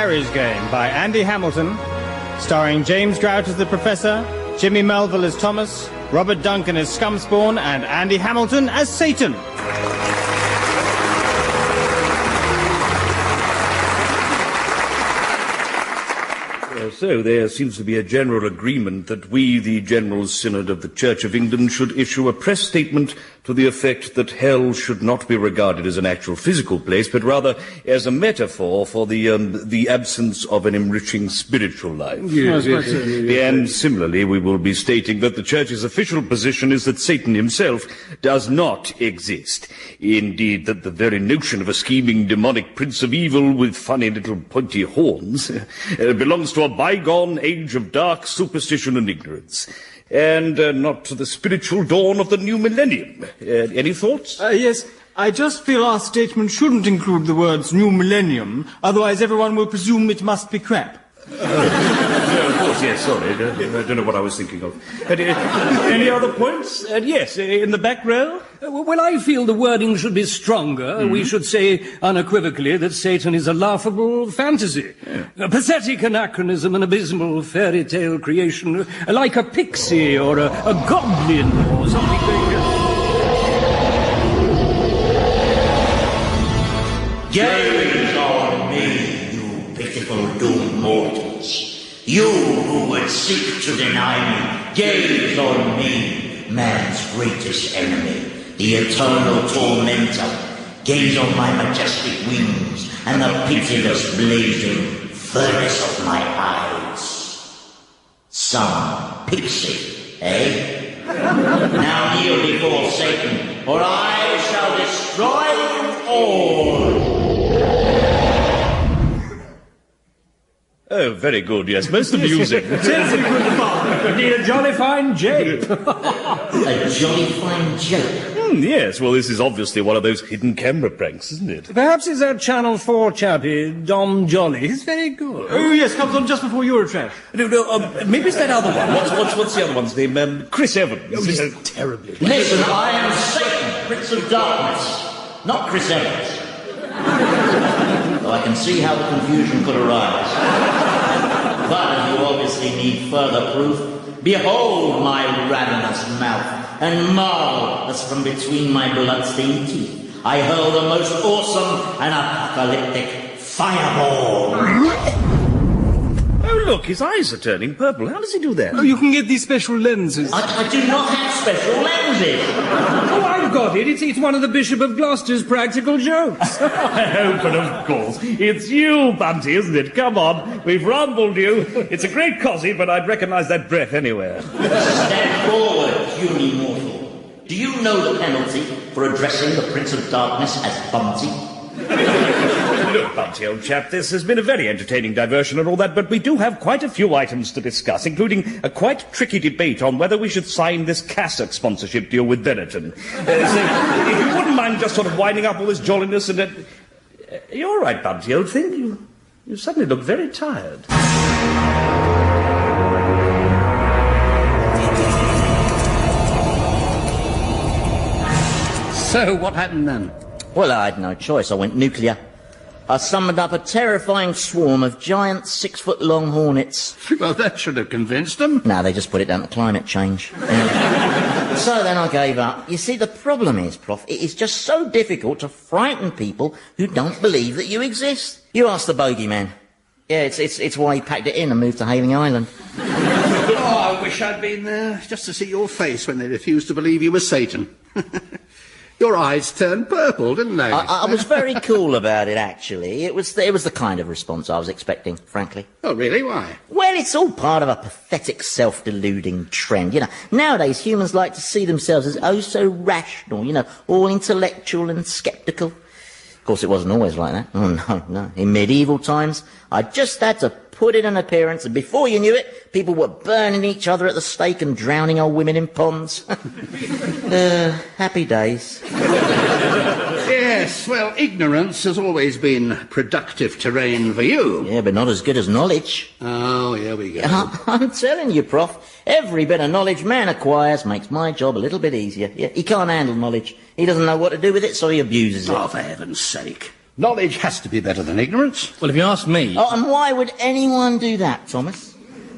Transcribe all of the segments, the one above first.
Diaries game by Andy Hamilton, starring James Grout as the Professor, Jimmy Melville as Thomas, Robert Duncan as Scumspawn, and Andy Hamilton as Satan. So there seems to be a general agreement that we, the General Synod of the Church of England, should issue a press statement to the effect that hell should not be regarded as an actual physical place, but rather as a metaphor for the absence of an enriching spiritual life. Yes. And similarly, we will be stating that the Church's official position is that Satan himself does not exist. Indeed, that the very notion of a scheming demonic prince of evil with funny little pointy horns belongs to a bygone age of dark superstition and ignorance, and not to the spiritual dawn of the new millennium. Any thoughts? Yes, I just feel our statement shouldn't include the words new millennium, otherwise everyone will presume it must be crap. Of course, yes, sorry. I don't know what I was thinking of. Any other points? Yes, in the back row? Well, I feel the wording should be stronger. We should say unequivocally that Satan is a laughable fantasy, a pathetic anachronism, an abysmal fairy tale creation, like a pixie or a goblin or something like that. Gaze on me, you pitiful doomed mortals. You who would seek to deny me, gaze on me, man's greatest enemy, the eternal tormentor. Gaze on my majestic wings and the pitiless blazing furnace of my eyes. Some pixie, eh? Now kneel before Satan, or I shall destroy you all. Oh, very good, yes, most amusing. Indeed, a jolly fine jape. A jolly fine joke. Yes, well, this is obviously one of those hidden camera pranks, isn't it? Perhaps it's that Channel 4 chappie, Dom Jolly. He's very good. Oh, yes, comes on just before Eurotrash. No, maybe it's that other one. What's the other one's name? Chris Evans. Oh, he's terribly. Listen, I am Satan, Prince of Darkness, not Chris Evans. Though I can see how the confusion could arise. But if you obviously need further proof, behold my ravenous mouth, and marvel as from between my blood-stained teeth I hurl the most awesome and apocalyptic fireball. Oh, look, his eyes are turning purple. How does he do that? Oh, you can get these special lenses. I do not have special lenses. Oh, I've got it. It's one of the Bishop of Gloucester's practical jokes. Oh, but of course. It's you, Bunty, isn't it? Come on. We've rumbled you. It's a great cosy, but I'd recognise that breath anywhere. Stand forward, puny mortal. Do you know the penalty for addressing the Prince of Darkness as Bunty? Look, Bunty, old chap, this has been a very entertaining diversion and all that, but we do have quite a few items to discuss, including a quite tricky debate on whether we should sign this cassock sponsorship deal with Benetton. So, if you wouldn't mind just sort of winding up all this jolliness and... you're all right, Bunty, old thing. You suddenly look very tired. So, what happened then? Well, I had no choice. I went nuclear. I summoned up a terrifying swarm of giant 6-foot-long hornets. Well, that should have convinced them. No, they just put it down to climate change. So then I gave up. You see, the problem is, Prof, it is just so difficult to frighten people who don't believe that you exist. You ask the bogeyman. Yeah, it's why he packed it in and moved to Having Island. Oh, I wish I'd been there, just to see your face when they refused to believe you were Satan. Your eyes turned purple, didn't they? I was very cool about it, actually. It was the kind of response I was expecting, frankly. Oh, really? Why? Well, it's all part of a pathetic self-deluding trend. You know, nowadays humans like to see themselves as oh so rational, you know, all intellectual and sceptical. Of course, it wasn't always like that. Oh, no. In medieval times, I just had to put in an appearance, and before you knew it, people were burning each other at the stake and drowning old women in ponds. Happy days. Yes, well, ignorance has always been productive terrain for you. Yeah, but not as good as knowledge. Oh, here we go. I'm telling you, Prof, every bit of knowledge man acquires makes my job a little bit easier. Yeah, he can't handle knowledge. He doesn't know what to do with it, so he abuses it. Oh, for heaven's sake. Knowledge has to be better than ignorance. Well, if you ask me... Oh, and why would anyone do that, Thomas?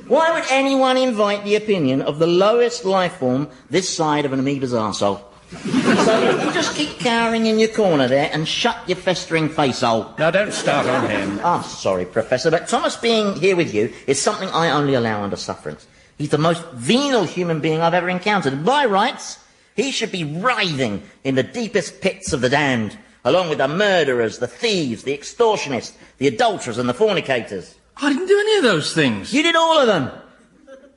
Why would anyone invite the opinion of the lowest life form this side of an amoeba's arsehole? So you just keep cowering in your corner there and shut your festering face hole. Now, don't start on him. I'm sorry, Professor, but Thomas being here with you is something I only allow under sufferance. He's the most venal human being I've ever encountered. By rights, he should be writhing in the deepest pits of the damned, along with the murderers, the thieves, the extortionists, the adulterers and the fornicators. I didn't do any of those things. You did all of them.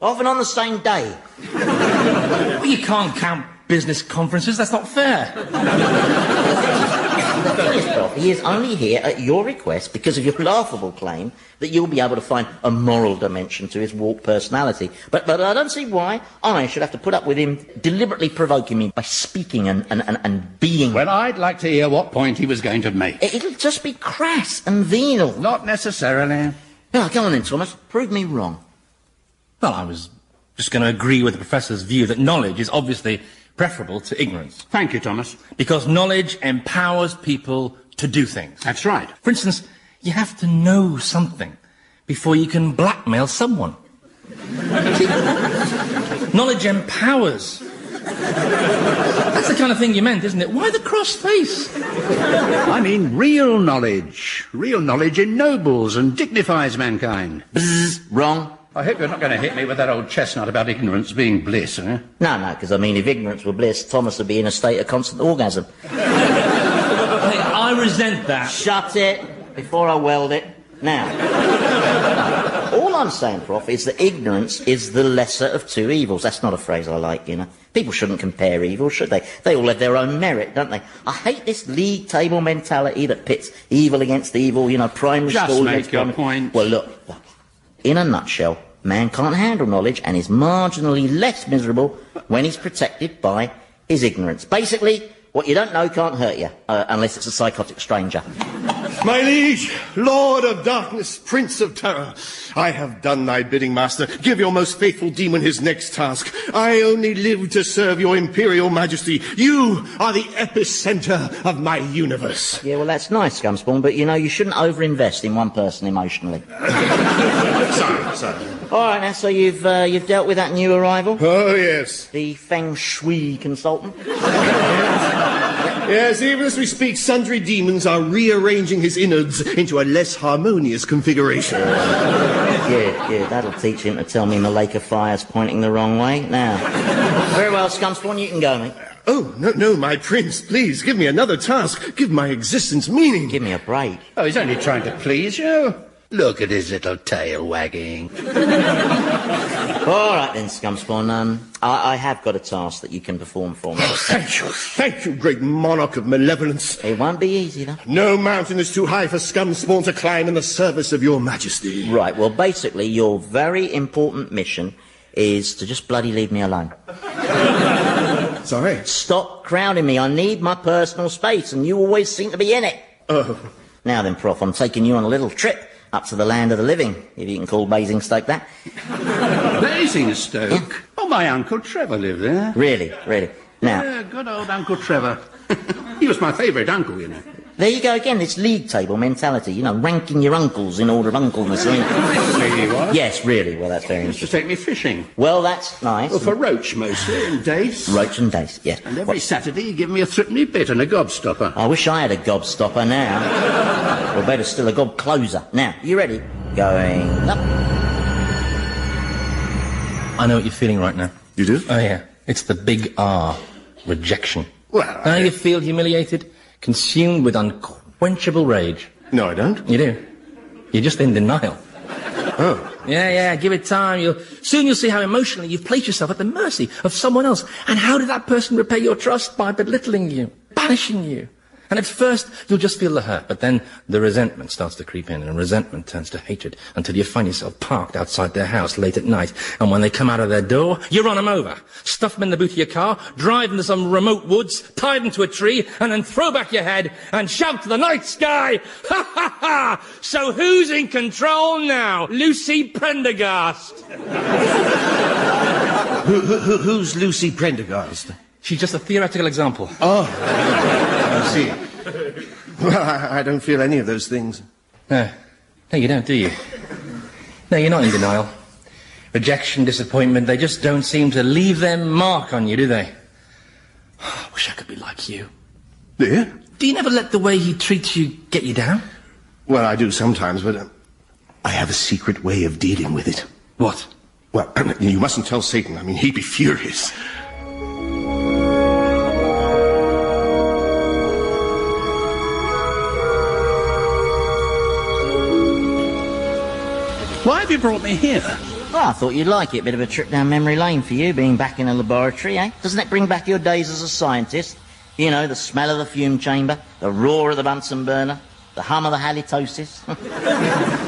Often on the same day. Well, you can't count business conferences. That's not fair. The thing is, Prof, he is only here at your request because of your laughable claim that you'll be able to find a moral dimension to his warped personality. But I don't see why I should have to put up with him deliberately provoking me by speaking and being... Well, I'd like to hear what point he was going to make. It'll just be crass and venal. Not necessarily. Oh, go on then, Thomas. Prove me wrong. Well, I was just going to agree with the Professor's view that knowledge is obviously preferable to ignorance. Thank you, Thomas. Because knowledge empowers people to do things. That's right. For instance, you have to know something before you can blackmail someone. Knowledge empowers. That's the kind of thing you meant, isn't it? Why the cross face? I mean real knowledge. Real knowledge ennobles and dignifies mankind. Bzzz, wrong. I hope you're not going to hit me with that old chestnut about ignorance being bliss, eh? No, because, I mean, if ignorance were bliss, Thomas would be in a state of constant orgasm. Hey, I resent that. Shut it before I weld it. Now, all I'm saying, Prof, is that ignorance is the lesser of two evils. That's not a phrase I like, you know. People shouldn't compare evil, should they? They all have their own merit, don't they? I hate this league table mentality that pits evil against evil, you know, primary Just school make against your primary... point. Well, look, in a nutshell, man can't handle knowledge and is marginally less miserable when he's protected by his ignorance. Basically, what you don't know can't hurt you, unless it's a psychotic stranger. My liege, Lord of Darkness, Prince of Terror, I have done thy bidding, master. Give your most faithful demon his next task. I only live to serve your imperial majesty. You are the epicenter of my universe. Yeah, well, that's nice, Scumspawn, but, you know, you shouldn't overinvest in one person emotionally. Sorry. All right, now, so you've dealt with that new arrival? Oh, yes. The feng shui consultant? Yes, even as we speak, sundry demons are rearranging his innards into a less harmonious configuration. Yeah, that'll teach him to tell me my lake of fire's pointing the wrong way. Now, very well, Scumspawn, you can go, mate. Oh, no, my prince, please, give me another task. Give my existence meaning. Give me a break. Oh, he's only trying to please you. Look at his little tail wagging. All right then, Scumspawn, I have got a task that you can perform for me. Oh, thank you, great monarch of malevolence. It won't be easy, though. No mountain is too high for Scumspawn to climb in the service of your majesty. Right, well, basically, your very important mission is to just bloody leave me alone. Sorry? Stop crowding me. I need my personal space, and you always seem to be in it. Oh. Now then, Prof, I'm taking you on a little trip up to the land of the living, if you can call Basingstoke that. Basingstoke? Yeah. Oh, my Uncle Trevor lived there. Really? Now... Yeah, good old Uncle Trevor. He was my favourite uncle, you know. There you go again, this league table mentality, you know, ranking your uncles in order of uncleness. Really was? Yes, really, well, that's very Used to interesting. take me fishing. Well, that's nice. Well, for roach mostly, and dace. Roach and dace, yes. And every Saturday he'd give me a threepenny bit and a gobstopper. I wish I had a gobstopper now. Or better still, a gob closer. Now, you ready? Going up. I know what you're feeling right now. You do? Oh, yeah. It's the big R. Rejection. Well, Now you feel humiliated, consumed with unquenchable rage. No, I don't. You do. You're just in denial. Oh. Yeah, give it time. Soon you'll see how emotionally you've placed yourself at the mercy of someone else. And how did that person repay your trust? By belittling you, banishing you. And at first, you'll just feel the hurt, but then the resentment starts to creep in, and resentment turns to hatred until you find yourself parked outside their house late at night, and when they come out of their door, you run them over, stuff them in the boot of your car, drive them to some remote woods, tie them to a tree, and then throw back your head and shout to the night sky, "Ha ha ha! So who's in control now? Lucy Prendergast." Who's Lucy Prendergast? She's just a theoretical example. Oh, I see. Well, I don't feel any of those things. No, you don't, do you? No, you're not in denial. Rejection, disappointment, they just don't seem to leave their mark on you, do they? I wish I could be like you. Yeah? Do you never let the way he treats you get you down? Well, I do sometimes, but I have a secret way of dealing with it. What? Well, you mustn't tell Satan. I mean, he'd be furious. Why have you brought me here? Well, I thought you'd like it. Bit of a trip down memory lane for you, being back in a laboratory, eh? Doesn't it bring back your days as a scientist? You know, the smell of the fume chamber, the roar of the Bunsen burner, the hum of the halitosis.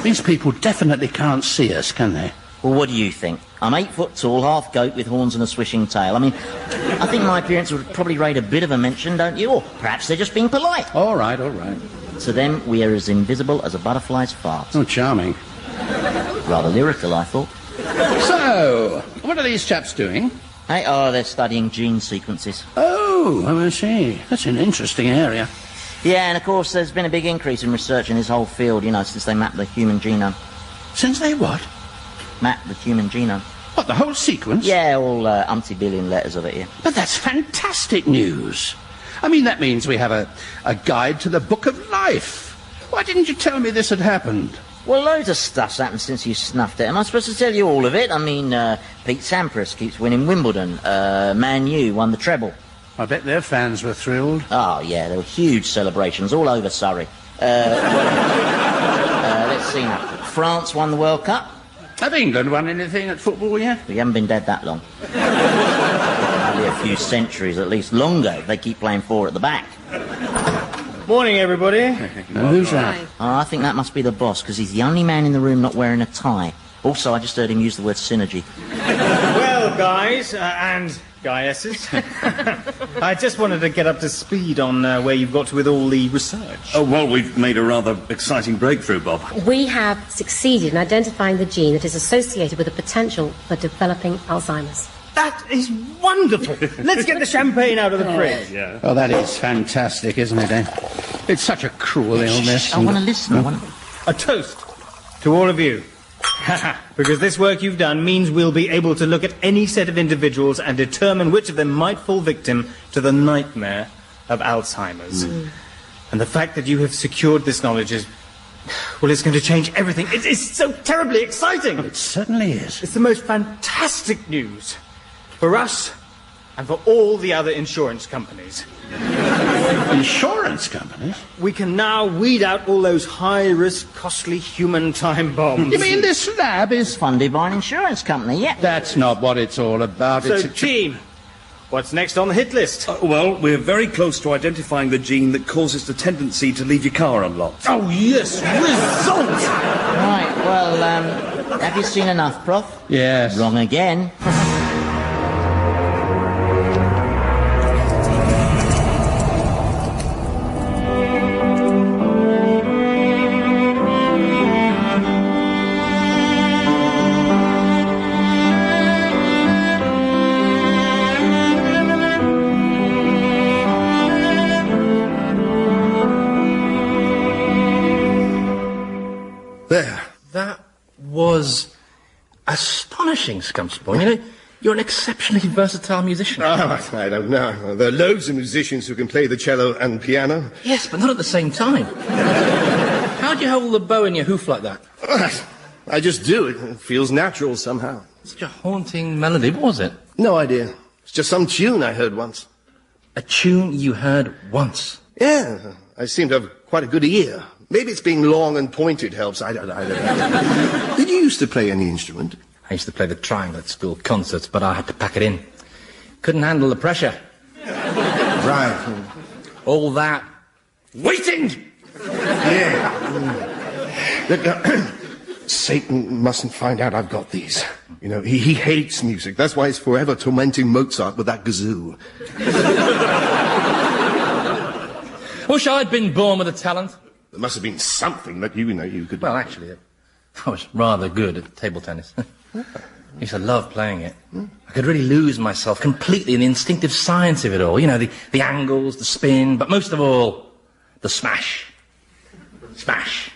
These people definitely can't see us, can they? Well, what do you think? I'm 8 foot tall, half goat with horns and a swishing tail. I mean, I think my appearance would probably rate a bit of a mention, don't you? Or perhaps they're just being polite. All right, all right. To them, we are as invisible as a butterfly's fart. Oh, charming. Rather lyrical, I thought. So, what are these chaps doing? Hey, they're studying gene sequences. Oh, I see. That's an interesting area. Yeah, and of course there's been a big increase in research in this whole field, you know, since they mapped the human genome. Since they what? Mapped the human genome. What, the whole sequence? Yeah, all umpty-billion letters of it, yeah. But that's fantastic news. I mean, that means we have a guide to the Book of Life. Why didn't you tell me this had happened? Well, loads of stuff's happened since you snuffed it. Am I supposed to tell you all of it? I mean, Pete Sampras keeps winning Wimbledon. Man U won the treble. I bet their fans were thrilled. Oh, yeah, there were huge celebrations all over Surrey. Let's see now. France won the World Cup. Have England won anything at football yet? We haven't been dead that long. Probably a few centuries, at least longer, if they keep playing 4 at the back. Morning, everybody. Who's that? Oh, I think that must be the boss, because he's the only man in the room not wearing a tie. Also, I just heard him use the word synergy. Well, guys, and guy-esses, I just wanted to get up to speed on where you've got to with all the research. Oh, well, we've made a rather exciting breakthrough, Bob. We have succeeded in identifying the gene that is associated with the potential for developing Alzheimer's. That is wonderful. Let's get the champagne out of the fridge. Yeah. Oh, that is fantastic, isn't it, eh? It's such a cruel illness. I want to listen. A toast to all of you. Because this work you've done means we'll be able to look at any set of individuals and determine which of them might fall victim to the nightmare of Alzheimer's. And the fact that you have secured this knowledge is... well, it's going to change everything. It's so terribly exciting. It certainly is. It's the most fantastic news for us and for all the other insurance companies. Insurance companies? We can now weed out all those high-risk, costly human time bombs. You mean this lab is... Funded by an insurance company, yeah. That's not what it's all about. So, It's team, what's next on the hit list? Well, we're very close to identifying the gene that causes the tendency to leave your car unlocked. Oh, yes, result! Right, well, have you seen enough, Prof? Yes. Wrong again. There. That was astonishing, Scumspawn. You know, you're an exceptionally versatile musician. Oh, I don't know. There are loads of musicians who can play the cello and piano. Yes, but not at the same time. How'd you hold the bow in your hoof like that? I just do it. It feels natural somehow. Such a haunting melody. What was it? No idea. It's just some tune I heard once. A tune you heard once? Yeah, I seem to have quite a good ear. Maybe it's being long and pointed helps. I don't know. Did you used to play any instrument? I used to play the triangle at school concerts, but I had to pack it in. Couldn't handle the pressure. Right. All that waiting! Yeah. Look, Satan mustn't find out I've got these. You know, he hates music. That's why he's forever tormenting Mozart with that kazoo. Wish I'd been born with a talent. There must have been something that you could... Well, actually, I was rather good at table tennis. I used to love playing it. I could really lose myself completely in the instinctive science of it all. You know, the angles, the spin, but most of all, The smash. Smash.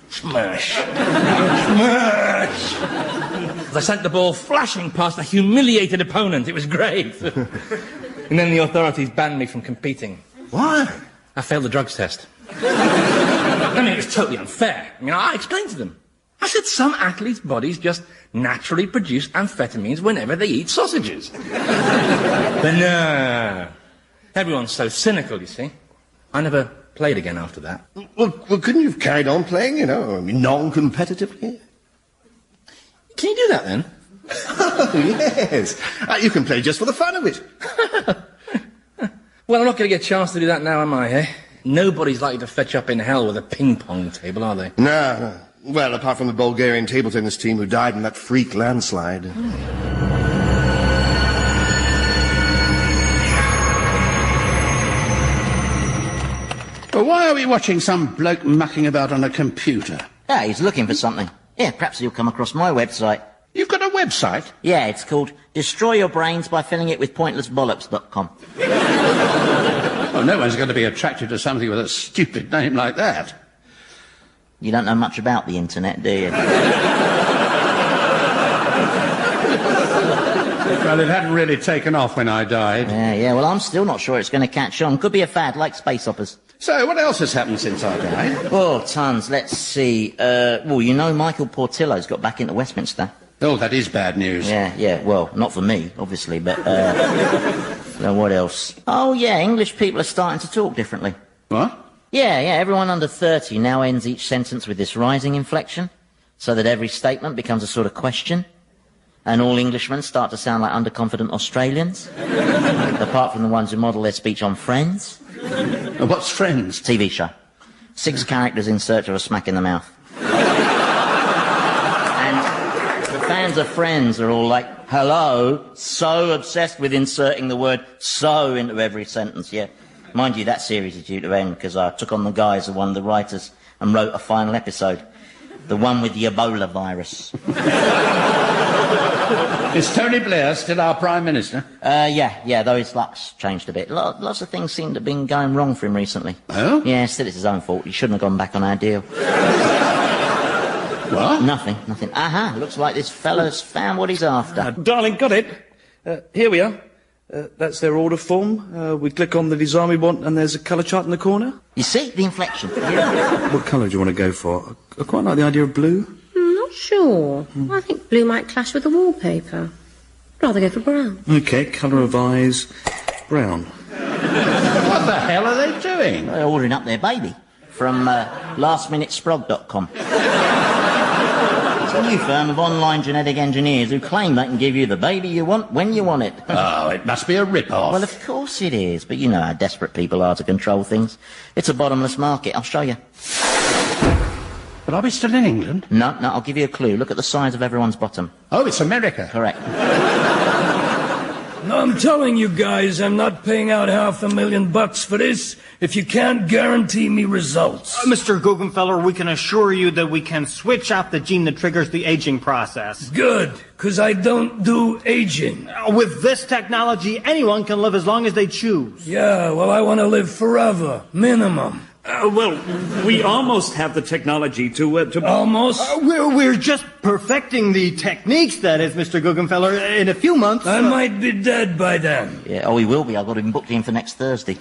Smash. Smash. As I sent the ball flashing past a humiliated opponent. It was great. And then the authorities banned me from competing. Why? I failed the drugs test. I mean, it was totally unfair. I mean, I explained to them. I said some athletes' bodies just naturally produce amphetamines whenever they eat sausages. But no. Everyone's so cynical, you see. I never played again after that. Well, couldn't you have carried on playing, non-competitively? Can you do that, then? Oh, yes. You can play just for the fun of it. Well, I'm not going to get a chance to do that now, am I, eh? Nobody's likely to fetch up in hell with a ping-pong table, are they? No. Well, apart from the Bulgarian table tennis team who died in that freak landslide. Well, why are we watching some bloke mucking about on a computer? Yeah, he's looking for something. Yeah, perhaps he'll come across my website. You've got a website? Yeah, it's called Destroy Your Brains by Filling It With Pointlessbollocks.com. Well, no one's going to be attracted to something with a stupid name like that. You don't know much about the internet, do you? Well, it hadn't really taken off when I died. Yeah, well, I'm still not sure it's going to catch on. Could be a fad, like space operas. So, what else has happened since I died? Oh, tons. Let's see. Michael Portillo's got back into Westminster. Oh, that is bad news. Yeah, well, not for me, obviously, but, so what else? Oh, yeah, English people are starting to talk differently. What? Yeah, everyone under 30 now ends each sentence with this rising inflection, so that every statement becomes a sort of question, and all Englishmen start to sound like underconfident Australians, apart from the ones who model their speech on Friends. What's Friends? TV show. 6 characters in search of a smack in the mouth. And the fans of Friends are all like, hello, so obsessed with inserting the word so into every sentence, yeah. Mind you, that series is due to end because I took on the guise of one of the writers and wrote a final episode. The one with the Ebola virus. Is Tony Blair still our Prime Minister? Yeah, though his luck's changed a bit. Lots of things seem to have been going wrong for him recently. Oh? Yeah, still it's his own fault. He shouldn't have gone back on our deal. What? Nothing. Aha, looks like this fella's found what he's after. Darling, got it. Here we are. That's their order form. We click on the design we want and there's a colour chart in the corner. You see? The inflection. Yeah. What colour do you want to go for? I quite like the idea of blue. Not sure. I think blue might clash with the wallpaper. Rather go for brown. OK, colour of eyes, brown. What the hell are they doing? They're ordering up their baby from lastminutesprog.com. It's a new firm of online genetic engineers who claim they can give you the baby you want when you want it. Oh, it must be a rip-off. Well, of course it is, but you know how desperate people are to control things. It's a bottomless market, I'll show you. But are we still in England? No, I'll give you a clue. Look at the size of everyone's bottom. Oh, it's America. Correct. I'm telling you guys, I'm not paying out $500,000 for this if you can't guarantee me results. Mr. Guggenfeller, we can assure you that we can switch out the gene that triggers the aging process. Good, because I don't do aging. With this technology, anyone can live as long as they choose. Yeah, well, I want to live forever, minimum. Well, we almost have the technology to... Almost? We're just perfecting the techniques, that is, Mr. Guggenfeller. In a few months... I might be dead by then. Yeah, oh, he will be. I've got him booked in for next Thursday.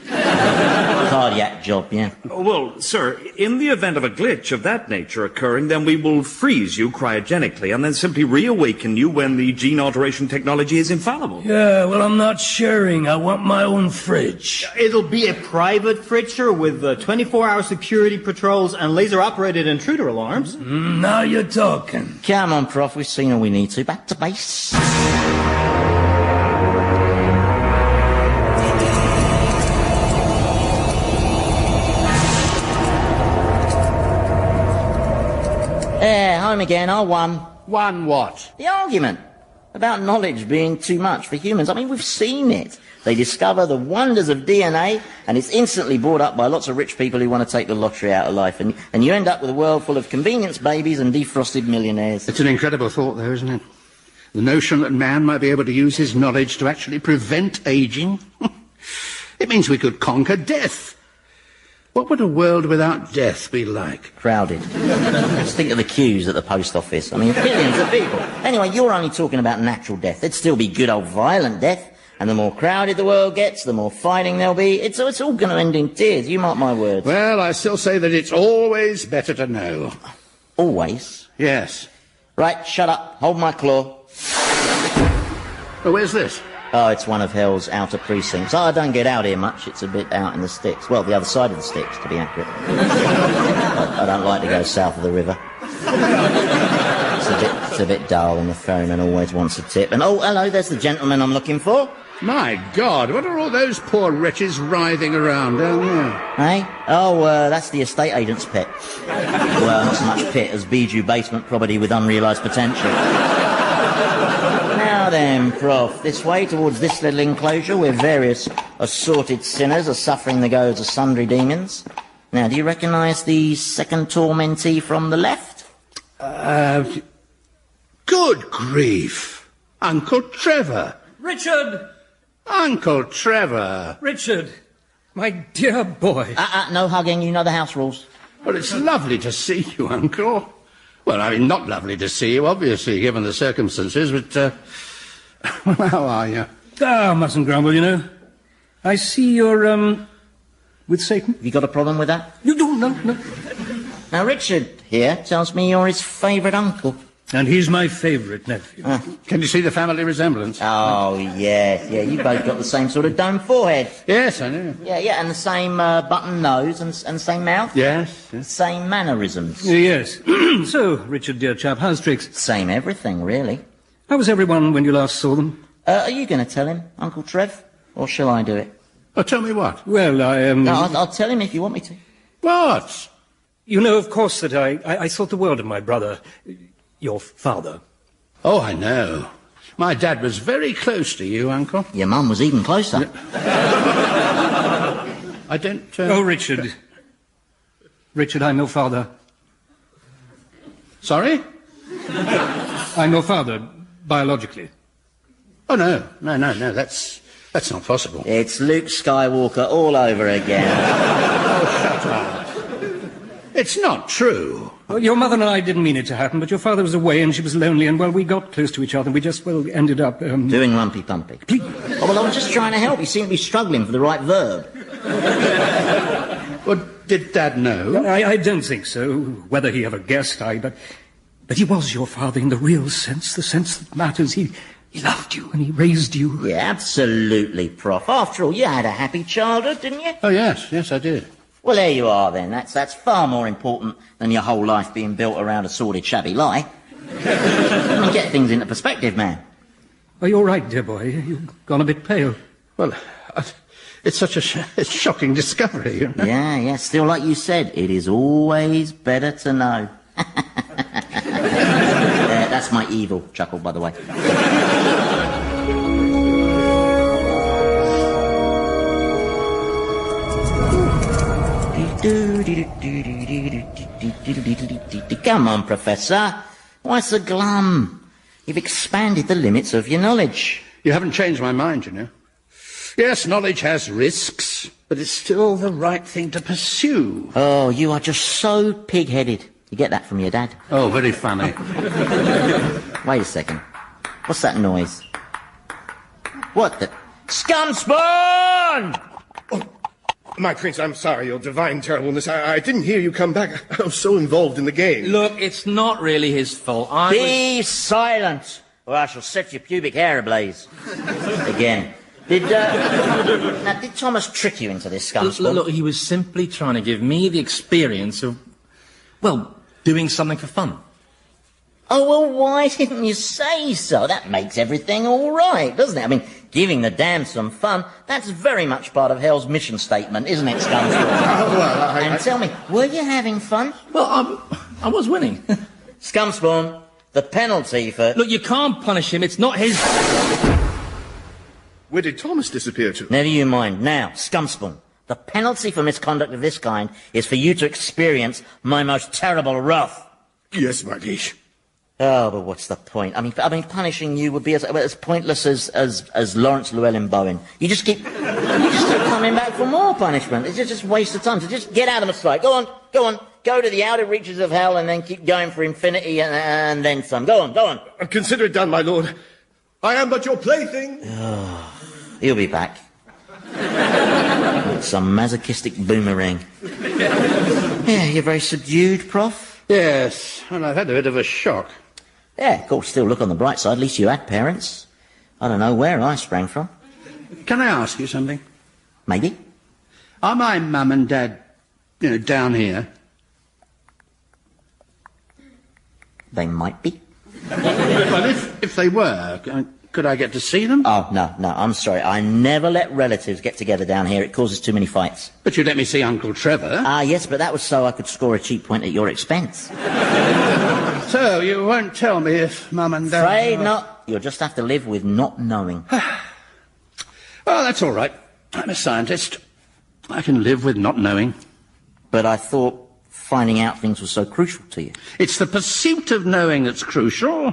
Cardiac job, yeah. Well, sir, in the event of a glitch of that nature occurring, then we will freeze you cryogenically and then simply reawaken you when the gene alteration technology is infallible. Yeah, well, I'm not sharing. I want my own fridge. It'll be a private fridge, sir, with 24-hour security patrols and laser-operated intruder alarms. Now you're talking. Come on, Prof, we've seen all we need to. Back to base. Home again. I won. Won what? The argument about knowledge being too much for humans. I mean, we've seen it. They discover the wonders of DNA, and it's instantly bought up by lots of rich people who want to take the lottery out of life. And you end up with a world full of convenience babies and defrosted millionaires. It's an incredible thought, though, isn't it? The notion that man might be able to use his knowledge to actually prevent aging. It means we could conquer death. What would a world without death be like? Crowded. Just think of the queues at the post office. I mean, billions of people. Anyway, you're only talking about natural death. There'd still be good old violent death. And the more crowded the world gets, the more fighting there'll be. It's all going to end in tears. You mark my words. Well, I still say that it's always better to know. Always? Yes. Right, shut up. Hold my claw. Oh, where's this? Oh, it's one of hell's outer precincts. I don't get out here much. It's a bit out in the sticks. Well, the other side of the sticks, to be accurate. I don't like to go south of the river. It's a bit dull, and the ferryman always wants a tip. And, oh, hello, there's the gentleman I'm looking for. My God, what are all those poor wretches writhing around down there? Hey? Oh, that's the estate agent's pet. Well, not so much pit as Bijou basement property with unrealised potential. Now then, Prof, this way towards this little enclosure where various assorted sinners are suffering the goads of sundry demons. Now, do you recognise the second tormentee from the left? Good grief. Uncle Trevor. Richard! Uncle Trevor. Richard, my dear boy. No hugging, you know the house rules. Well, it's lovely to see you, Uncle. Well, I mean, not lovely to see you, obviously, given the circumstances, but, well, how are you? Ah, mustn't grumble, you know. I see you're, with Satan. Have you got a problem with that? No. Now, Richard here tells me you're his favourite uncle. And he's my favourite nephew. Can you see the family resemblance? Oh, yes, yeah, you both got the same sort of dome forehead. Yes, I know. Yeah, and the same button nose and same mouth. Yes. Same mannerisms. Yes. So, Richard, dear chap, how's tricks? Same everything, really. How was everyone when you last saw them? Are you going to tell him, Uncle Trev? Or shall I do it? Oh, tell me what? Well, No, I'll tell him if you want me to. What? You know, of course, that I thought the world of my brother, your father. Oh, I know. My dad was very close to you, Uncle. Your mum was even closer. I don't... Oh, Richard. Richard, I'm your father. Sorry? I'm your father, biologically. Oh, no, that's not possible. It's Luke Skywalker all over again. Oh, shut up. It's not true. Well, your mother and I didn't mean it to happen, but your father was away and she was lonely, and, well, we got close to each other, and we just, well, ended up... Doing lumpy-pumpy. Oh, well, I was just trying to help. You seem to be struggling for the right verb. Well, did Dad know? I don't think so, whether he ever guessed, but he was your father in the real sense, the sense that matters. He loved you and he raised you. Yeah, absolutely, Prof. After all, you had a happy childhood, didn't you? Oh, yes, I did. Well, there you are, then. That's far more important than your whole life being built around a sordid, shabby lie. I mean, get things into perspective, man. Oh, you're right, dear boy. You've gone a bit pale. Well, it's such a shocking discovery, you know? Yeah. Still, like you said, it is always better to know. That's my evil chuckle, by the way. Come on, Professor. Why so glum? You've expanded the limits of your knowledge. You haven't changed my mind, you know. Yes, knowledge has risks, but it's still the right thing to pursue. Oh, you are just so pig-headed. You get that from your dad? Oh, very funny. Wait a second. What's that noise? What the... Scumspawn! Oh, my prince, I'm sorry, your divine terribleness. I didn't hear you come back. I was so involved in the game. Look, it's not really his fault. Be silent, or I shall set your pubic hair ablaze. Again. Did Thomas trick you into this, Scumspawn? Look, he was simply trying to give me the experience of, well, doing something for fun. Oh, well, why didn't you say so? That makes everything all right, doesn't it? I mean, giving the damned some fun, that's very much part of Hell's mission statement, isn't it, Scumspawn? And tell me, were you having fun? Well, I was winning. Scumspawn, the penalty for... Look, you can't punish him. It's not his... Where did Thomas disappear to? Never you mind. Now, Scumspawn, the penalty for misconduct of this kind is for you to experience my most terrible wrath. Yes, my liege. Oh, but what's the point? I mean, punishing you would be as pointless as Lawrence Llewellyn Bowen. You just keep coming coming back for more punishment. It's just a waste of time. So just get out of my sight. Go on. Go to the outer reaches of hell and then keep going for infinity and then some. Go on. Consider it done, my lord. I am but your plaything. Oh, he'll be back. Some masochistic boomerang. Yeah, you're very subdued, Prof. Yes, and I've had a bit of a shock. Yeah, of course, still look on the bright side. At least you had parents. I don't know where I sprang from. Can I ask you something? Maybe. Are my mum and dad, down here? They might be. Well, if they were, could I get to see them? Oh, no, I'm sorry. I never let relatives get together down here. It causes too many fights. But you let me see Uncle Trevor. Yes, but that was so I could score a cheap point at your expense. So, you won't tell me if Mum and Dad... Afraid not. You'll just have to live with not knowing. Well, that's all right. I'm a scientist. I can live with not knowing. But I thought finding out things was so crucial to you. It's the pursuit of knowing that's crucial.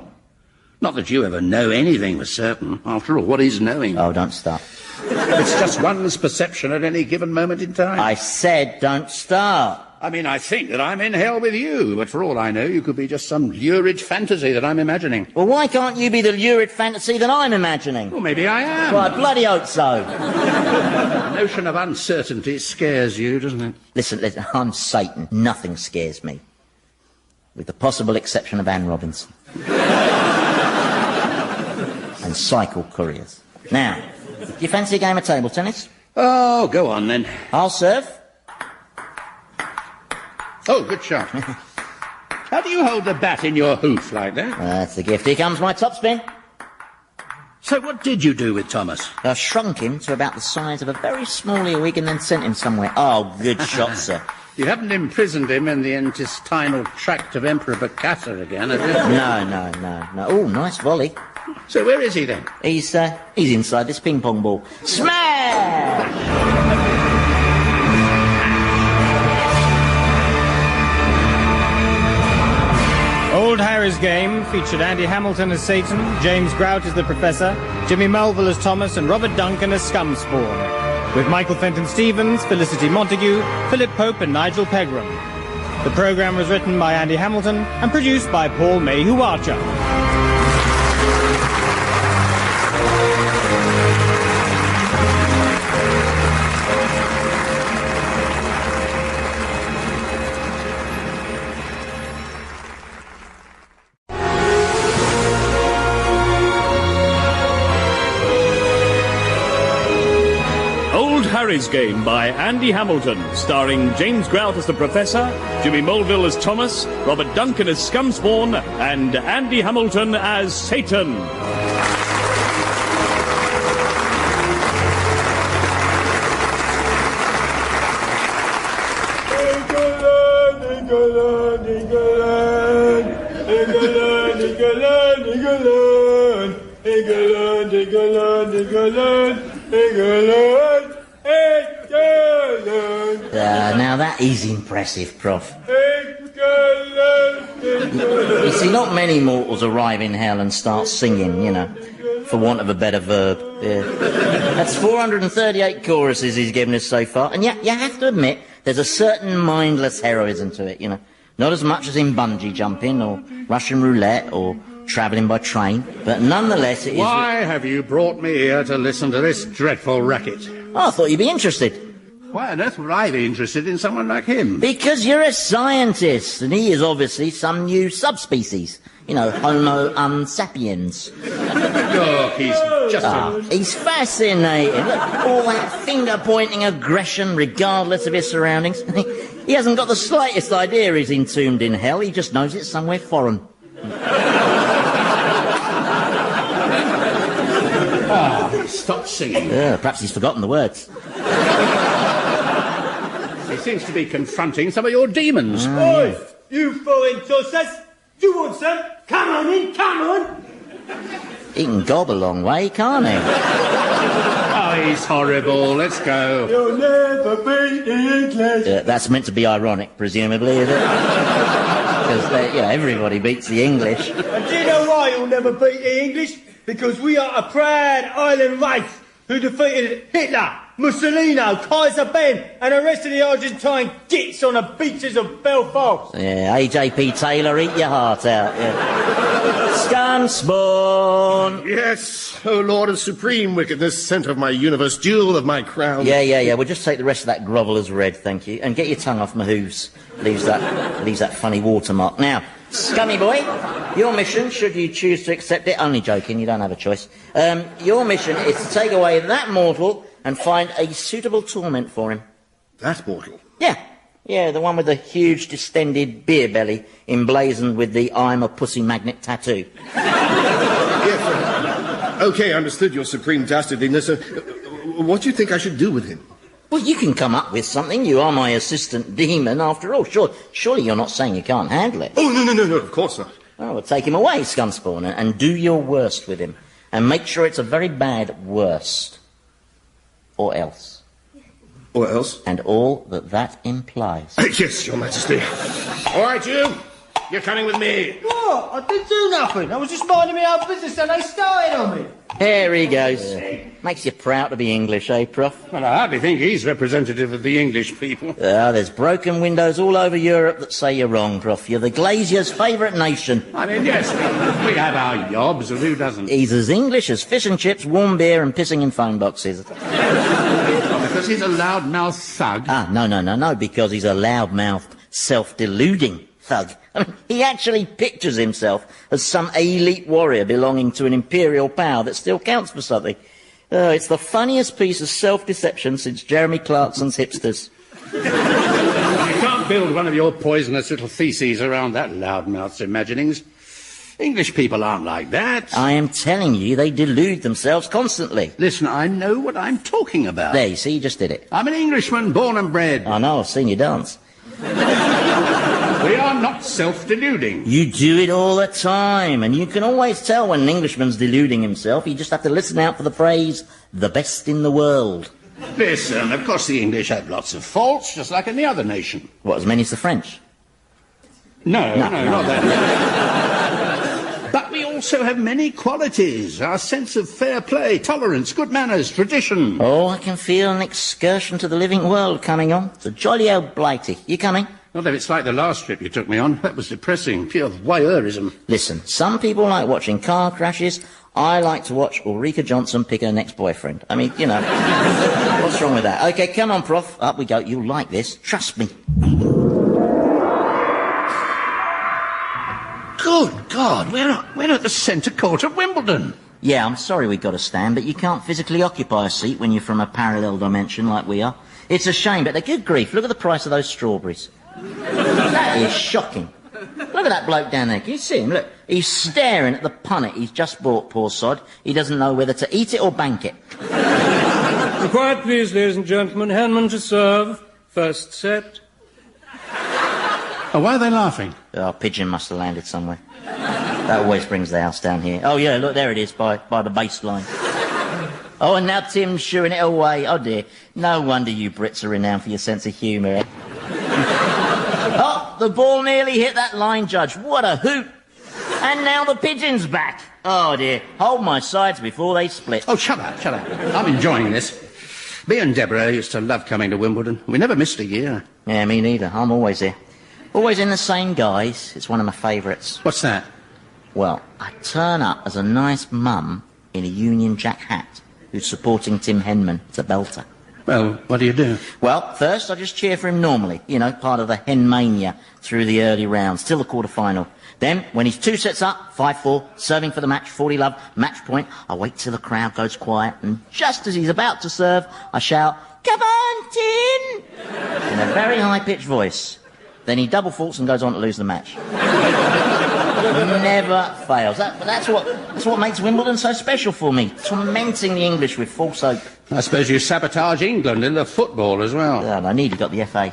Not that you ever know anything for certain. After all, what is knowing? Oh, don't start. It's just one's perception at any given moment in time. I said don't start. I mean, I think that I'm in hell with you, but for all I know, you could be just some lurid fantasy that I'm imagining. Well, why can't you be the lurid fantasy that I'm imagining? Well, maybe I am. Well, I bloody hope so. The notion of uncertainty scares you, doesn't it? Listen, I'm Satan. Nothing scares me. With the possible exception of Anne Robinson. And cycle couriers. Now, do you fancy a game of table tennis? Oh, go on then. I'll serve. Oh, good shot. How do you hold the bat in your hoof like that? That's the gift. Here comes my topspin. So what did you do with Thomas? I shrunk him to about the size of a very small earwig and then sent him somewhere. Oh, good shot, sir. You haven't imprisoned him in the intestinal tract of Emperor Bokassa again, have you? No. Oh, nice volley. So where is he then? He's inside this ping-pong ball. Smash! Old Harry's Game featured Andy Hamilton as Satan, James Grout as the Professor, Jimmy Mulville as Thomas, and Robert Duncan as Scumspawn, with Michael Fenton Stevens, Felicity Montague, Philip Pope and Nigel Pegram. The programme was written by Andy Hamilton and produced by Paul Mayhew Archer. Harry's Game by Andy Hamilton, starring James Grout as the Professor, Jimmy Mulville as Thomas, Robert Duncan as Scumspawn, and Andy Hamilton as Satan. Now that is impressive, Prof. You see, not many mortals arrive in hell and start singing, for want of a better verb. Yeah. That's 438 choruses he's given us so far, and yet you have to admit there's a certain mindless heroism to it, Not as much as in bungee jumping or Russian roulette or travelling by train, but nonetheless it is... Why have you brought me here to listen to this dreadful racket? Oh, I thought you'd be interested. Why on earth would I be interested in someone like him? Because you're a scientist, and he is obviously some new subspecies. Homo unsapiens. Look, he's just He's fascinating. Look, all that finger-pointing aggression, regardless of his surroundings. He hasn't got the slightest idea he's entombed in hell. He just knows it's somewhere foreign. Stop singing. Perhaps he's forgotten the words. He seems to be confronting some of your demons. Oi, you foreign saucers! Do you want some? Come on in, come on! He can gob a long way, can't he? Oh, he's horrible. Let's go. You'll never beat the English. That's meant to be ironic, presumably, is it? Because, everybody beats the English. And do you know why you'll never beat the English? Because we are a proud island race who defeated Hitler Mussolino, Kaiser Ben, and the rest of the Argentine gits on the beaches of Belfast. Yeah, AJP Taylor, eat your heart out. Yeah. Scumspawn. Yes, O Lord of supreme wickedness, centre of my universe, jewel of my crown. Yeah. We'll just take the rest of that grovel as read, thank you. And get your tongue off my hooves. Leaves that funny watermark. Now, Scummy boy, your mission, should you choose to accept it, only joking, you don't have a choice, your mission is to take away that mortal and find a suitable torment for him. That mortal? Yeah, the one with the huge distended beer belly emblazoned with the I'm a pussy magnet tattoo. Yes, OK, understood your supreme dastardliness. What do you think I should do with him? Well, you can come up with something. You are my assistant demon, after all. Surely you're not saying you can't handle it. Oh, no, of course not. Oh, well, take him away, Scumspawn, and do your worst with him. And make sure it's a very bad worst. Or else. Or else? And all that implies. Yes, Your Majesty. All right, you. You're coming with me. What? I didn't do nothing. I was just minding my own business and they started on me. Here he goes. Makes you proud to be English, eh, Prof? Well, I hardly think he's representative of the English people. There's broken windows all over Europe that say you're wrong, Prof. You're the glazier's favourite nation. I mean, yes, we have our yobs, and who doesn't? He's as English as fish and chips, warm beer and pissing in phone boxes. Because he's a loud-mouthed thug? No, because he's a loud-mouthed, self-deluding thug. I mean, he actually pictures himself as some elite warrior belonging to an imperial power that still counts for something. It's the funniest piece of self-deception since Jeremy Clarkson's Hipsters. You can't build one of your poisonous little theses around that loudmouth's imaginings. English people aren't like that. I am telling you, they delude themselves constantly. Listen, I know what I'm talking about. There, you see, you just did it. I'm an Englishman, born and bred. I know, I've seen you dance. We are not self-deluding. You do it all the time, and you can always tell when an Englishman's deluding himself. You just have to listen out for the phrase, the best in the world. Listen, of course the English have lots of faults, just like any other nation. What, as many as the French? No, not that. But we also have many qualities. Our sense of fair play, tolerance, good manners, tradition. Oh, I can feel an excursion to the living world coming on. It's a jolly old blighty. You coming? Not if it's like the last trip you took me on. That was depressing. Pure voyeurism. Listen, some people like watching car crashes. I like to watch Ulrika Johnson pick her next boyfriend. I mean, you know, what's wrong with that? OK, come on, Prof. Up we go. You'll like this. Trust me. Good God, we're at the centre court of Wimbledon. Yeah, I'm sorry we got a stand, but you can't physically occupy a seat when you're from a parallel dimension like we are. It's a shame, but good grief, look at the price of those strawberries. That is shocking. Look at that bloke down there. Can you see him? Look, he's staring at the punnet he's just bought, poor sod. He doesn't know whether to eat it or bank it. Quiet, please, ladies and gentlemen. Handman to serve. First set. Oh, why are they laughing? Oh, a pigeon must have landed somewhere. That always brings the house down here. Oh, yeah, look, there it is, by the baseline. Oh, and now Tim's shooing it away. Oh, dear. No wonder you Brits are renowned for your sense of humour, eh? Oh, the ball nearly hit that line, Judge. What a hoot. And now the pigeon's back. Oh, dear. Hold my sides before they split. Oh, shut up. I'm enjoying this. Me and Deborah used to love coming to Wimbledon. We never missed a year. Yeah, me neither. I'm always here. Always in the same guise. It's one of my favourites. What's that? Well, I turn up as a nice mum in a Union Jack hat who's supporting Tim Henman. It's a belter. Well, what do you do? Well, first I just cheer for him normally. You know, part of the hen mania through the early rounds, till the quarter-final. Then, when he's 2 sets up, 5-4, serving for the match, 40 love, match point, I wait till the crowd goes quiet, and just as he's about to serve, I shout, "Come on, Tim!" in a very high-pitched voice. Then he double faults and goes on to lose the match. Never fails. That's what makes Wimbledon so special for me. Tormenting the English with false hope. I suppose you sabotage England in the football as well. Yeah, I nearly got the FA.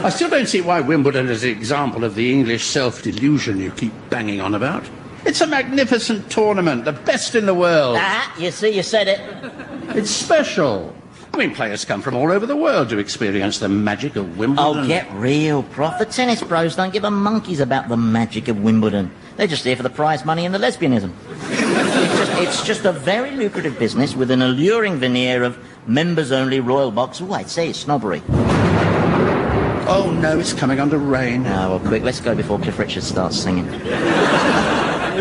I still don't see why Wimbledon is an example of the English self-delusion you keep banging on about. It's a magnificent tournament, the best in the world. Ah, you see, you said it. It's special. I mean, players come from all over the world to experience the magic of Wimbledon. Oh, get real, Prof. The tennis pros don't give a monkeys about the magic of Wimbledon. They're just here for the prize money and the lesbianism. It's just a very lucrative business with an alluring veneer of Members only, royal box. Oh, I'd say it's snobbery. Oh, no, it's coming on to rain. Ah, well, quick, let's go before Cliff Richard starts singing.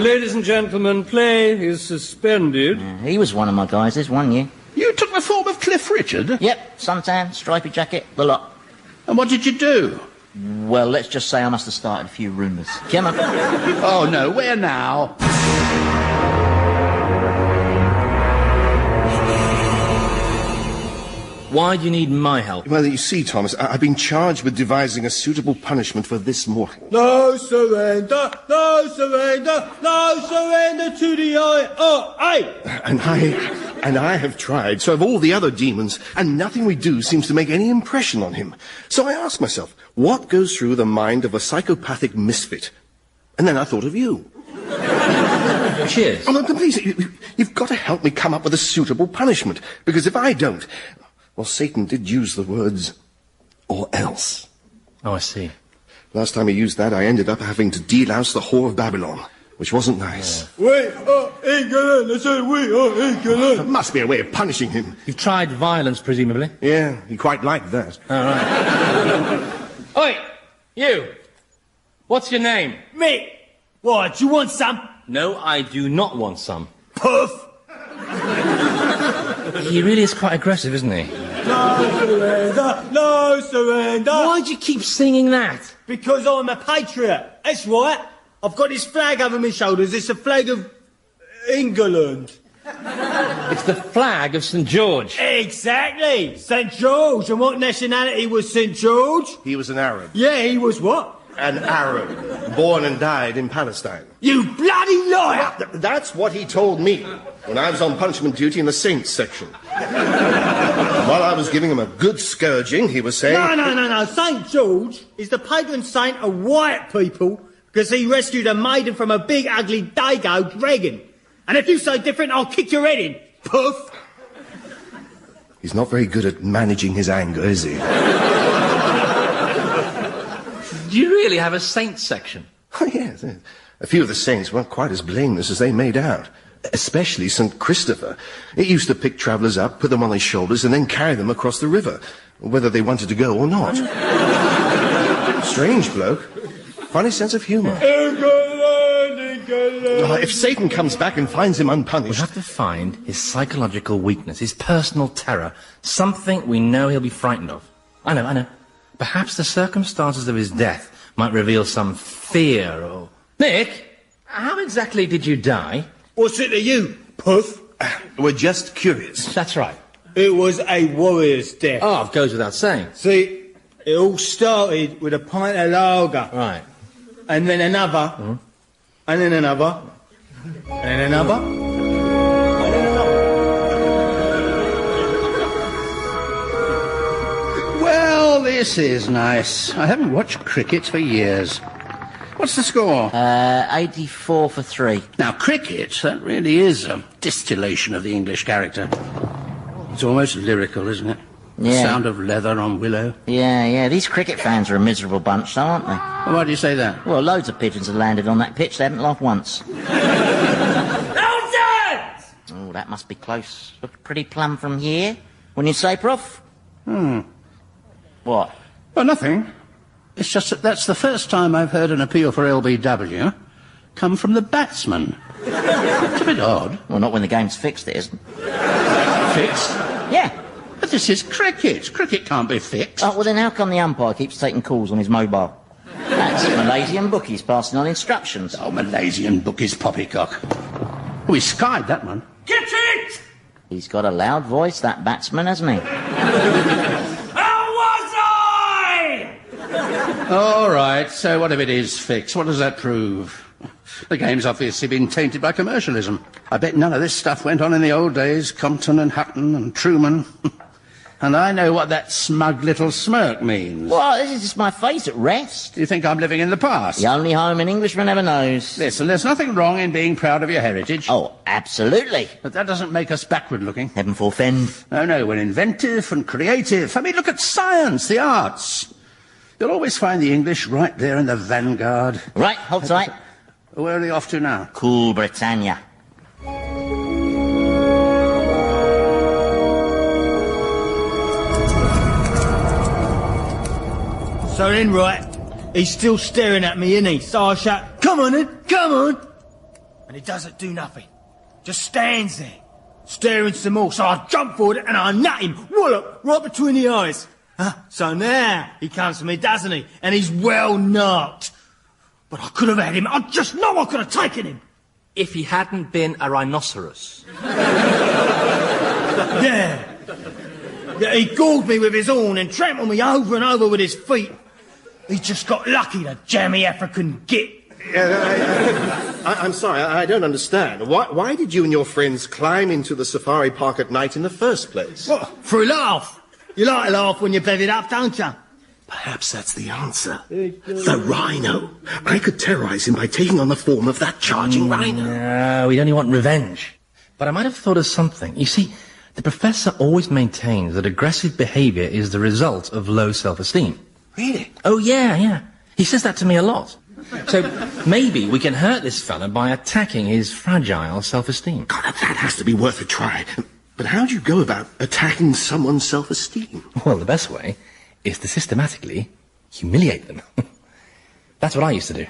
Ladies and gentlemen, play is suspended. He was one of my guys this 1 year. You took the form of Cliff Richard? Yep, suntan, stripy jacket, the lot. And what did you do? Well, let's just say I must have started a few rumours. Come on. Oh, no, where now? Why do you need my help? Well, you see, Thomas, I've been charged with devising a suitable punishment for this mortal. No surrender, no surrender, no surrender to the IRA! And I have tried, so have all the other demons, and nothing we do seems to make any impression on him. So I asked myself, what goes through the mind of a psychopathic misfit? And then I thought of you. Cheers. Oh, no, please, you've got to help me come up with a suitable punishment, because if I don't... Well, Satan did use the words, or else. Oh, I see. Last time he used that, I ended up having to delouse the whore of Babylon, which wasn't nice. We are England, I said we are England. There must be a way of punishing him. You've tried violence, presumably? Yeah, he quite liked that. All right. Oi, you. What's your name? Me. What, do you want some? No, I do not want some. Puff. He really is quite aggressive, isn't he? No surrender, no surrender. Why do you keep singing that? Because I'm a patriot. That's right. I've got this flag over my shoulders. It's a flag of England. It's the flag of St. George. Exactly. St. George. And what nationality was St. George? He was an Arab. Yeah, he was what? An Arab. Born and died in Palestine. You bloody liar! That's what he told me when I was on punishment duty in the Saints section. While I was giving him a good scourging, he was saying... No. St. George is the patron saint of white people because he rescued a maiden from a big, ugly Dago dragon. And if you say different, I'll kick your head in. Poof! He's not very good at managing his anger, is he? Do you really have a saints section? Oh, yes. A few of the saints weren't quite as blameless as they made out. Especially St. Christopher. He used to pick travellers up, put them on his shoulders, and then carry them across the river, whether they wanted to go or not. Strange bloke. Funny sense of humour. If Satan comes back and finds him unpunished... We'll have to find his psychological weakness, his personal terror, something we know he'll be frightened of. I know. Perhaps the circumstances of his death might reveal some fear or... Nick, how exactly did you die? What's it to you, Puff? We're just curious. That's right. It was a warrior's death. Oh, it goes without saying. See, it all started with a pint of lager. Right. And then another. And then another. And then another. And then another. Well, this is nice. I haven't watched cricket for years. What's the score? 84 for 3. Now, cricket, that really is a distillation of the English character. It's almost lyrical, isn't it? Yeah. The sound of leather on willow. Yeah. These cricket fans are a miserable bunch, though, aren't they? Well, why do you say that? Well, loads of pigeons have landed on that pitch. They haven't laughed once. Oh, that must be close. Look pretty plumb from here. Wouldn't you say, Prof? What? Well, nothing. It's just that that's the first time I've heard an appeal for LBW come from the batsman. It's a bit odd. Well, not when the game's fixed, it isn't. Fixed? Yeah. But this is cricket. Cricket can't be fixed. Oh, well, then how come the umpire keeps taking calls on his mobile? That's Malaysian bookies passing on instructions. Oh, Malaysian bookies poppycock. Oh, he skied that one. Get it! He's got a loud voice, that batsman, hasn't he? All right, so what if it is fixed? What does that prove? The game's obviously been tainted by commercialism. I bet none of this stuff went on in the old days, Compton and Hutton and Truman. And I know what that smug little smirk means. Well, this is just my face at rest. Do you think I'm living in the past? The only home an Englishman ever knows. Listen, there's nothing wrong in being proud of your heritage. Oh, absolutely. But that doesn't make us backward-looking. Heaven forfend. No, we're inventive and creative. I mean, look at science, the arts. You'll always find the English right there in the vanguard. Right, hold tight. Where are they off to now? Cool Britannia. So then, right, he's still staring at me, isn't he? So I shout, come on then, come on. And he doesn't do nothing. Just stands there, staring some more. So I jump forward and I nut him, wallop, right between the eyes. So now he comes for me, doesn't he? And he's well knocked. But I could have had him. I just know I could have taken him. If he hadn't been a rhinoceros. Yeah. He galled me with his horn and trampled me over and over with his feet. He just got lucky, the jammy African git. I'm sorry, I don't understand. Why did you and your friends climb into the safari park at night in the first place? What? For a laugh. You like a laugh when you bev it up, don't you? Perhaps that's the answer. The rhino. I could terrorize him by taking on the form of that charging rhino. No, we'd only want revenge. But I might have thought of something. You see, the professor always maintains that aggressive behaviour is the result of low self-esteem. Really? Oh, yeah. He says that to me a lot. So maybe we can hurt this fella by attacking his fragile self-esteem. God, that has to be worth a try. But how do you go about attacking someone's self-esteem? Well, the best way is to systematically humiliate them. That's what I used to do.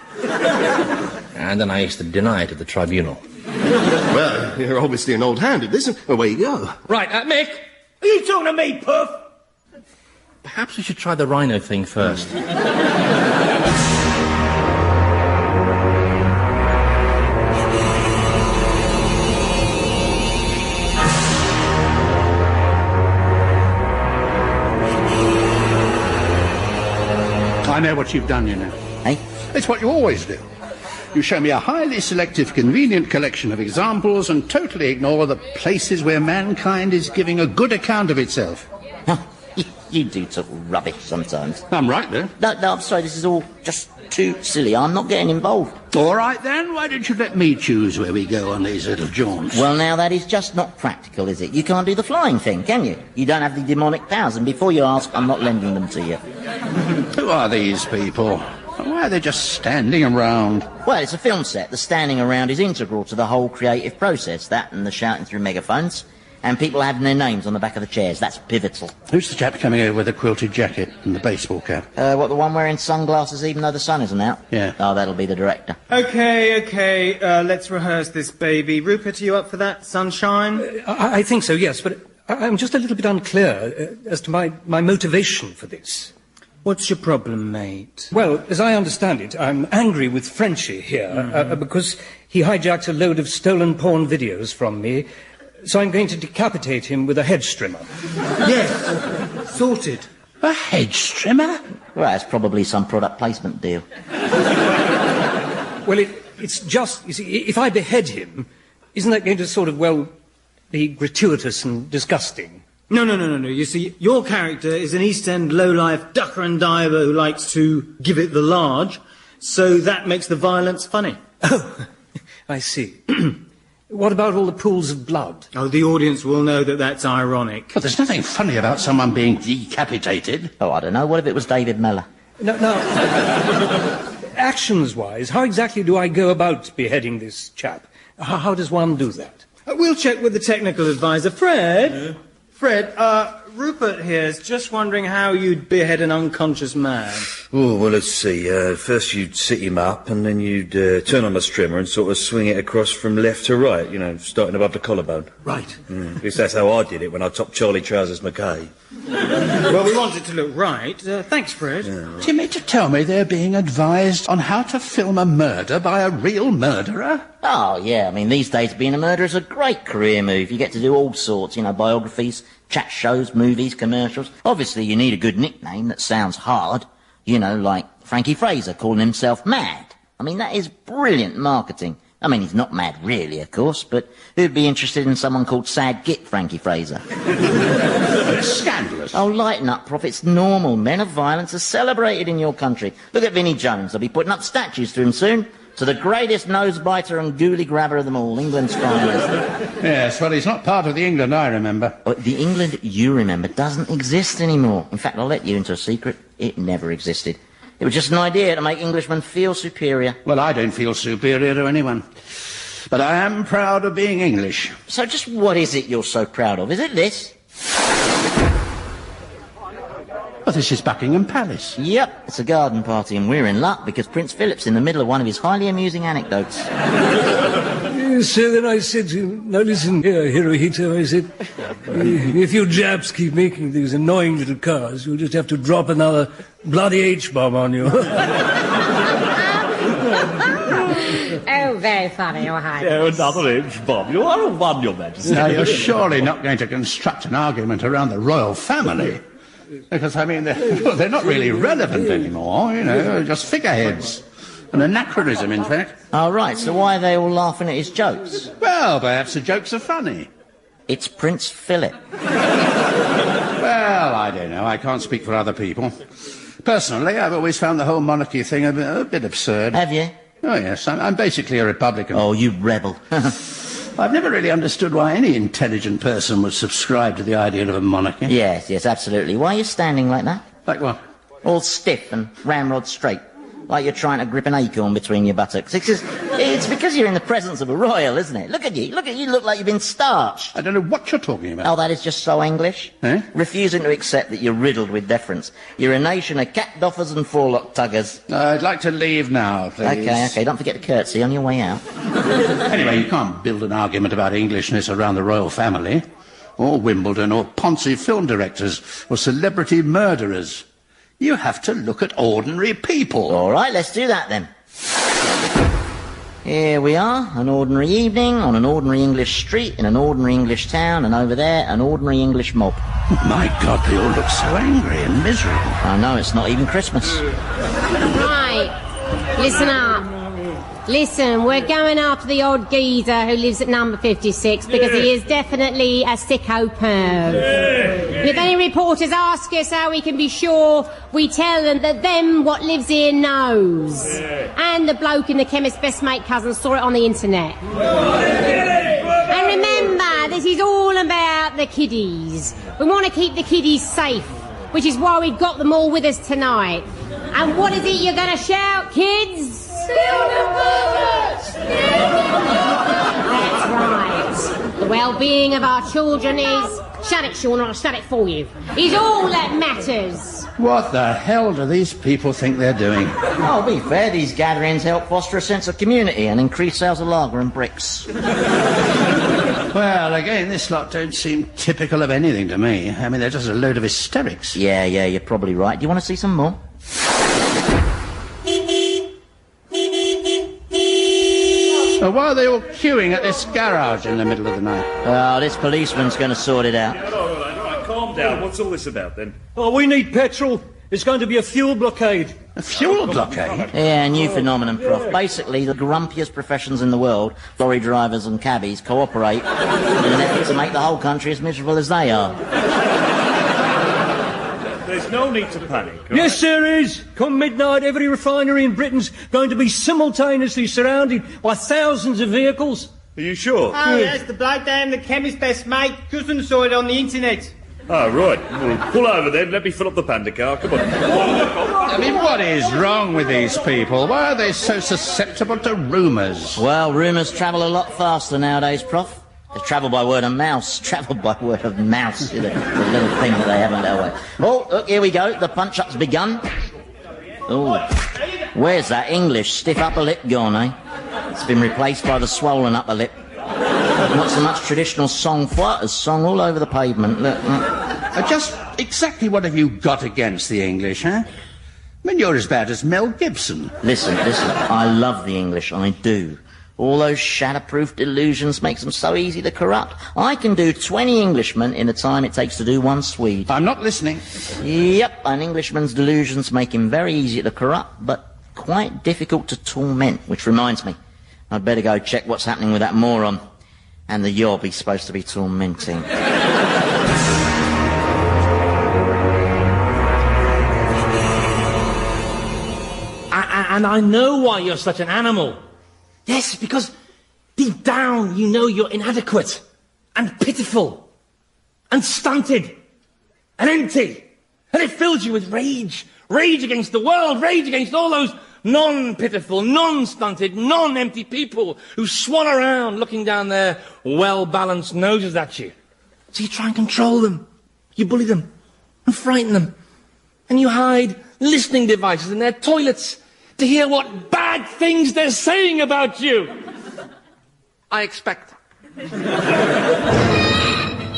And then I used to deny it at the tribunal. Well, you're obviously an old hand at this. Away you go. Right, Mick. Are you talking to me, Puff? Perhaps we should try the rhino thing first. I know what you've done, you know. Hey? It's what you always do. You show me a highly selective, convenient collection of examples and totally ignore the places where mankind is giving a good account of itself. You do talk rubbish sometimes. I'm right, though. No, I'm sorry, this is all just too silly. I'm not getting involved. All right, then. Why don't you let me choose where we go on these little jaunts? Well, now, that is just not practical, is it? You can't do the flying thing, can you? You don't have the demonic powers, and before you ask, I'm not lending them to you. Who are these people? Why are they just standing around? Well, it's a film set. The standing around is integral to the whole creative process. That and the shouting through megaphones. And people having their names on the back of the chairs. That's pivotal. Who's the chap coming over with the quilted jacket and the baseball cap? What, the one wearing sunglasses even though the sun isn't out? Yeah. Oh, that'll be the director. Okay, let's rehearse this, baby. Rupert, are you up for that, sunshine? I think so, yes, but I'm just a little bit unclear as to my motivation for this. What's your problem, mate? Well, as I understand it, I'm angry with Frenchie here because he hijacked a load of stolen porn videos from me. So I'm going to decapitate him with a hedge trimmer. Yes, sorted. A hedge trimmer? Well, it's probably some product placement deal. Well, it's just, you see, if I behead him, isn't that going to sort of, well, be gratuitous and disgusting? No. You see, your character is an East End lowlife ducker and diver who likes to give it the large, so that makes the violence funny. Oh, I see. What about all the pools of blood? Oh, the audience will know that that's ironic. But there's nothing funny about someone being decapitated. Oh, I don't know. What if it was David Mellor? No. Actions-wise, how exactly do I go about beheading this chap? How does one do that? We'll check with the technical advisor. Fred, Rupert here is just wondering how you'd behead an unconscious man. Oh, well, let's see. First you'd sit him up, and then you'd turn on the strimmer and sort of swing it across from left to right, you know, starting above the collarbone. Right. At least that's how I did it when I topped Charlie Trousers McKay. Well, we want it to look right. Thanks, Fred. Yeah, right. Do you mean to tell me they're being advised on how to film a murder by a real murderer? Oh, yeah. I mean, these days being a murderer is a great career move. You get to do all sorts, you know, biographies, chat shows, movies, commercials. Obviously, you need a good nickname that sounds hard. You know, like Frankie Fraser calling himself Mad. I mean, that is brilliant marketing. I mean, he's not mad really, of course, but who'd be interested in someone called Sad Git Frankie Fraser? It's scandalous. Oh, lighten up, Prof. It's normal. Men of violence are celebrated in your country. Look at Vinnie Jones. They'll be putting up statues to him soon. To the greatest nose-biter and ghoulie grabber of them all, England's finest. Yes, well, he's not part of the England I remember. But the England you remember doesn't exist anymore. In fact, I'll let you into a secret. It never existed. It was just an idea to make Englishmen feel superior. Well, I don't feel superior to anyone. But I am proud of being English. So just what is it you're so proud of? Is it this? Well, this is Buckingham Palace. Yep, it's a garden party, and we're in luck because Prince Philip's in the middle of one of his highly amusing anecdotes. So then I said to him, now listen here, Hirohito, I said, if you Japs keep making these annoying little cars, you'll just have to drop another bloody H-bomb on you. Oh, very funny, Your Highness. Oh, another H-bomb. You are a one, Your Majesty. Now, you're surely not going to construct an argument around the royal family. Because, I mean, they're not really relevant anymore, you know, just figureheads. An anachronism, in fact. Oh, right, so why are they all laughing at his jokes? Well, perhaps the jokes are funny. It's Prince Philip. Well, I don't know. I can't speak for other people. Personally, I've always found the whole monarchy thing a bit absurd. Have you? Oh, yes. I'm basically a Republican. Oh, you rebel. I've never really understood why any intelligent person would subscribe to the ideal of a monarchy. Yes, absolutely. Why are you standing like that? Like what? All stiff and ramrod straight. Like you're trying to grip an acorn between your buttocks. It's because you're in the presence of a royal, isn't it? Look at you. You look like you've been starched. I don't know what you're talking about. Oh, that is just so English. Eh? Refusing to accept that you're riddled with deference. You're a nation of cat-doffers and forelock tuggers. I'd like to leave now, please. Okay. Don't forget to curtsy on your way out. Anyway, you can't build an argument about Englishness around the royal family, or Wimbledon, or Ponzi film directors, or celebrity murderers. You have to look at ordinary people. All right, let's do that then. Here we are, an ordinary evening on an ordinary English street in an ordinary English town, and over there, an ordinary English mob. My God, they all look so angry and miserable. I know, it's not even Christmas. Right, listen up. Listen, we're going after the old geezer who lives at number 56 because he is definitely a sicko perv. If any reporters ask us how we can be sure, we tell them that them what lives here knows. And the bloke in the chemist's best mate cousin saw it on the internet. And remember, this is all about the kiddies. We want to keep the kiddies safe, which is why we've got them all with us tonight. And what is it you're going to shout, kids? Steal the burgers! That's right. The well-being of our children is... Shut it, Sean, or I'll shut it for you. Is all that matters. What the hell do these people think they're doing? Oh, be fair, these gatherings help foster a sense of community and increase sales of lager and bricks. Well, again, this lot don't seem typical of anything to me. I mean, they're just a load of hysterics. Yeah, you're probably right. Do you want to see some more? So why are they all queuing at this garage in the middle of the night? Oh, this policeman's going to sort it out. All right, calm down. What's all this about, then? Oh, we need petrol. It's going to be a fuel blockade. A fuel blockade? Yeah, new phenomenon, Prof. Basically, the grumpiest professions in the world, lorry drivers and cabbies, cooperate in an effort to make the whole country as miserable as they are. There's no need to panic. Yes, there is. Come midnight, every refinery in Britain's going to be simultaneously surrounded by thousands of vehicles. Are you sure? Oh, yes, the bloke there in the chemist's best mate cousin saw it on the internet. Oh, right. Well, pull over then. Let me fill up the panda car. Come on. I mean, what is wrong with these people? Why are they so susceptible to rumours? Well, rumours travel a lot faster nowadays, Prof. They travel by word of mouse. Travel by word of mouse. The little thing that they haven't let away. Oh, look, here we go. The punch-up's begun. Oh, where's that English stiff upper lip gone, eh? It's been replaced by the swollen upper lip. Not so much traditional sang-froid as song all over the pavement. Look. Just exactly what have you got against the English, huh? I mean, you're as bad as Mel Gibson. Listen. I love the English. I do. All those shatterproof delusions makes them so easy to corrupt. I can do 20 Englishmen in the time it takes to do one Swede. I'm not listening. Yep, an Englishman's delusions make him very easy to corrupt, but quite difficult to torment, which reminds me, I'd better go check what's happening with that moron and the yob he's supposed to be tormenting. And I know why you're such an animal. Yes, because deep down you know you're inadequate and pitiful and stunted and empty. And it fills you with rage. Rage against the world, rage against all those non-pitiful, non-stunted, non-empty people who swan around looking down their well-balanced noses at you. So you try and control them. You bully them and frighten them. And you hide listening devices in their toilets to hear what bad things they're saying about you. I expect.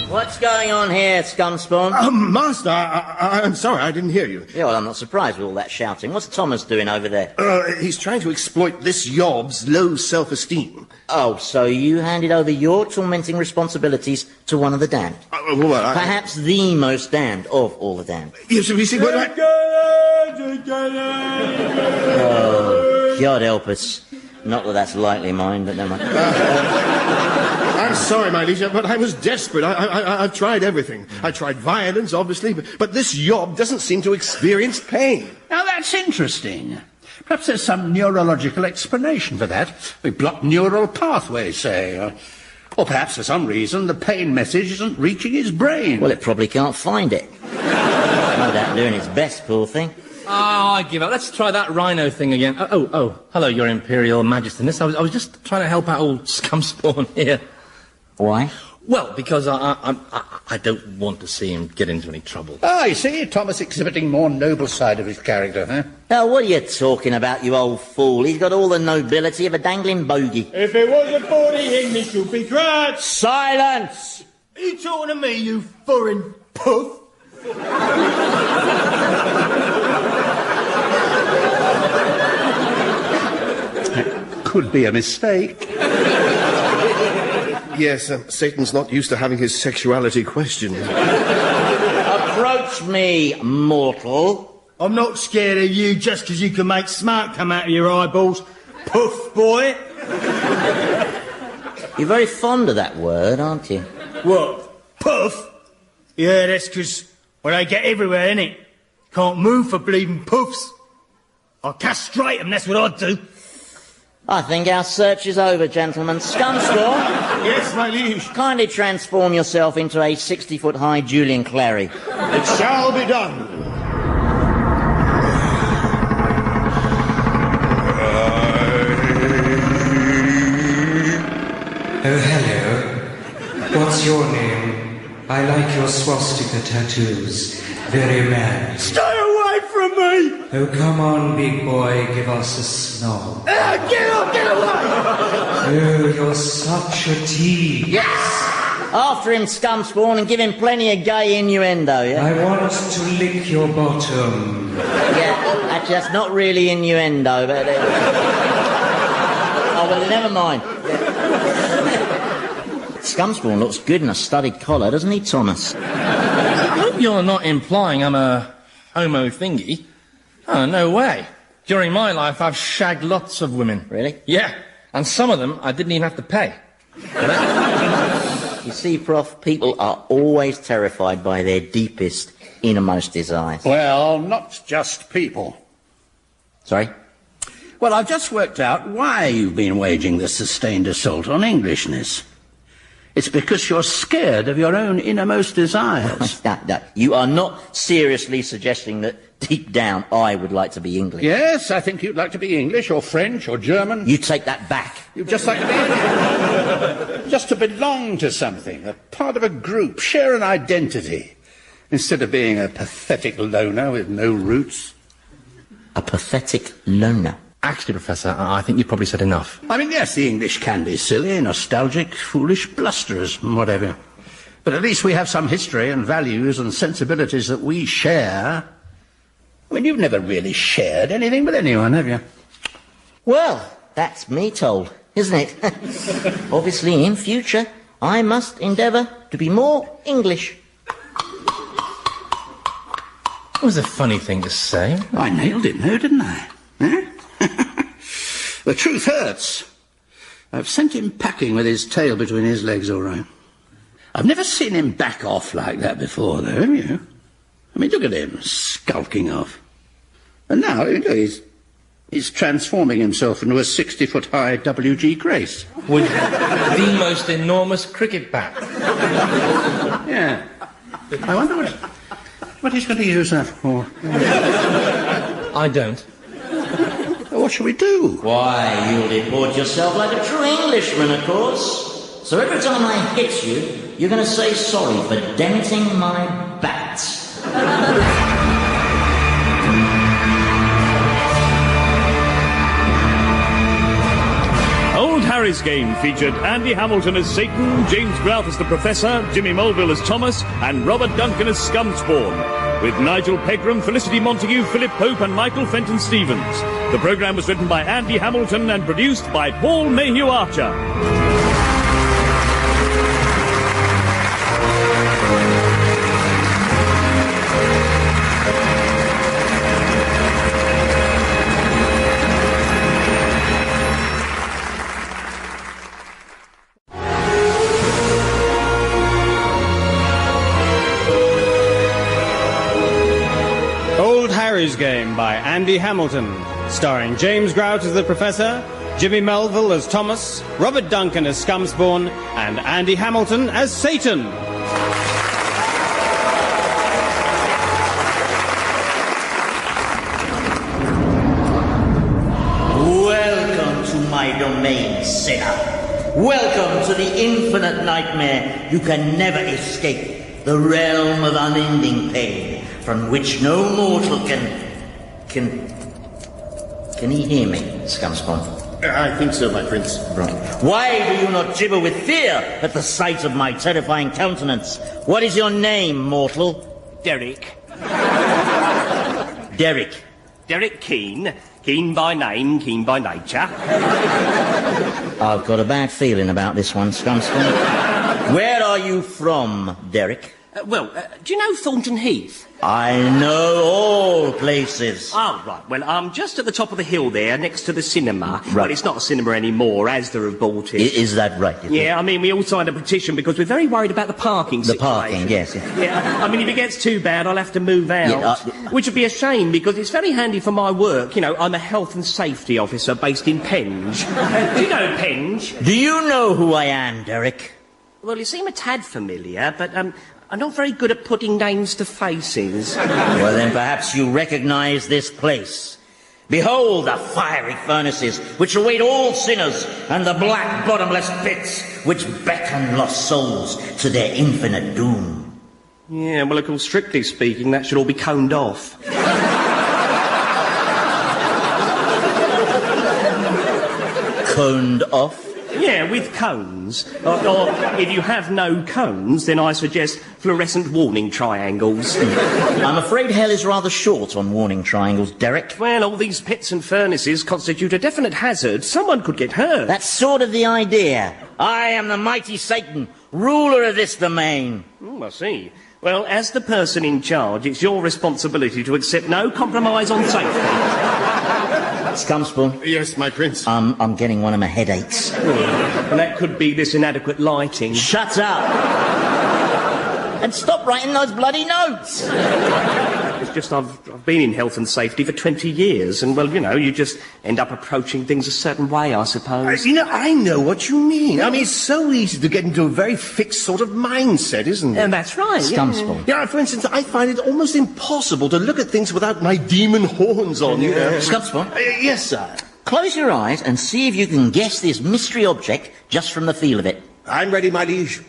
What's going on here, Scumspawn? Master, I'm sorry, I didn't hear you. Yeah, well, I'm not surprised with all that shouting. What's Thomas doing over there? He's trying to exploit this yob's low self-esteem. Oh, so you handed over your tormenting responsibilities to one of the damned? Perhaps the most damned of all the damned. Yes, you see, Oh, God help us. Not that that's likely mine, but never mind. I'm sorry, my liege, but I was desperate. I've tried everything. I tried violence, obviously, but this yob doesn't seem to experience pain. Now, that's interesting. Perhaps there's some neurological explanation for that. We block neural pathways, say. Or perhaps for some reason the pain message isn't reaching his brain. Well, it probably can't find it. No doubt doing its best, poor thing. Oh, I give up. Let's try that rhino thing again. Oh, hello, Your Imperial Majestiness. I was just trying to help out old Scumspawn here. Why? Well, because I don't want to see him get into any trouble. Ah, you see, Thomas exhibiting more noble side of his character, huh? Now, what are you talking about, you old fool? He's got all the nobility of a dangling bogey. If it wasn't for the English, you'd be Grout. Silence! Are you talking to me, you foreign puff? Could be a mistake. Yes, Satan's not used to having his sexuality questioned. Approach me, mortal. I'm not scared of you just 'cause you can make smoke come out of your eyeballs, puff boy. You're very fond of that word, aren't you? What? Puff? Yeah, that's 'cause, well, they get everywhere, innit? Can't move for bleeding puffs. I'll castrate them, that's what I'd do. I think our search is over, gentlemen. Scumspawn? Yes, my liege. Kindly transform yourself into a 60-foot-high Julian Clary. It shall be done. Oh, hello. What's your name? I like your swastika tattoos. Very manly. Stay away from me! Oh, come on, big boy, give us a snob. Get away! Oh, you're such a tease. Yes! After him, Scumspawn, and give him plenty of gay innuendo, yeah? I want to lick your bottom. Yeah, actually, that's not really innuendo, but... Oh, well, never mind. Scumspawn looks good in a studded collar, doesn't he, Thomas? I hope you're not implying I'm a homo thingy. Oh, no way. During my life, I've shagged lots of women. Really? Yeah, and some of them I didn't even have to pay. You see, Prof, people are always terrified by their deepest, innermost desires. Well, not just people. Sorry? Well, I've just worked out why you've been waging this sustained assault on Englishness. It's because you're scared of your own innermost desires. No, you are not seriously suggesting that deep down I would like to be English. Yes, I think you'd like to be English or French or German. You take that back. You'd just like to be English. Just to belong to something, a part of a group, share an identity, instead of being a pathetic loner with no roots. A pathetic loner. Actually, Professor, I think you've probably said enough. I mean, yes, the English can be silly, nostalgic, foolish blusterers, and whatever. But at least we have some history and values and sensibilities that we share. I mean, you've never really shared anything with anyone, have you? Well, that's me told, isn't it? Obviously, in future, I must endeavour to be more English. It was a funny thing to say. I nailed it, no, didn't I? Huh? The truth hurts. I've sent him packing with his tail between his legs, all right. I've never seen him back off like that before, though, have you? I mean, look at him, skulking off. And now, he's transforming himself into a 60-foot-high W.G. Grace. With the most enormous cricket bat. Yeah. I wonder what he's going to use that for. I don't. What shall we do? Why, you'll deport yourself like a true Englishman, of course. So every time I hit you, you're going to say sorry for denting my bat. Harry's Game featured Andy Hamilton as Satan, James Grout as the Professor, Jimmy Mulville as Thomas, and Robert Duncan as Scumspawn, with Nigel Pegram, Felicity Montague, Philip Pope, and Michael Fenton Stevens. The programme was written by Andy Hamilton and produced by Paul Mayhew Archer. Harry's Game by Andy Hamilton, starring James Grout as the Professor, Jimmy Melville as Thomas, Robert Duncan as Scumspawn, and Andy Hamilton as Satan. Welcome to my domain, sinner. Welcome to the infinite nightmare you can never escape, the realm of unending pain, from which no mortal can he hear me, Scumspawn? I think so, my prince. Right. Why do you not gibber with fear at the sight of my terrifying countenance? What is your name, mortal? Derek. Derek. Derek Keane. Keen by name, keen by nature. I've got a bad feeling about this one, Scumspawn. Where are you from, Derek? Do you know Thornton Heath? I know all places. Oh, right. Well, I'm just at the top of the hill there, next to the cinema. Right. Well, it's not a cinema anymore, Asda have bought it. Is that right? Yeah, I mean, we all signed a petition because we're very worried about the parking situation. The parking, yes. Yeah, I mean, if it gets too bad, I'll have to move out. Which would be a shame, because it's very handy for my work. You know, I'm a health and safety officer based in Penge. Do you know Penge? Do you know who I am, Derek? Well, you seem a tad familiar, but, I'm not very good at putting names to faces. Well, then perhaps you recognise this place. Behold the fiery furnaces which await all sinners, and the black bottomless pits which beckon lost souls to their infinite doom. Yeah, well, of course, strictly speaking, that should all be coned off. Coned off? Yeah, with cones. Or if you have no cones, then I suggest fluorescent warning triangles. I'm afraid hell is rather short on warning triangles, Derek. Well, all these pits and furnaces constitute a definite hazard. Someone could get hurt. That's sort of the idea. I am the mighty Satan, ruler of this domain. I see. Well, as the person in charge, it's your responsibility to accept no compromise on safety. Scumspawn? Yes, my prince. I'm getting one of my headaches. And that could be this inadequate lighting. Shut up! And stop writing those bloody notes! It's just I've been in health and safety for 20 years, and, well, you know, you just end up approaching things a certain way, I suppose. I know what you mean. I mean, it's so easy to get into a very fixed sort of mindset, isn't it? And that's right. Scumspawn. Yeah, for instance, I find it almost impossible to look at things without my demon horns on, you know. Scumspawn? Yes, sir. Close your eyes and see if you can guess this mystery object just from the feel of it. I'm ready, my liege.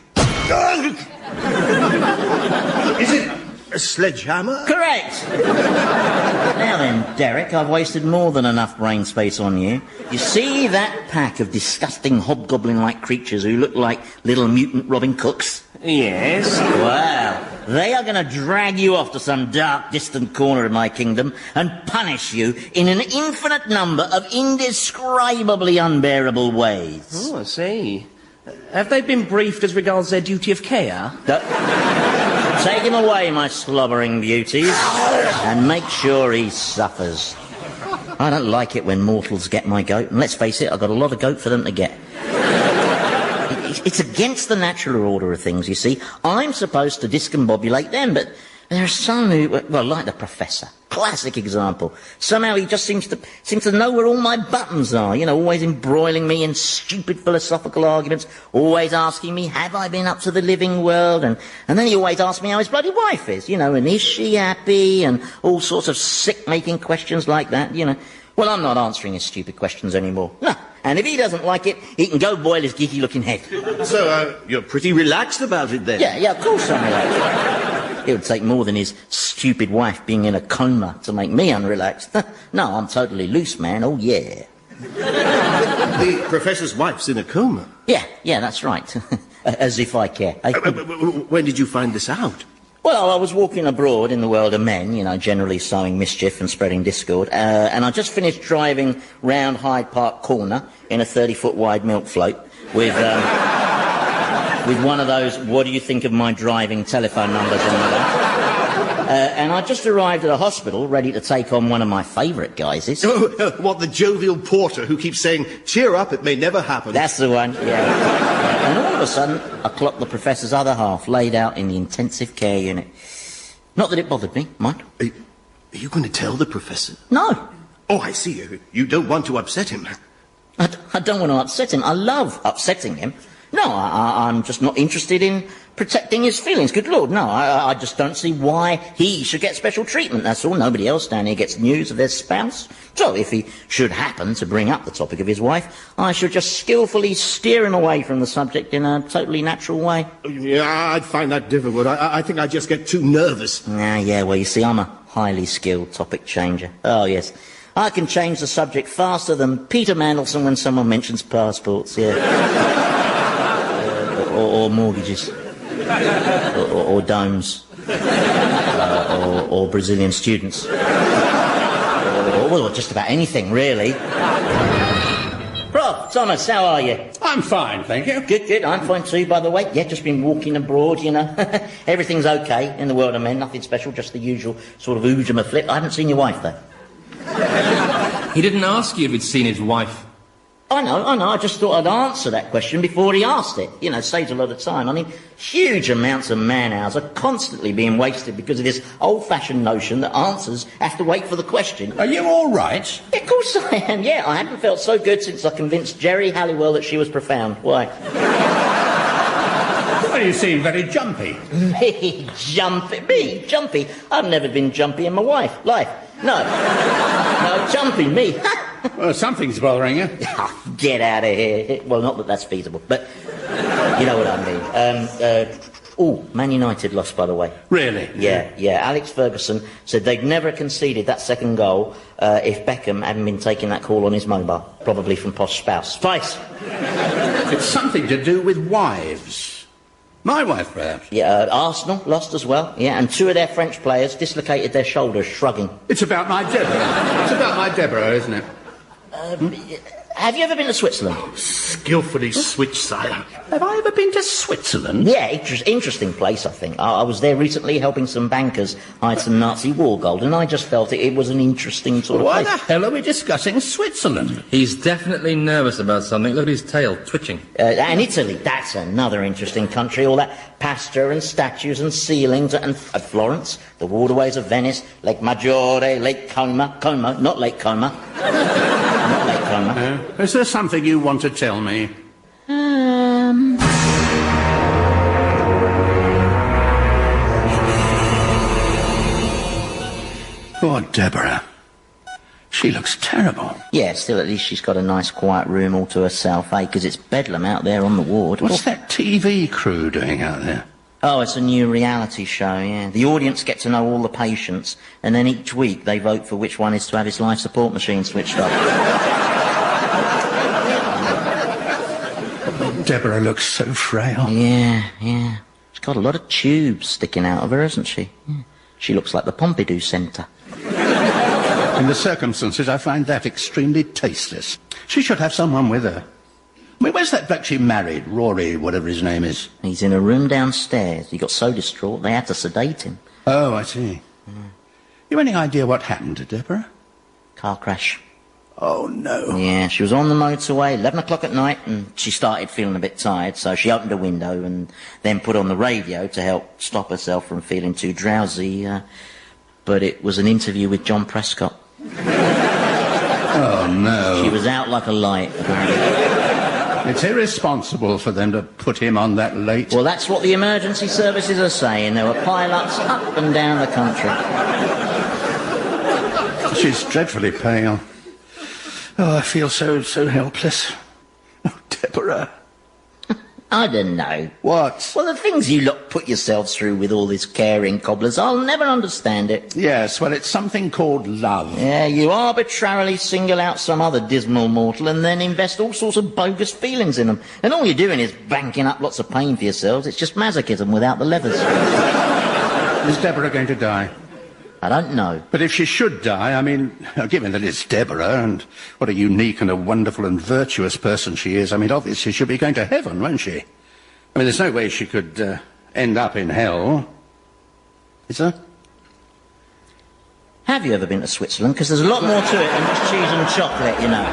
Is it a sledgehammer? Correct! Now then, Derek, I've wasted more than enough brain space on you. You see that pack of disgusting hobgoblin-like creatures who look like little mutant Robin Cooks? Yes. Well, they are going to drag you off to some dark, distant corner of my kingdom and punish you in an infinite number of indescribably unbearable ways. Oh, I see. Have they been briefed as regards their duty of care? Take him away, my slobbering beauties, and make sure he suffers. I don't like it when mortals get my goat, and let's face it, I've got a lot of goat for them to get. It's against the natural order of things, you see. I'm supposed to discombobulate them, but there are some who, well, like the Professor. Classic example. Somehow he just seems to know where all my buttons are, you know, always embroiling me in stupid philosophical arguments, always asking me, have I been up to the living world? And then he always asks me how his bloody wife is, you know, and is she happy? And all sorts of sick-making questions like that, you know. Well, I'm not answering his stupid questions anymore. No. And if he doesn't like it, he can go boil his geeky-looking head. So, you're pretty relaxed about it then? Yeah, of course I'm relaxed. It would take more than his stupid wife being in a coma to make me unrelaxed. No, I'm totally loose, man. Oh, yeah. The professor's wife's in a coma. Yeah, that's right. As if I care. When did you find this out? Well, I was walking abroad in the world of men, generally sowing mischief and spreading discord, and I just finished driving round Hyde Park Corner in a 30-foot wide milk float with one of those "what do you think of my driving" telephone numbers on the back. And I just arrived at a hospital ready to take on one of my favourite guises. What, the jovial porter who keeps saying, "Cheer up, it may never happen"? That's the one, yeah. And all of a sudden, I clocked the professor's other half laid out in the intensive care unit. Not that it bothered me, mind. Are you going to tell the professor? No. Oh, I see. You don't want to upset him. I don't want to upset him. I love upsetting him. No, I'm just not interested in protecting his feelings. Good Lord, no. I just don't see why he should get special treatment, that's all. Nobody else down here gets news of their spouse. So if he should happen to bring up the topic of his wife, I should just skillfully steer him away from the subject in a totally natural way. Yeah, I'd find that difficult. I think I'd just get too nervous. Yeah, well, you see, I'm a highly skilled topic changer. Oh, yes. I can change the subject faster than Peter Mandelson when someone mentions passports, yeah. Or mortgages. Or domes. Or Brazilian students. Or just about anything, really. Prof, Thomas, how are you? I'm fine, thank you. Good. I'm fine too, by the way. Yeah, just been walking abroad, Everything's okay in the world of men, nothing special, just the usual sort of oojama flip. I haven't seen your wife, though. He didn't ask you if he'd seen his wife. I know. I just thought I'd answer that question before he asked it. Saves a lot of time. I mean, huge amounts of man-hours are constantly being wasted because of this old-fashioned notion that answers have to wait for the question. Are you all right? Yeah, of course I am, yeah. I haven't felt so good since I convinced Jerry Halliwell that she was profound. Why? Well, you seem very jumpy. Me? Jumpy? I've never been jumpy in my life. No, jumpy, me. Well, something's bothering you. Get out of here. Well, not that that's feasible, but you know what I mean. Man United lost, by the way. Really? Yeah. Alex Ferguson said they'd never conceded that second goal if Beckham hadn't been taking that call on his mobile, probably from posh spouse. Spice! It's something to do with wives. My wife, perhaps. Yeah, Arsenal lost as well. Yeah, and two of their French players dislocated their shoulders, shrugging. It's about my Deborah. It's about my Deborah, isn't it? Have you ever been to Switzerland? Skillfully switched, sire. Have I ever been to Switzerland? Yeah, interesting place, I think. I was there recently helping some bankers hide some Nazi war gold, and I just felt it was an interesting sort of place. Why the hell are we discussing Switzerland? He's definitely nervous about something. Look at his tail, twitching. And Italy, that's another interesting country. All that pasta and statues and ceilings, and Florence, the waterways of Venice, Lake Maggiore, Lake Como, not Lake Como. Not Lake Como. Is there something you want to tell me? Poor Deborah. She looks terrible. Yeah, still at least she's got a nice quiet room all to herself, because it's bedlam out there on the ward. What's that TV crew doing out there? Oh, it's a new reality show, yeah. The audience get to know all the patients, and then each week they vote for which one is to have his life support machine switched off. Deborah looks so frail. Yeah. She's got a lot of tubes sticking out of her, hasn't she? Yeah. She looks like the Pompidou Centre. In the circumstances, I find that extremely tasteless. She should have someone with her. I mean, where's that bloke she married? Rory, whatever his name is. He's in a room downstairs. He got so distraught they had to sedate him. Oh, I see. You any idea what happened to Deborah? Car crash. Oh, no. Yeah, she was on the motorway, 11 o'clock at night, and she started feeling a bit tired, so she opened a window and then put on the radio to help stop herself from feeling too drowsy. But it was an interview with John Prescott. Oh, no. She was out like a light. It's irresponsible for them to put him on that late. Well, that's what the emergency services are saying. There were pile-ups up and down the country. She's dreadfully pale. Oh, I feel so helpless. Oh, Deborah. I don't know. What? Well, the things you lot put yourselves through with all this caring cobblers, I'll never understand it. Yes, well, it's something called love. Yeah, you arbitrarily single out some other dismal mortal and then invest all sorts of bogus feelings in them. And all you're doing is banking up lots of pain for yourselves. It's just masochism without the levers. Is Deborah going to die? I don't know. But if she should die, I mean, given that it's Deborah, and what a unique and a wonderful and virtuous person she is, I mean, obviously she'll be going to heaven, won't she? I mean, there's no way she could end up in hell. Is there? Have you ever been to Switzerland? Because there's a lot more to it than just cheese and chocolate, you know.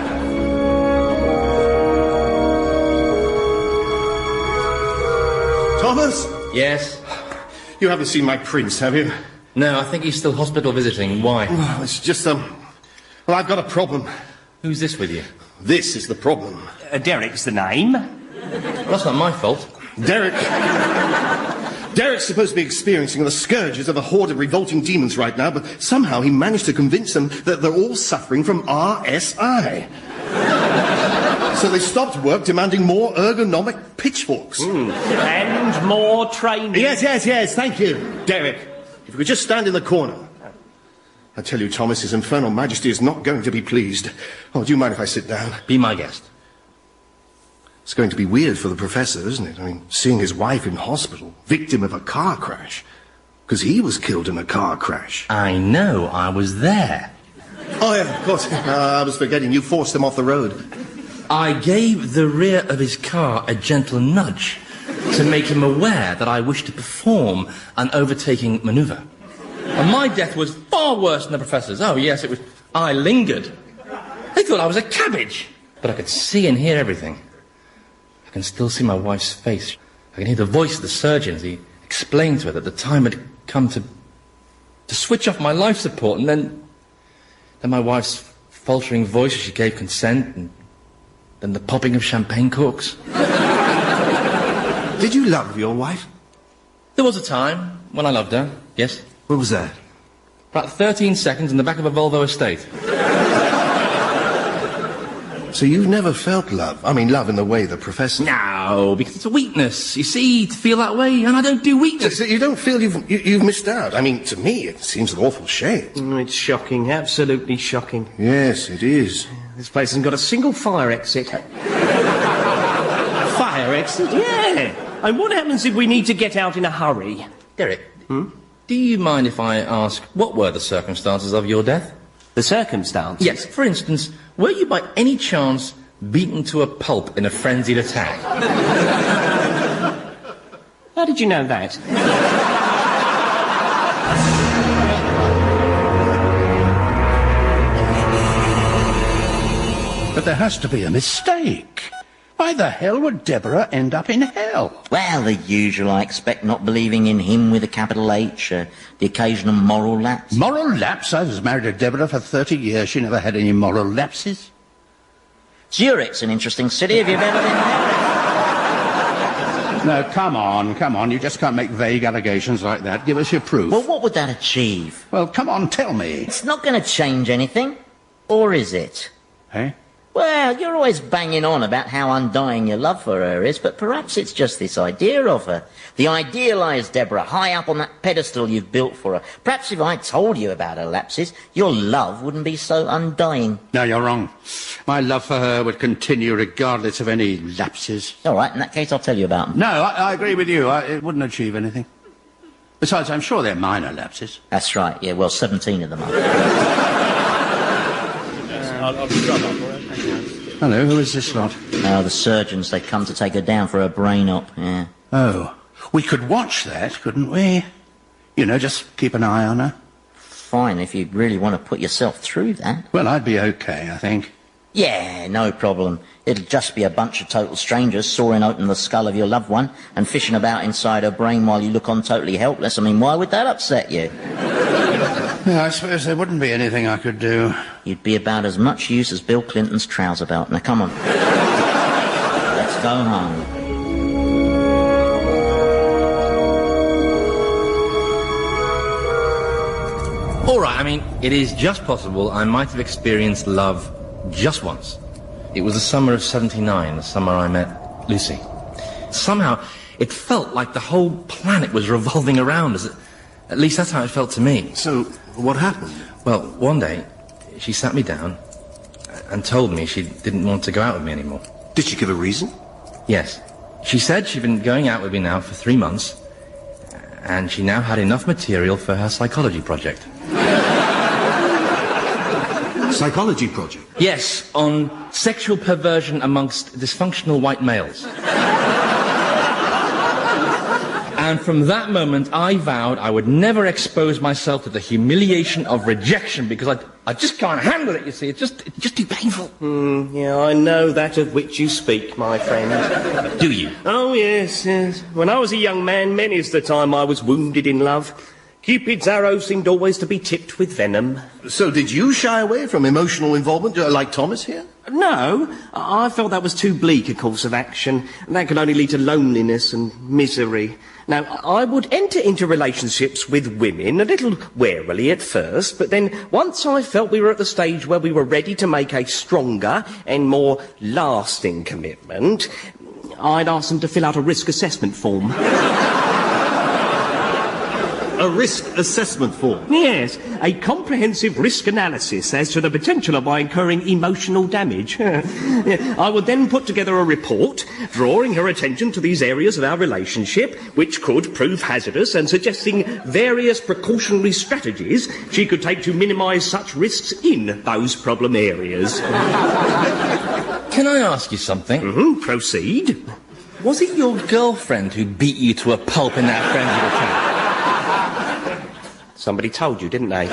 Thomas? Yes? You haven't seen my prince, have you? No, I think he's still hospital visiting. Why? Well, it's just, well, I've got a problem. Who's this with you? This is the problem. Derek's the name. Well, that's not my fault. Derek's supposed to be experiencing the scourges of a horde of revolting demons right now, but somehow he managed to convince them that they're all suffering from RSI. So they stopped work demanding more ergonomic pitchforks. And more training. Yes, thank you. Derek, if you could just stand in the corner. I tell you, Thomas, His Infernal Majesty is not going to be pleased. Oh, do you mind if I sit down? Be my guest. It's going to be weird for the professor, isn't it? I mean, seeing his wife in hospital, victim of a car crash. Because he was killed in a car crash. I know, I was there. Oh, yeah, of course. I was forgetting. You forced him off the road. I gave the rear of his car a gentle nudge to make him aware that I wished to perform an overtaking manoeuvre. And my death was far worse than the professor's. Oh, yes, it was. I lingered. They thought I was a cabbage. But I could see and hear everything. I can still see my wife's face. I can hear the voice of the surgeon as he explained to her that the time had come to switch off my life support, and then my wife's faltering voice as she gave consent, and then the popping of champagne corks. Did you love your wife? There was a time when I loved her, yes. What was that? About 13 seconds in the back of a Volvo estate. So you've never felt love? I mean, love in the way the professor... No, because it's a weakness, you see, to feel that way, and I don't do weakness. So you don't feel you've missed out? I mean, to me, it seems an awful shame. It's shocking, absolutely shocking. Yes, it is. This place hasn't got a single fire exit. Fire exit? Yeah. And what happens if we need to get out in a hurry? Derek, do you mind if I ask what were the circumstances of your death? The circumstances? Yes, for instance, were you by any chance beaten to a pulp in a frenzied attack? How did you know that? But there has to be a mistake. Why the hell would Deborah end up in hell? Well, the usual, I expect, not believing in him with a capital H, the occasional moral lapse. Moral lapse? I was married to Deborah for 30 years. She never had any moral lapses. Zurich's an interesting city. Have you ever been there? No, come on. You just can't make vague allegations like that. Give us your proof. Well, what would that achieve? Well, come on, tell me. It's not going to change anything. Or is it? Eh? Well, you're always banging on about how undying your love for her is, but perhaps it's just this idea of her. The idealised Deborah, high up on that pedestal you've built for her. Perhaps if I told you about her lapses, your love wouldn't be so undying. No, you're wrong. My love for her would continue regardless of any lapses. All right, in that case, I'll tell you about them. No, I agree with you. It wouldn't achieve anything. Besides, I'm sure they're minor lapses. That's right, yeah, well, 17 of them are. I'll be drop up, all right? Hello, who is this lot? Oh, the surgeons. They come to take her down for her brain op, yeah. Oh, we could watch that, couldn't we? You know, just keep an eye on her. Fine, if you really want to put yourself through that. Well, I'd be okay, I think. Yeah, no problem. It'll just be a bunch of total strangers sawing open the skull of your loved one and fishing about inside her brain while you look on totally helpless. I mean, why would that upset you? Yeah, I suppose there wouldn't be anything I could do. You'd be about as much use as Bill Clinton's trouser belt. Now, come on. Let's go home. All right, I mean, it is just possible I might have experienced love just once. It was the summer of '79, the summer I met Lucy. somehow it felt like the whole planet was revolving around us. At least that's how it felt to me. So, what happened? Well, one day, she sat me down and told me she didn't want to go out with me anymore. Did she give a reason? Yes. She said she'd been going out with me now for 3 months, and she now had enough material for her psychology project. Psychology project? Yes, on sexual perversion amongst dysfunctional white males. And from that moment, I vowed I would never expose myself to the humiliation of rejection, because I just can't handle it, you see. It's just too painful. Yeah, I know that of which you speak, my friend. Do you? Oh, yes, yes. When I was a young man, many's the time I was wounded in love. Cupid's arrow seemed always to be tipped with venom. So did you shy away from emotional involvement, like Thomas here? No, I felt that was too bleak a course of action, and that could only lead to loneliness and misery. Now, I would enter into relationships with women a little warily at first, but then once I felt we were at the stage where we were ready to make a stronger and more lasting commitment, I'd ask them to fill out a risk assessment form. A risk assessment form? Yes, a comprehensive risk analysis as to the potential of my incurring emotional damage. I would then put together a report, drawing her attention to these areas of our relationship, which could prove hazardous, and suggesting various precautionary strategies she could take to minimise such risks in those problem areas. Can I ask you something? Proceed. Was it your girlfriend who beat you to a pulp in that frenzied attack? Somebody told you, didn't they?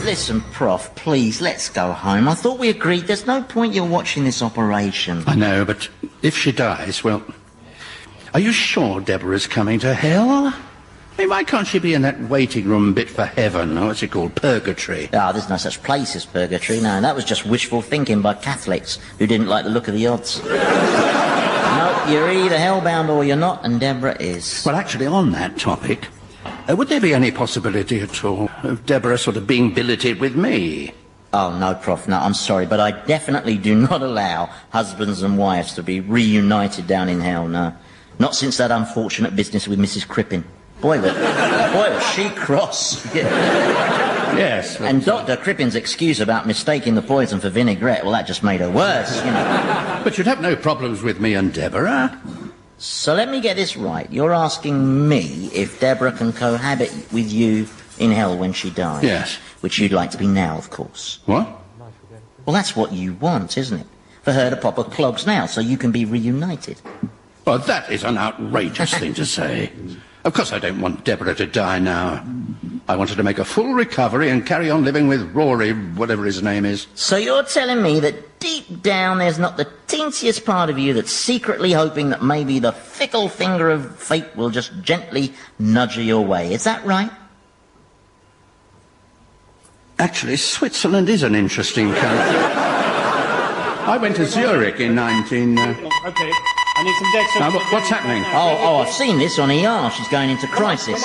Listen, Prof, please, let's go home. I thought we agreed there's no point you're watching this operation. I know, but if she dies, well... Are you sure Deborah's coming to hell? I mean, why can't she be in that waiting room bit for heaven, or what's it called, purgatory? Ah, there's no such place as purgatory, no. That was just wishful thinking by Catholics who didn't like the look of the odds. No, you're either hellbound or you're not, and Deborah is. Well, actually, on that topic, would there be any possibility at all of Deborah sort of being billeted with me? Oh, no, Prof, no, I'm sorry, but I definitely do not allow husbands and wives to be reunited down in hell, no. Not since that unfortunate business with Mrs. Crippen. Boy, was she cross. Yes. And Dr. Crippen's excuse about mistaking the poison for vinaigrette, well, that just made her worse, you know. But you'd have no problems with me and Deborah. So let me get this right. You're asking me if Deborah can cohabit with you in hell when she dies? Yes. Which you'd like to be now, of course. What? Well, that's what you want, isn't it? For her to pop her clogs now so you can be reunited. Well, that is an outrageous thing to say. Of course I don't want Deborah to die now. I want her to make a full recovery and carry on living with Rory, whatever his name is. So you're telling me that deep down there's not the teensiest part of you that's secretly hoping that maybe the fickle finger of fate will just gently nudge her your way. Is that right? Actually, Switzerland is an interesting country. I went to Zurich in 19... Okay. I need some decks. Now, what's happening? Oh, I've seen this on ER. She's going into crisis.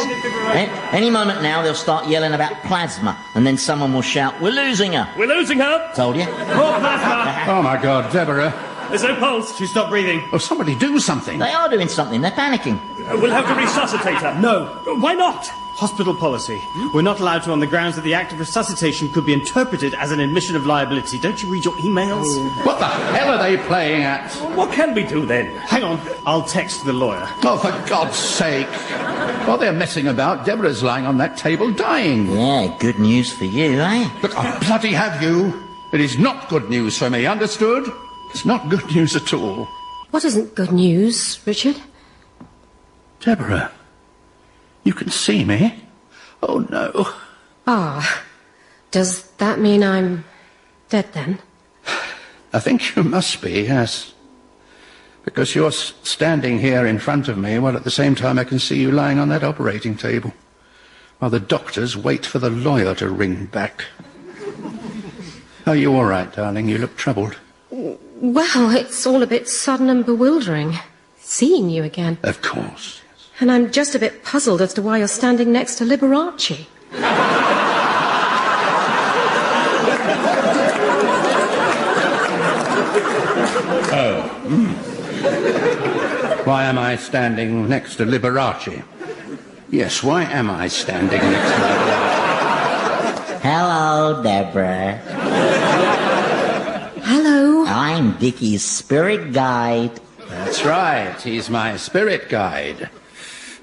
Any moment now, they'll start yelling about plasma, and then someone will shout, "We're losing her." We're losing her. Told you. More plasma. Oh, my God, Deborah. There's no pulse. She stopped breathing. Oh, somebody do something. They are doing something. They're panicking. We'll have to resuscitate her. No. Why not? Hospital policy. We're not allowed to on the grounds that the act of resuscitation could be interpreted as an admission of liability. Don't you read your emails? What the hell are they playing at? What can we do then? Hang on. I'll text the lawyer. Oh, for God's sake. While they're messing about, Deborah's lying on that table dying. Yeah, good news for you, eh? Look, I'll bloody have you. It is not good news for me, understood? It's not good news at all. What isn't good news, Richard? Deborah, you can see me? Oh, no. Ah, does that mean I'm dead then? I think you must be, yes. Because you're standing here in front of me while at the same time I can see you lying on that operating table. While the doctors wait for the lawyer to ring back. Are you all right, darling? You look troubled. Well, it's all a bit sudden and bewildering. Seeing you again. Of course. And I'm just a bit puzzled as to why you're standing next to Liberace. Why am I standing next to Liberace? Yes, why am I standing next to Liberace? Hello, Deborah. Hello. I'm Dickie's spirit guide. That's right, he's my spirit guide.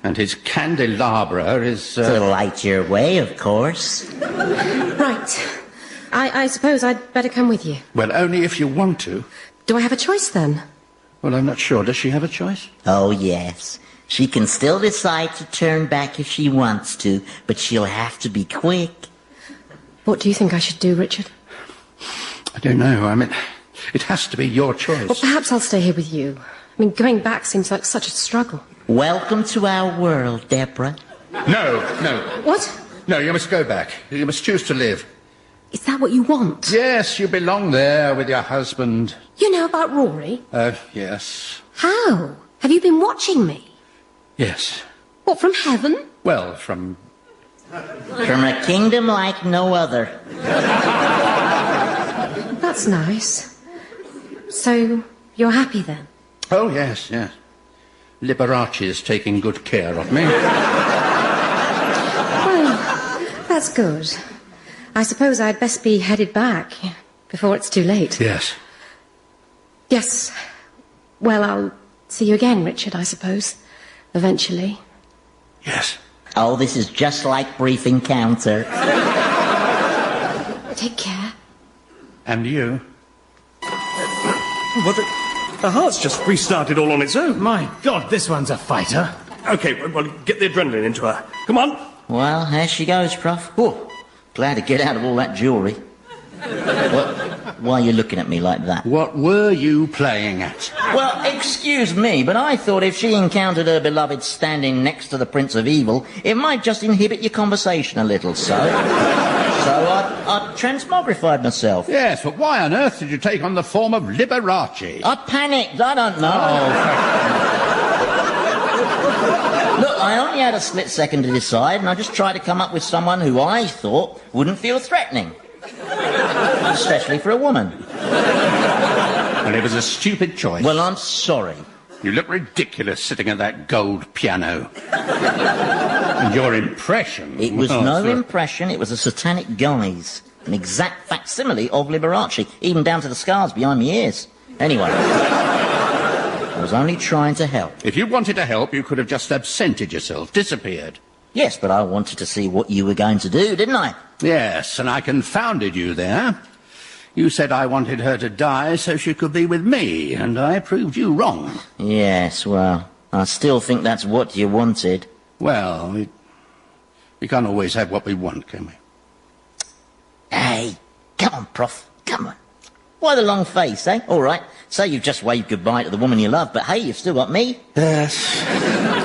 And his candelabra is... To light your way, of course. Right. I suppose I'd better come with you. Well, only if you want to. Do I have a choice then? Well, I'm not sure. Does she have a choice? Oh, yes. She can still decide to turn back if she wants to, but she'll have to be quick. What do you think I should do, Richard? I don't know. I mean, it has to be your choice. Well, perhaps I'll stay here with you. I mean, going back seems like such a struggle. Welcome to our world, Deborah. No. What? No, you must go back. You must choose to live. Is that what you want? Yes, you belong there with your husband. You know about Rory? Yes. How? Have you been watching me? Yes. What, from heaven? Well, from a kingdom like no other. That's nice. So, you're happy then? Oh, yes. Liberace is taking good care of me. Well, that's good. I suppose I'd best be headed back before it's too late. Yes. Yes. Well, I'll see you again, Richard, I suppose. Eventually. Yes. Oh, this is just like brief encounter. Take care. And you? What the heart's just restarted all on its own. My God, this one's a fighter. Okay, well, get the adrenaline into her. Come on. Well, there she goes, Prof. Oh, glad to get out of all that jewellery. Why are you looking at me like that? What were you playing at? Well, excuse me, but I thought if she encountered her beloved standing next to the Prince of Evil, it might just inhibit your conversation a little, so I transmogrified myself. Yes, but why on earth did you take on the form of Liberace? I panicked, I don't know. Look, I only had a split second to decide, and I just tried to come up with someone who I thought wouldn't feel threatening. Especially for a woman. Well, it was a stupid choice. Well, I'm sorry. You look ridiculous sitting at that gold piano. And your impression... It was no impression, it was a satanic guise. An exact facsimile of Liberace, even down to the scars behind my ears. Anyway, I was only trying to help. If you wanted to help, you could have just absented yourself, disappeared. Yes, but I wanted to see what you were going to do, didn't I? Yes, and I confounded you there. You said I wanted her to die so she could be with me, and I proved you wrong. Yes, well, I still think that's what you wanted. Well, we can't always have what we want, can we? Hey, come on, Prof, come on. Why the long face, eh? All right, say you've just waved goodbye to the woman you love, but hey, you've still got me. Yes.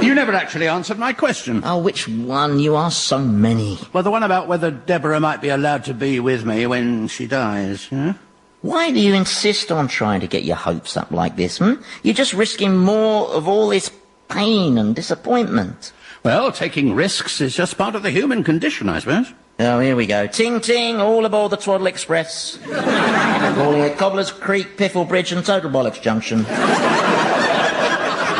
You never actually answered my question. Oh, which one? You asked so many. Well, the one about whether Deborah might be allowed to be with me when she dies, huh? Why do you insist on trying to get your hopes up like this, You're just risking more of all this pain and disappointment. Well, taking risks is just part of the human condition, I suppose. Oh, here we go. Ting-ting, all aboard the Twaddle Express. Calling at Cobbler's Creek, Piffle Bridge and Total Bollocks Junction.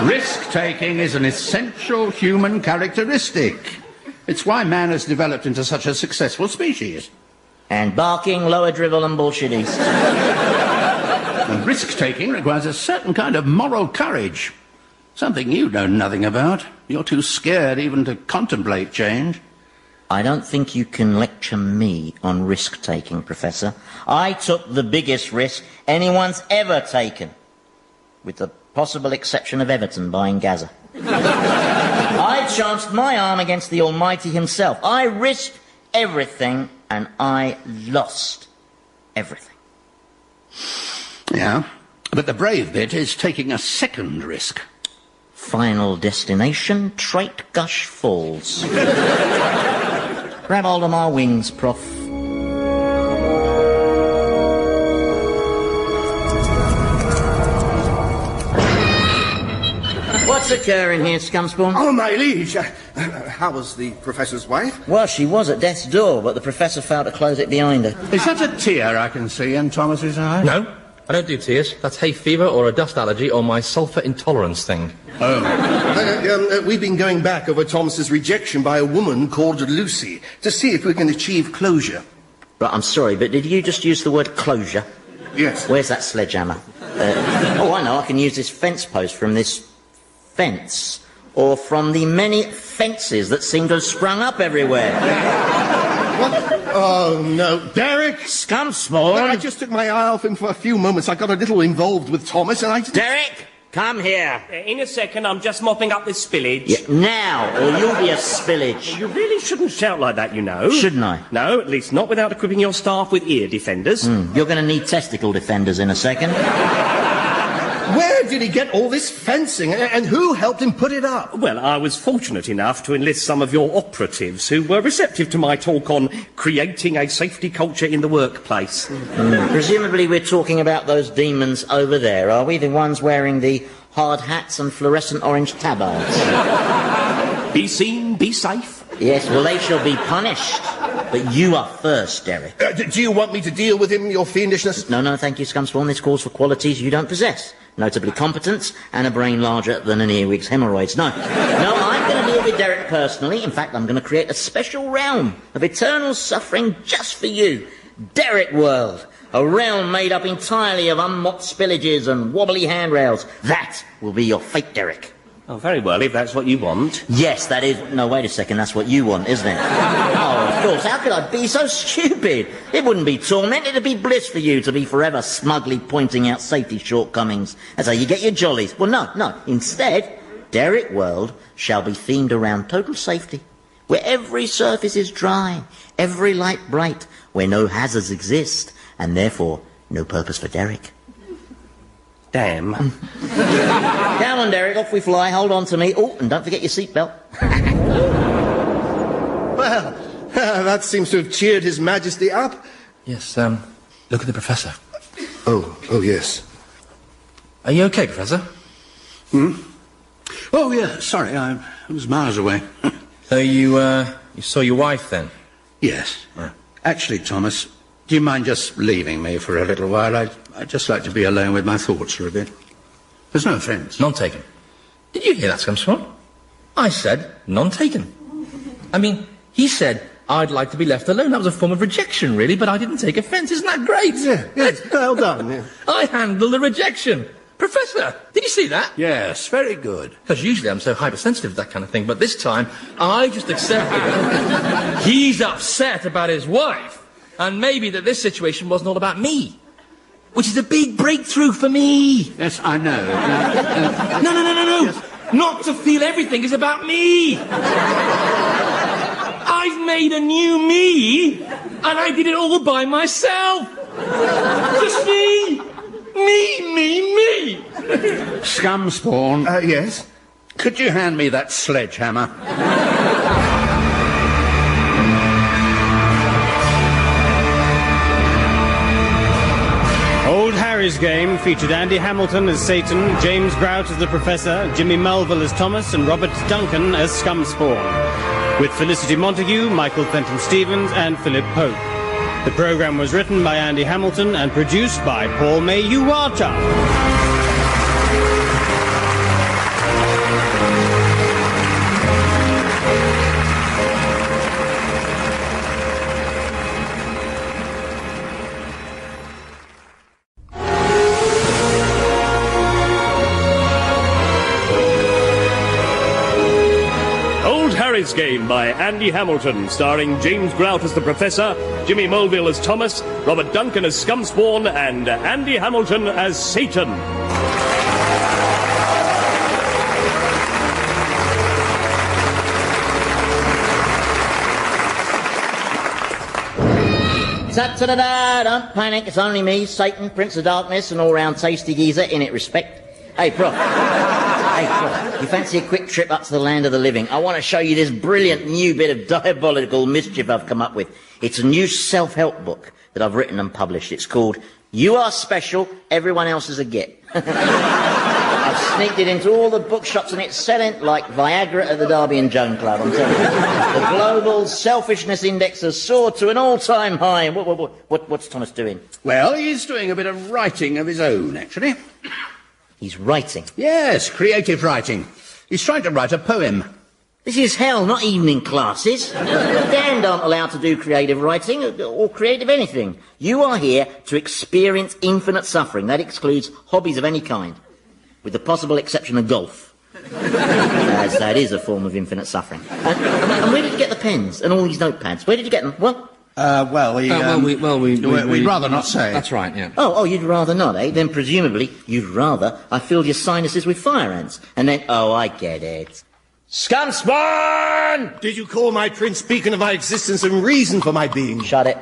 Risk-taking is an essential human characteristic. It's why man has developed into such a successful species. And barking, lower drivel and bullshit east. And risk-taking requires a certain kind of moral courage. Something you know nothing about. You're too scared even to contemplate change. I don't think you can lecture me on risk-taking, Professor. I took the biggest risk anyone's ever taken. With the possible exception of Everton buying Gaza. I chanced my arm against the Almighty himself. I risked everything, and I lost everything. Yeah, but the brave bit is taking a second risk. Final destination, Trait Gush Falls. Grab hold of my wings, Prof. What's occurring here, Scumspawn? Oh, my liege. How was the Professor's wife? Well, she was at death's door, but the Professor failed to close it behind her. Is that a tear I can see in Thomas's eye? No, I don't do tears. That's hay fever or a dust allergy or my sulfur intolerance thing. Oh. We've been going back over Thomas's rejection by a woman called Lucy to see if we can achieve closure. Right, I'm sorry, but did you just use the word closure? Yes. Where's that sledgehammer? Oh, I know, I can use this fence post from this fence, or from the many fences that seem to have sprung up everywhere. What? Oh, no. Derek! Scumspawn! I just took my eye off him for a few moments. I got a little involved with Thomas and I... Derek! Come here. In a second, I'm just mopping up this spillage. Yeah, now, or you'll be a spillage. You really shouldn't shout like that, you know. Shouldn't I? No, at least not without equipping your staff with ear defenders. You're going to need testicle defenders in a second. Where did he get all this fencing, and who helped him put it up? Well, I was fortunate enough to enlist some of your operatives who were receptive to my talk on creating a safety culture in the workplace. Presumably we're talking about those demons over there, are we? The ones wearing the hard hats and fluorescent orange tabards. Be seen, be safe. Yes, well, they shall be punished. But you are first, Derek. Do you want me to deal with him, your fiendishness? No, thank you, Scumspawn. This calls for qualities you don't possess. Notably competence and a brain larger than an earwig's hemorrhoids. No, I'm going to deal with Derek personally. In fact, I'm going to create a special realm of eternal suffering just for you. Derek World. A realm made up entirely of unmopped spillages and wobbly handrails. That will be your fate, Derek. Oh, very well, if that's what you want. Yes, that is... No, wait a second, that's what you want, isn't it? Oh, of course, how could I be so stupid? It wouldn't be torment, it'd be bliss for you to be forever smugly pointing out safety shortcomings. That's how you get your jollies. Well, no. Instead, Derek World shall be themed around total safety, where every surface is dry, every light bright, where no hazards exist, and therefore no purpose for Derek. Damn. Come on, Derek, off we fly. Hold on to me. Oh, and don't forget your seatbelt. Well, that seems to have cheered His Majesty up. Yes, look at the Professor. Oh, yes. Are you okay, Professor? Oh, yeah, sorry, I was miles away. So you saw your wife then? Yes. Actually, Thomas, do you mind just leaving me for a little while? I'd just like to be alone with my thoughts for a bit. There's no offence. None taken. Did you hear that, Scumspawn? I said none taken. I mean, he said, I'd like to be left alone. That was a form of rejection, really, but I didn't take offence. Isn't that great? Yeah, well done. Yeah. I handled the rejection. Professor, did you see that? Yes, very good. Because usually I'm so hypersensitive to that kind of thing, but this time I just accepted it. He's upset about his wife, and maybe that this situation wasn't all about me. Which is a big breakthrough for me. Yes, I know. No. Yes. Not to feel everything is about me. I've made a new me, and I did it all by myself. Just me. Me. Scumspawn. Yes? Could you hand me that sledgehammer? Old Harry's Game featured Andy Hamilton as Satan, James Grout as the Professor, Jimmy Mulville as Thomas, and Robert Duncan as Scumspawn, with Felicity Montague, Michael Fenton-Stevens, and Philip Pope. The programme was written by Andy Hamilton and produced by Paul Mayuwata. Harry's Game by Andy Hamilton, starring James Grout as the Professor, Jimmy Mulville as Thomas, Robert Duncan as Scumspawn, and Andy Hamilton as Satan. Ta-ta-da-da, don't panic, it's only me, Satan, Prince of Darkness, and all-round tasty geezer, in it respect. Hey, Prof. You fancy a quick trip up to the land of the living? I want to show you this brilliant new bit of diabolical mischief I've come up with. It's a new self-help book that I've written and published. It's called You Are Special, Everyone Else Is a Get. I've sneaked it into all the bookshops and it's selling like Viagra at the Derby and Joan Club, I'm telling you. The global selfishness index has soared to an all-time high. What's Thomas doing? Well, he's doing a bit of writing of his own, actually. He's writing? Yes, creative writing. He's trying to write a poem. This is hell, not evening classes. The damned aren't allowed to do creative writing or creative anything. You are here to experience infinite suffering. That excludes hobbies of any kind, with the possible exception of golf. As that is a form of infinite suffering. And where did you get the pens and all these notepads? Where did you get them? What? We'd rather not say. That's right, yeah. Oh, you'd rather not, eh? Then presumably you'd rather I filled your sinuses with fire ants. And then, I get it. Scumspawn! Did you call my prince beacon of my existence and reason for my being? Shut it.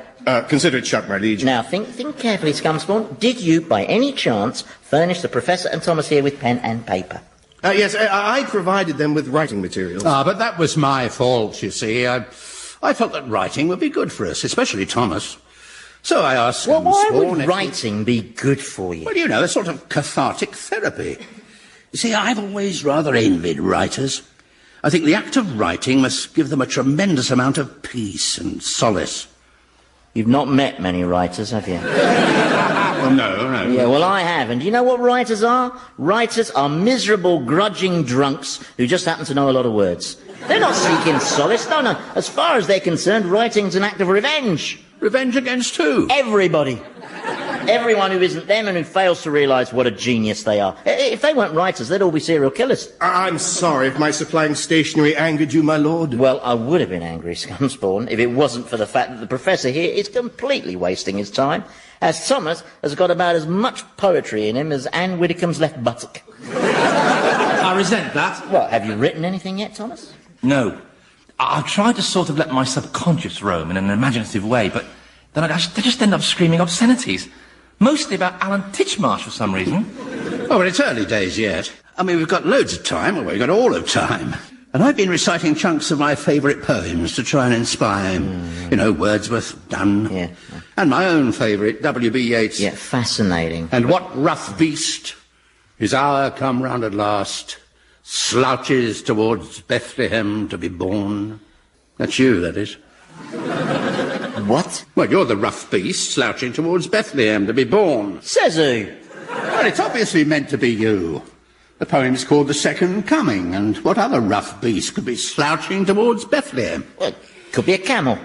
Consider it shut, my liege. Now, think carefully, Scumspawn. Did you, by any chance, furnish the Professor and Thomas here with pen and paper? Yes, I provided them with writing materials. But that was my fault, you see. I felt that writing would be good for us, especially Thomas. So I asked him... Well, why would writing be good for you? Well, you know, a sort of cathartic therapy. You see, I've always rather envied writers. I think the act of writing must give them a tremendous amount of peace and solace. You've not met many writers, have you? Well, no. Yeah, well, I have. And do you know what writers are? Writers are miserable, grudging drunks who just happen to know a lot of words. They're not seeking solace. No. As far as they're concerned, writing's an act of revenge. Revenge against who? Everybody. Everyone who isn't them and who fails to realise what a genius they are. If they weren't writers, they'd all be serial killers. I'm sorry if my supplying stationery angered you, my lord. Well, I would have been angry, Scumspawn, if it wasn't for the fact that the Professor here is completely wasting his time, as Thomas has got about as much poetry in him as Anne Widdecombe's left buttock. I resent that. What, have you written anything yet, Thomas? No. I've tried to sort of let my subconscious roam in an imaginative way, but then I just end up screaming obscenities. Mostly about Alan Titchmarsh for some reason. Oh, well, it's early days yet. I mean, we've got loads of time. Well, we've got all of time. And I've been reciting chunks of my favourite poems to try and inspire him. You know, Wordsworth, Donne. Yeah. And my own favourite, W.B. Yeats. Yeah, fascinating. And what rough beast, his hour come round at last, slouches towards Bethlehem to be born? That's you, that is. What? Well, you're the rough beast slouching towards Bethlehem to be born. Says who? Well, it's obviously meant to be you. The poem's called The Second Coming, and what other rough beast could be slouching towards Bethlehem? Well, could be a camel.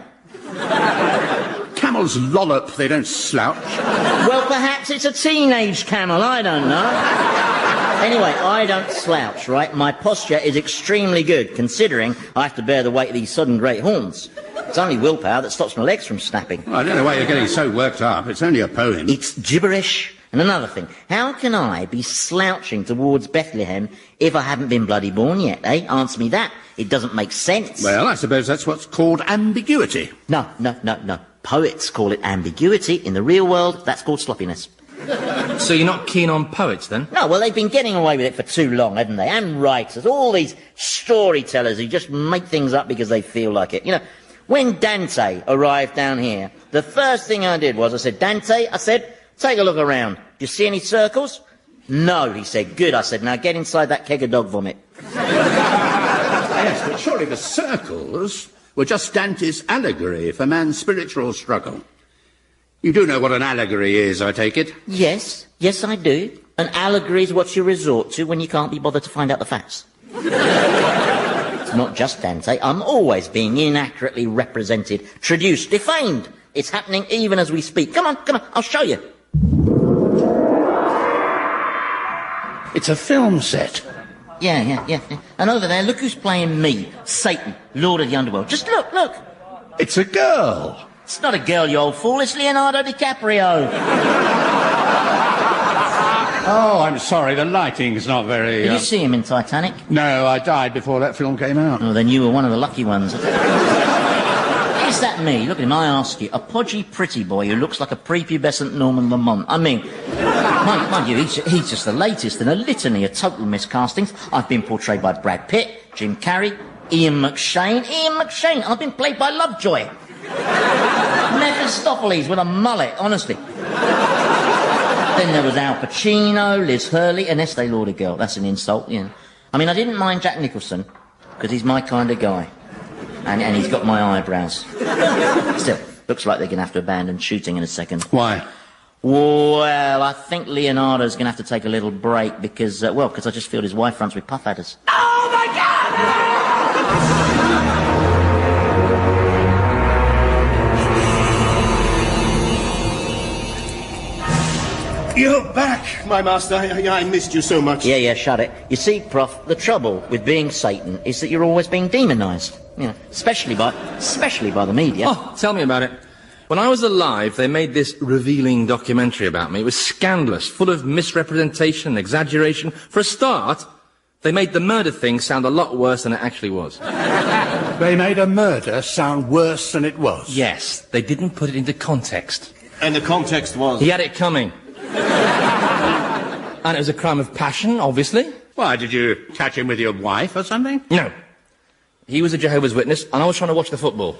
Camels lollop, they don't slouch. Well, perhaps it's a teenage camel, I don't know. Anyway, I don't slouch, right? My posture is extremely good, considering I have to bear the weight of these sudden great horns. It's only willpower that stops my legs from snapping. Well, I don't know why you're getting so worked up. It's only a poem. It's gibberish. And another thing, how can I be slouching towards Bethlehem if I haven't been bloody born yet, eh? Answer me that. It doesn't make sense. Well, I suppose that's what's called ambiguity. No. Poets call it ambiguity. In the real world, that's called sloppiness. So you're not keen on poets, then? No, well, they've been getting away with it for too long, haven't they? And writers, all these storytellers who just make things up because they feel like it. You know, when Dante arrived down here, the first thing I did was I said, Dante, take a look around. Do you see any circles? No, he said. Good, I said. Now get inside that keg of dog vomit. Yes, but surely the circles were just Dante's allegory for man's spiritual struggle. You do know what an allegory is, I take it? Yes, I do. An allegory is what you resort to when you can't be bothered to find out the facts. It's not just Dante. I'm always being inaccurately represented, traduced, defamed. It's happening even as we speak. Come on, I'll show you. It's a film set. Yeah. And over there, look who's playing me, Satan, Lord of the Underworld. Just look. It's a girl. It's not a girl, you old fool. It's Leonardo DiCaprio. Oh, I'm sorry. The lighting's not very... Did you see him in Titanic? No, I died before that film came out. Oh, then you were one of the lucky ones. Is that me? Look at him, I ask you. A podgy, pretty boy who looks like a prepubescent Norman Lamont. I mean, mind you, he's just the latest in a litany of total miscastings. I've been portrayed by Brad Pitt, Jim Carrey, Ian McShane. I've been played by Lovejoy. Mephistopheles with a mullet, honestly. Then there was Al Pacino, Liz Hurley, and Estee Lauder girl. That's an insult, you know. I mean, I didn't mind Jack Nicholson, because he's my kind of guy. And he's got my eyebrows. Still, looks like they're going to have to abandon shooting in a second. Why? Well, I think Leonardo's going to have to take a little break because, because I just feel his wife runs with puff adders. Oh, my God! You're back, my master. I missed you so much. Yeah, shut it. You see, Prof, the trouble with being Satan is that you're always being demonised. You know, especially by the media. Oh, tell me about it. When I was alive, they made this revealing documentary about me. It was scandalous, full of misrepresentation and exaggeration. For a start, they made the murder thing sound a lot worse than it actually was. They made a murder sound worse than it was? Yes, they didn't put it into context. And the context was? He had it coming. And it was a crime of passion, obviously. Why, did you catch him with your wife or something? No. He was a Jehovah's Witness, and I was trying to watch the football.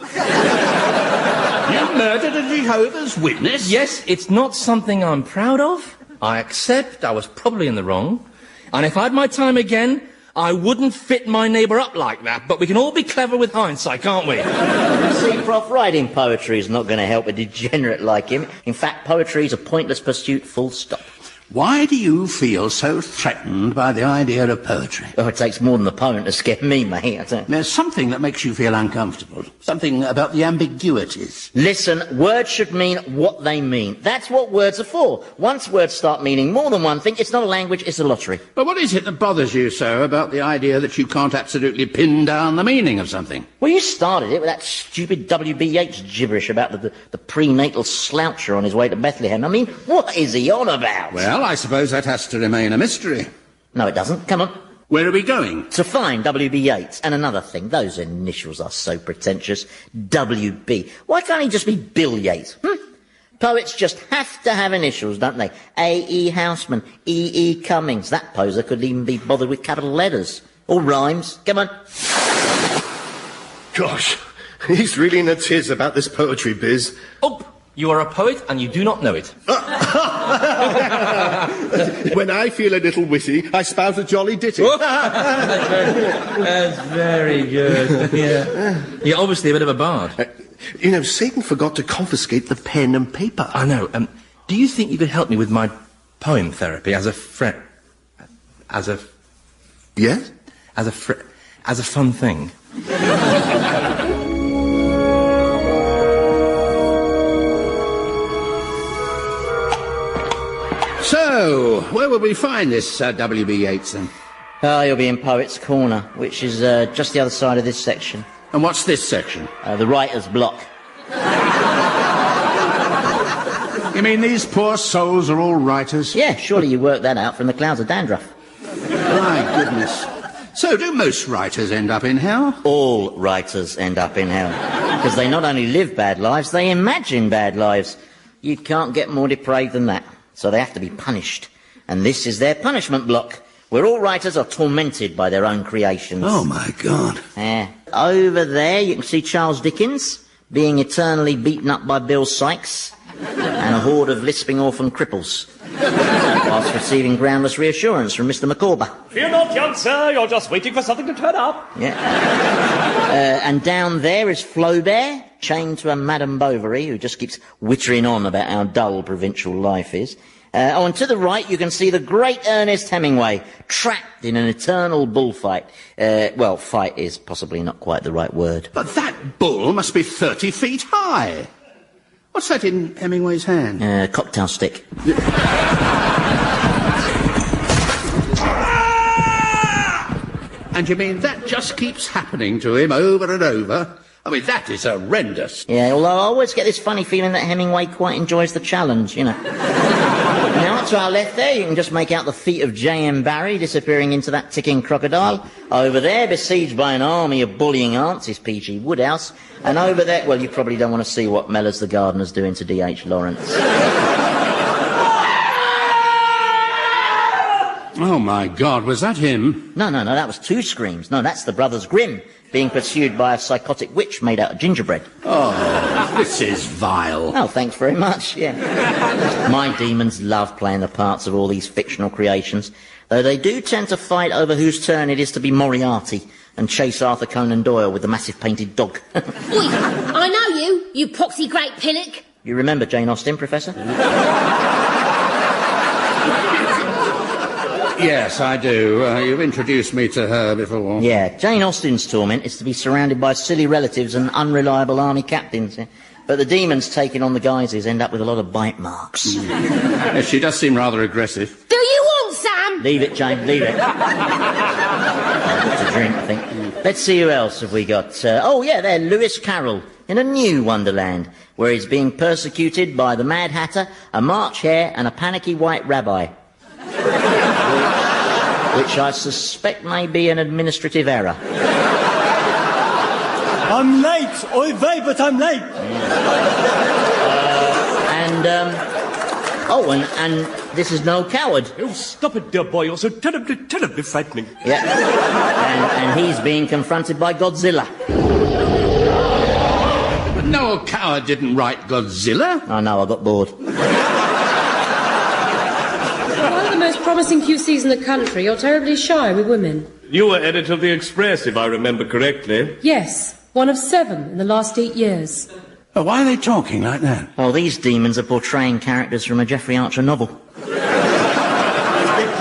You murdered a Jehovah's Witness? Yes, it's not something I'm proud of. I accept I was probably in the wrong. And if I had my time again, I wouldn't fit my neighbour up like that. But we can all be clever with hindsight, can't we? See, Prof, writing poetry is not going to help a degenerate like him. In fact, poetry is a pointless pursuit, full stop. Why do you feel so threatened by the idea of poetry? Oh, it takes more than the poem to scare me, mate. There's something that makes you feel uncomfortable. Something about the ambiguities. Listen, words should mean what they mean. That's what words are for. Once words start meaning more than one thing, it's not a language, it's a lottery. But what is it that bothers you so about the idea that you can't absolutely pin down the meaning of something? Well, you started it with that stupid W.B. Yeats gibberish about the prenatal sloucher on his way to Bethlehem. I mean, what is he on about? Well, I suppose that has to remain a mystery. No, it doesn't. Come on. Where are we going? To find W.B. Yeats. And another thing, those initials are so pretentious. W.B. Why can't he just be Bill Yeats? Poets just have to have initials, don't they? A.E. Houseman, E.E. Cummings. That poser couldn't even be bothered with capital letters. Or rhymes. Come on. Gosh, he's really in a tiz about this poetry biz. Oh, you are a poet and you do not know it. When I feel a little witty, I spout a jolly ditty. That's very good. Yeah. You're obviously a bit of a bard. You know, Satan forgot to confiscate the pen and paper. I know. Do you think you could help me with my poem therapy as a friend? Yes? As a fun thing? So, where will we find this W.B. Yeats, then? You'll be in Poets' Corner, which is just the other side of this section. And what's this section? The writer's block. You mean these poor souls are all writers? Yeah, surely you worked that out from the clouds of dandruff. My goodness. So, do most writers end up in hell? All writers end up in hell. Because they not only live bad lives, they imagine bad lives. You can't get more depraved than that. So they have to be punished. And this is their punishment block, where all writers are tormented by their own creations. Oh, my God. Over there, you can see Charles Dickens being eternally beaten up by Bill Sykes and a horde of lisping orphan cripples, whilst receiving groundless reassurance from Mr. Micawber. Fear not, young sir, you're just waiting for something to turn up. Yeah. And down there is Flaubert, chained to a Madame Bovary, who just keeps whittering on about how dull provincial life is. And to the right, you can see the great Ernest Hemingway, trapped in an eternal bullfight. Fight is possibly not quite the right word. But that bull must be 30 feet high. What's that in Hemingway's hand? Cocktail stick. And you mean that just keeps happening to him over and over? I mean, that is horrendous. Yeah, although I always get this funny feeling that Hemingway quite enjoys the challenge, you know. Now, to our left there, you can just make out the feet of J.M. Barrie disappearing into that ticking crocodile. Over there, besieged by an army of bullying aunts, is P.G. Wodehouse. And over there, well, you probably don't want to see what Mellors the Gardener's doing to D.H. Lawrence. Oh, my God, was that him? No, that was 2 screams. No, that's the Brothers Grimm being pursued by a psychotic witch made out of gingerbread. Oh, this is vile. Oh, thanks very much, yeah. My demons love playing the parts of all these fictional creations, though they do tend to fight over whose turn it is to be Moriarty and chase Arthur Conan Doyle with the massive painted dog. Oi, I know you poxy great pinnock. You remember Jane Austen, Professor? Yes, I do. You've introduced me to her before. Yeah, Jane Austen's torment is to be surrounded by silly relatives and unreliable army captains. Yeah. But the demons taking on the guises end up with a lot of bite marks. Yes, she does seem rather aggressive. Do you want some? Leave it, Jane, leave it. Got to drink, I think. Let's see who else have we got. There, Lewis Carroll in a new wonderland, where he's being persecuted by the Mad Hatter, a March Hare and a panicky white rabbi. Which I suspect may be an administrative error. I'm late! Oy vey, but I'm late! And this is no coward. Oh, stop it, dear boy. You're so terribly frightening. Yeah. And he's being confronted by Godzilla. But no coward didn't write Godzilla. I know, I got bored. One of the most promising QCs in the country. You're terribly shy with women. You were editor of the Express, if I remember correctly. Yes, one of 7 in the last 8 years. Why are they talking like that? Oh, these demons are portraying characters from a Geoffrey Archer novel. Be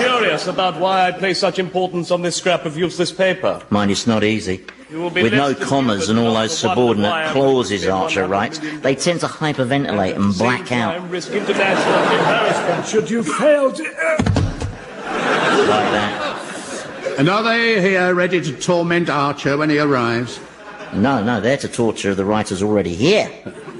curious about why I place such importance on this scrap of useless paper. Mind, it's not easy. With no commas and all those subordinate clauses Archer writes, they tend to hyperventilate and black out. Risk international embarrassment should you fail to... Like that. And are they here ready to torment Archer when he arrives? No, they're to torture the writers already here.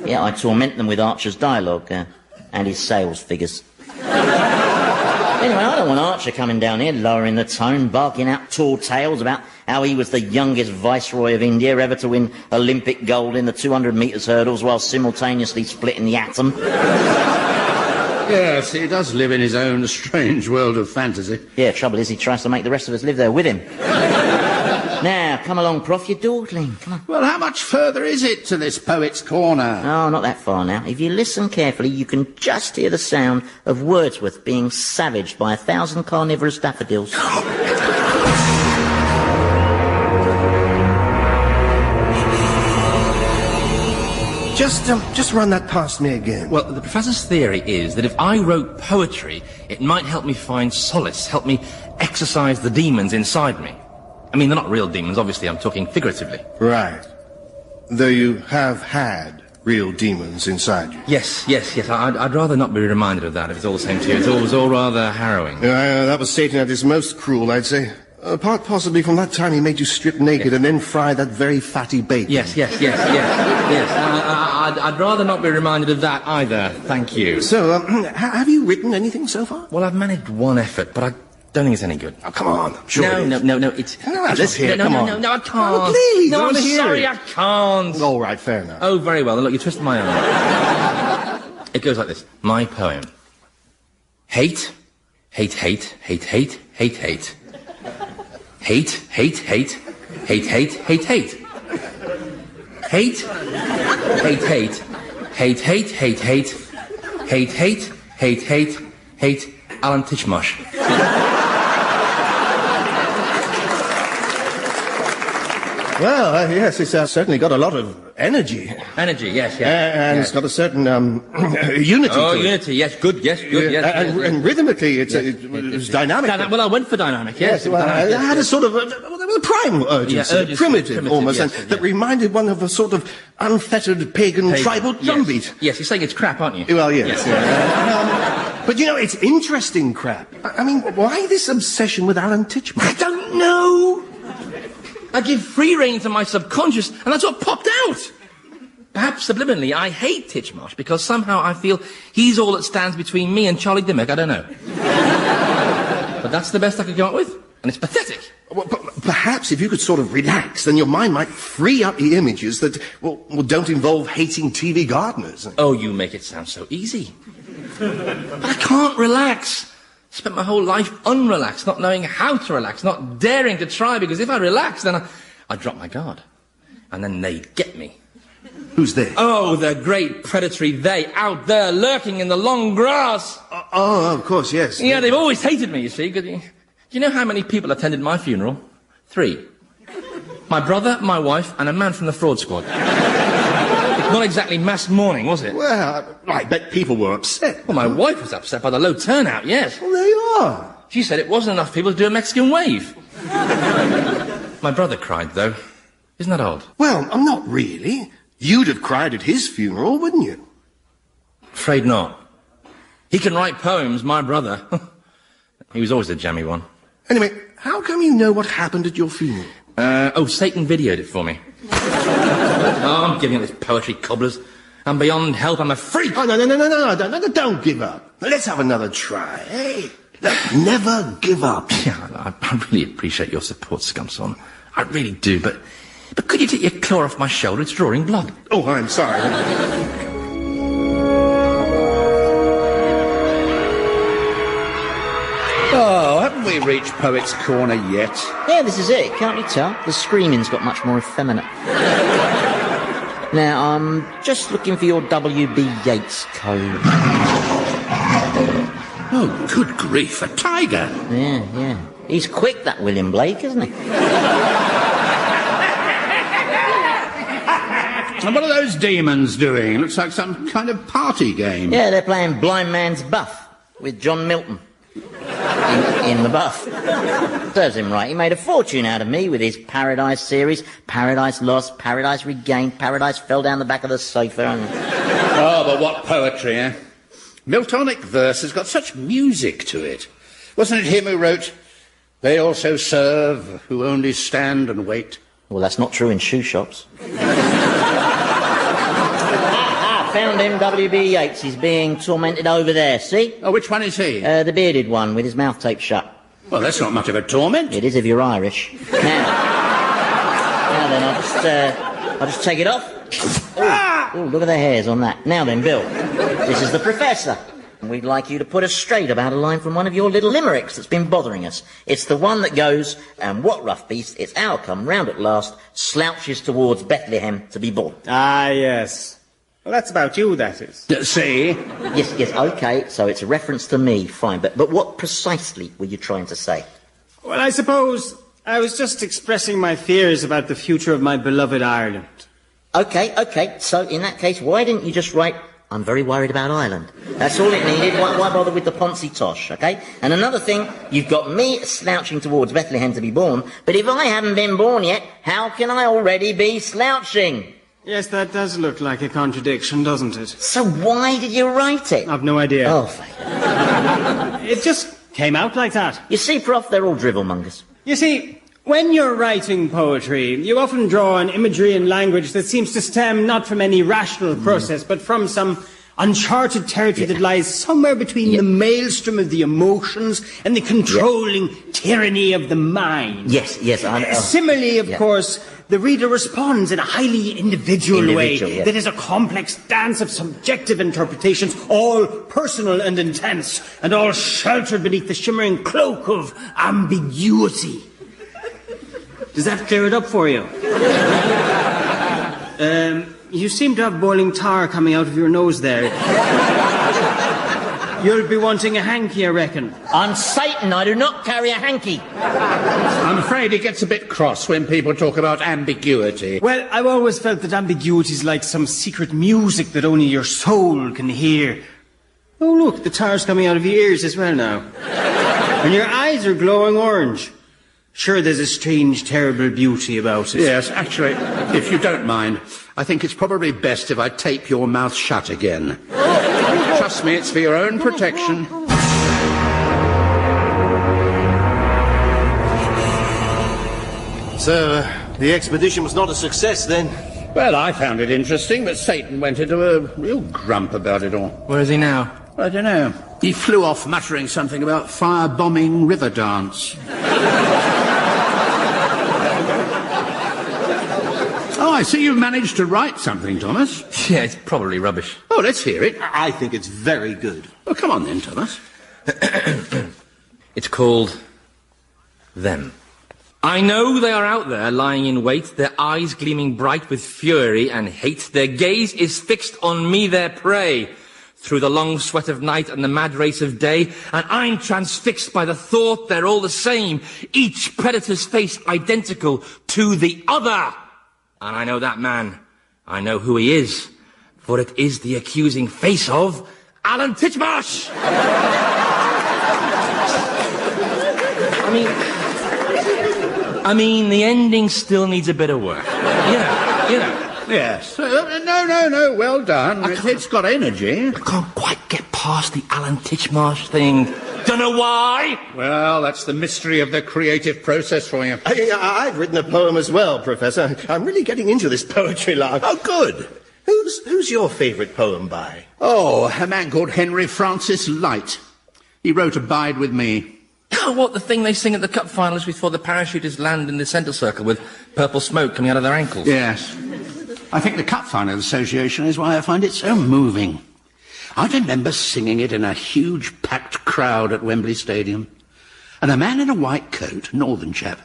Yeah, I torment them with Archer's dialogue and his sales figures. Anyway, I don't want Archer coming down here, lowering the tone, barking out tall tales about how he was the youngest viceroy of India ever to win Olympic gold in the 200 metres hurdles while simultaneously splitting the atom. Yes, he does live in his own strange world of fantasy. Yeah, trouble is he tries to make the rest of us live there with him. Now, come along, Prof, you're dawdling. Come on. Well, how much further is it to this poet's corner? Oh, not that far now. If you listen carefully, you can just hear the sound of Wordsworth being savaged by 1,000 carnivorous daffodils. Just run that past me again. Well, the professor's theory is that if I wrote poetry, it might help me find solace, help me exercise the demons inside me. I mean, they're not real demons, obviously, I'm talking figuratively. Right. Though you have had real demons inside you. Yes. I'd rather not be reminded of that if it's all the same to you. It was all rather harrowing. That was Satan at his most cruel, I'd say. Apart possibly from that time he made you strip naked and then fry that very fatty bacon. Yes. I'd rather not be reminded of that either, thank you. So, have you written anything so far? Well, I've managed one effort, but I don't think it's any good. Oh, come on. I'm sure No, it's... let's hear it, come on. No, I can't. Oh, please, no, I'm hear sorry, it. I can't. All right, fair enough. Oh, very well. Look, you twisted my arm. It goes like this. My poem. Hate, hate, hate, hate, hate, hate, hate. Hate, hate, hate, hate, hate, hate, hate. Hate, hate, hate, hate, hate, hate, hate, hate, hate, hate, hate, hate, Alan Titchmarsh. Well, yes, it's certainly got a lot of energy. Energy, yes. And it's got a certain unity to it. Unity, yes, good, yes. And rhythmically, it's dynamic. Well, I went for dynamic, yes. Well, it had a sort of a primal urgency, primitive almost, that reminded one of a sort of unfettered pagan tribal drumbeat. Yes, you're saying it's crap, aren't you? Well, yes. But, it's interesting crap. I mean, why this obsession with Alan Titchmarsh? I don't know. I give free rein to my subconscious, and that's what popped out. Perhaps subliminally, I hate Titchmarsh because somehow I feel he's all that stands between me and Charlie Dimmock. I don't know. But that's the best I could come up with, and it's pathetic. Well, perhaps if you could sort of relax, then your mind might free up the images that, don't involve hating TV gardeners. Oh, you make it sound so easy. But I can't relax. Spent my whole life unrelaxed, not knowing how to relax, not daring to try, because if I relaxed, then I'd drop my guard. And then they'd get me. Who's they? Oh, the great predatory they out there lurking in the long grass. Oh, of course, yes. Yeah, they've always hated me, you see. Do you know how many people attended my funeral? 3. My brother, my wife, and a man from the fraud squad. Not exactly mass mourning, was it? Well, I bet people were upset. Well, my wife was upset by the low turnout, yes. Well, there you are. She said it wasn't enough people to do a Mexican wave. My brother cried, though. Isn't that odd? Well, not really. You'd have cried at his funeral, wouldn't you? Afraid not. He can write poems, my brother. He was always a jammy one. Anyway, how come you know what happened at your funeral? Satan videoed it for me. I'm giving up this poetry, cobblers. I'm beyond help, I'm a freak. Oh, no, don't give up. Let's have another try, eh? Never give up. Yeah, I really appreciate your support, Scumspawn. I really do, but could you take your claw off my shoulder? It's drawing blood. Oh, I'm sorry. Oh, haven't we reached Poet's Corner yet? Yeah, this is it. Can't you tell? The screaming's got much more effeminate. Now, I'm just looking for your W.B. Yeats code. Oh, good grief, a tiger. Yeah. He's quick, that William Blake, isn't he? And what are those demons doing? Looks like some kind of party game. Yeah, they're playing Blind Man's Buff with John Milton. In the buff. Serves him right. He made a fortune out of me with his Paradise series. Paradise Lost, Paradise Regained, Paradise Fell Down the Back of the Sofa. Oh, but what poetry, eh? Miltonic verse has got such music to it. Wasn't it him who wrote, "They also serve who only stand and wait"? Well, that's not true in shoe shops. Found him, W.B. Yeats. He's being tormented over there, see? Oh, which one is he? The bearded one with his mouth taped shut. Well, that's not much of a torment. It is if you're Irish. Now then, I'll just take it off. Oh, look at the hairs on that. Now then, Bill, this is the Professor. And we'd like you to put us straight about a line from one of your little limericks that's been bothering us. It's the one that goes, "And what rough beast, its hour come round at last, slouches towards Bethlehem to be born." Ah, yes. Well, that's about you, that is. See? Yes, okay, so it's a reference to me, fine. But what precisely were you trying to say? Well, I suppose I was just expressing my fears about the future of my beloved Ireland. Okay, so in that case, why didn't you just write, "I'm very worried about Ireland"? That's all it needed. Why bother with the Ponzi tosh, okay? And another thing, you've got me slouching towards Bethlehem to be born, but if I haven't been born yet, how can I already be slouching? Yes, that does look like a contradiction, doesn't it? So why did you write it? I've no idea. Oh, it just came out like that. You see, Prof, they're all drivel-mongers. You see, when you're writing poetry, you often draw on imagery and language that seems to stem not from any rational process, but from some uncharted territory that lies somewhere between the maelstrom of the emotions and the controlling tyranny of the mind. Yes. Similarly, of course, the reader responds in a highly individual way that is a complex dance of subjective interpretations, all personal and intense, and all sheltered beneath the shimmering cloak of ambiguity. Does that clear it up for you? You seem to have boiling tar coming out of your nose there. You'll be wanting a hanky, I reckon. I'm Satan, I do not carry a hanky. I'm afraid he gets a bit cross when people talk about ambiguity. Well, I've always felt that ambiguity is like some secret music that only your soul can hear. Oh, look, the tar's coming out of your ears as well now. And your eyes are glowing orange. Sure, there's a strange, terrible beauty about it. Yes, actually, if you don't mind, I think it's probably best if I tape your mouth shut again. Trust me, it's for your own protection. So, the expedition was not a success then? Well, I found it interesting, but Satan went into a real grump about it all. Where is he now? I don't know. He flew off muttering something about firebombing river dance. Oh, I see you've managed to write something, Thomas. Yeah, it's probably rubbish. Oh, let's hear it. I think it's very good. Oh, come on then, Thomas. It's called Them. I know they are out there, lying in wait, their eyes gleaming bright with fury and hate. Their gaze is fixed on me, their prey, through the long sweat of night and the mad race of day, and I'm transfixed by the thought they're all the same, each predator's face identical to the other. And I know that man. I know who he is, for it is the accusing face of Alan Titchmarsh! I mean, the ending still needs a bit of work. You know. Yes. No, well done. It's got energy. I can't quite get past the Alan Titchmarsh thing. Don't know why. Well, that's the mystery of the creative process for you. I've written a poem as well, Professor. I'm really getting into this poetry lark. Oh, good. Who's your favourite poem by? Oh, a man called Henry Francis Light. He wrote Abide With Me. Oh, what, the thing they sing at the cup finals before the parachutists land in the centre circle with purple smoke coming out of their ankles? Yes. I think the Cup Final Association is why I find it so moving. I remember singing it in a huge packed crowd at Wembley Stadium. And a man in a white coat, northern chap,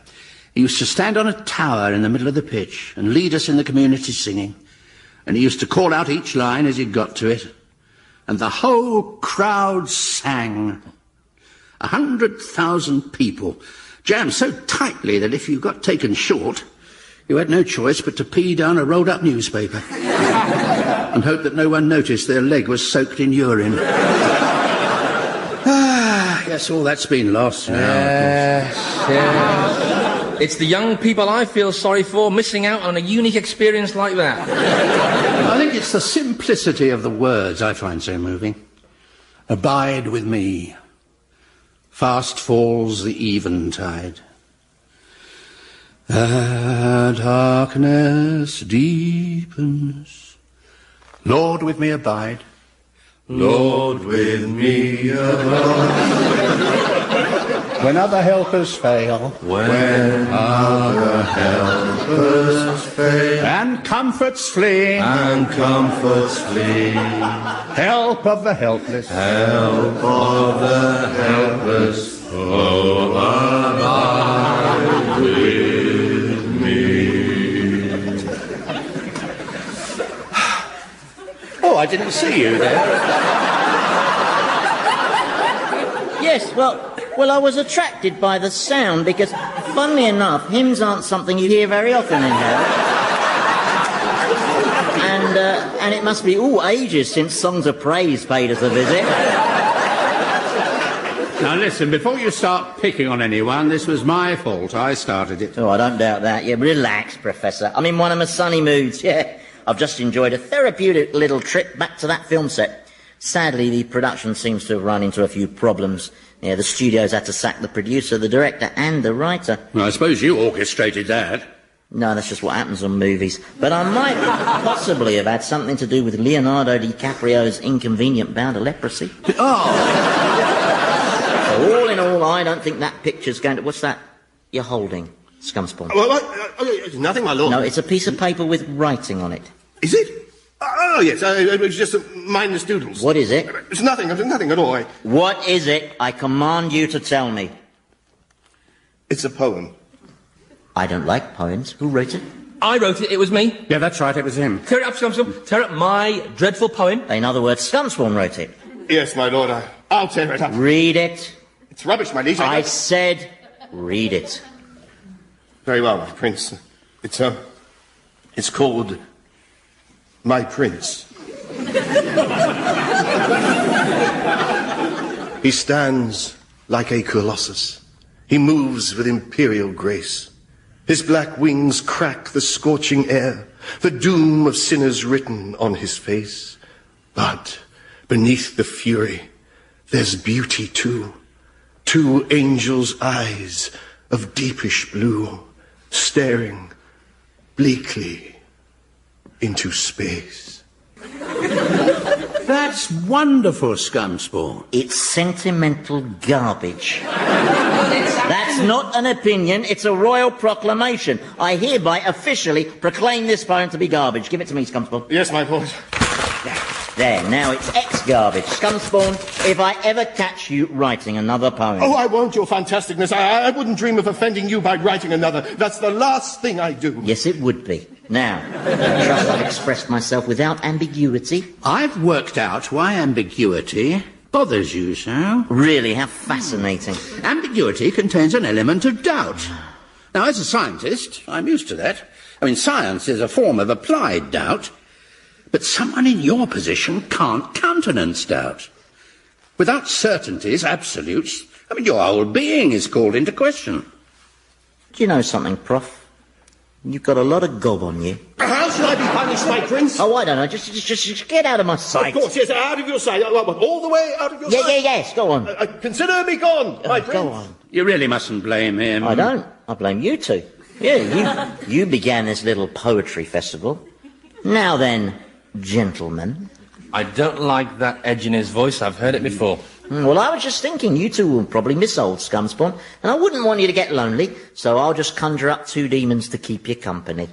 he used to stand on a tower in the middle of the pitch and lead us in the community singing. And he used to call out each line as he got to it. And the whole crowd sang. 100,000 people, jammed so tightly that if you got taken short, you had no choice but to pee down a rolled-up newspaper and hope that no one noticed their leg was soaked in urine. Yes, all that's been lost now. Yes. It's the young people I feel sorry for missing out on a unique experience like that. I think it's the simplicity of the words I find so moving. Abide with me. Fast falls the eventide. The darkness deepens. Lord, with me abide. Lord, with me abide. When other helpers fail. When other helpers fail. And comforts flee. And comforts flee. Help of the helpless. Help of the helpless. Oh, abide with me. Oh, I didn't see you there. Yes, well, I was attracted by the sound because, funnily enough, hymns aren't something you hear very often in here. And it must be all ages since songs of praise paid us a visit. Now listen, before you start picking on anyone, this was my fault. I started it. Oh, I don't doubt that. Yeah, relax, Professor. I'm in one of my sunny moods, yeah. I've just enjoyed a therapeutic little trip back to that film set. Sadly, the production seems to have run into a few problems. Yeah, the studios had to sack the producer, the director, and the writer. Well, I suppose you orchestrated that. No, that's just what happens on movies. But I might possibly have had something to do with Leonardo DiCaprio's inconvenient bout of leprosy. Oh! So all in all, I don't think that picture's going to... What's that you're holding, Scumspawn? Well, nothing, my lord. No, it's a piece of paper with writing on it. Is it? Oh, yes, it was just mindless doodles. What is it? It's nothing at all. What is it? I command you to tell me. It's a poem. I don't like poems. Who wrote it? I wrote it, it was me. Yeah, that's right, it was him. Tear it up, Scumspawn. Tear up my dreadful poem. In other words, Scumspawn wrote it. Yes, my lord, I'll tear it up. Read it. It's rubbish, my liege. I said read it. Very well, my prince. It's called My Prince. He stands like a colossus. He moves with imperial grace. His black wings crack the scorching air, the doom of sinners written on his face. But beneath the fury, there's beauty too. 2 angels' eyes of deepish blue, staring bleakly into space. That's wonderful, Scumspawn. It's sentimental garbage. That's not an opinion, it's a royal proclamation. I hereby officially proclaim this poem to be garbage. Give it to me, Scumspawn. Yes, my lord. There, now it's ex-garbage. Scumspawn, if I ever catch you writing another poem... Oh, I won't, your fantasticness. I wouldn't dream of offending you by writing another. That's the last thing I do. Yes, it would be. Now, I trust I've expressed myself without ambiguity. I've worked out why ambiguity bothers you so. Really, how fascinating. Ambiguity contains an element of doubt. Now, as a scientist, I'm used to that. I mean, science is a form of applied doubt. But someone in your position can't countenance doubt. Without certainties, absolutes, I mean, your whole being is called into question. Do you know something, Prof? You've got a lot of gob on you. How should I be punished, my prince? Oh, I don't know. Just get out of my sight. Of course, yes, out of your sight. All the way out of your sight? Yes, go on. Consider me gone, my prince. Go on. You really mustn't blame him. I don't. I blame you two. Yeah, you began this little poetry festival. Now then, gentlemen. I don't like that edge in his voice. I've heard it before. Well, I was just thinking you two will probably miss old Scumspawn, and I wouldn't want you to get lonely, so I'll just conjure up 2 demons to keep you company.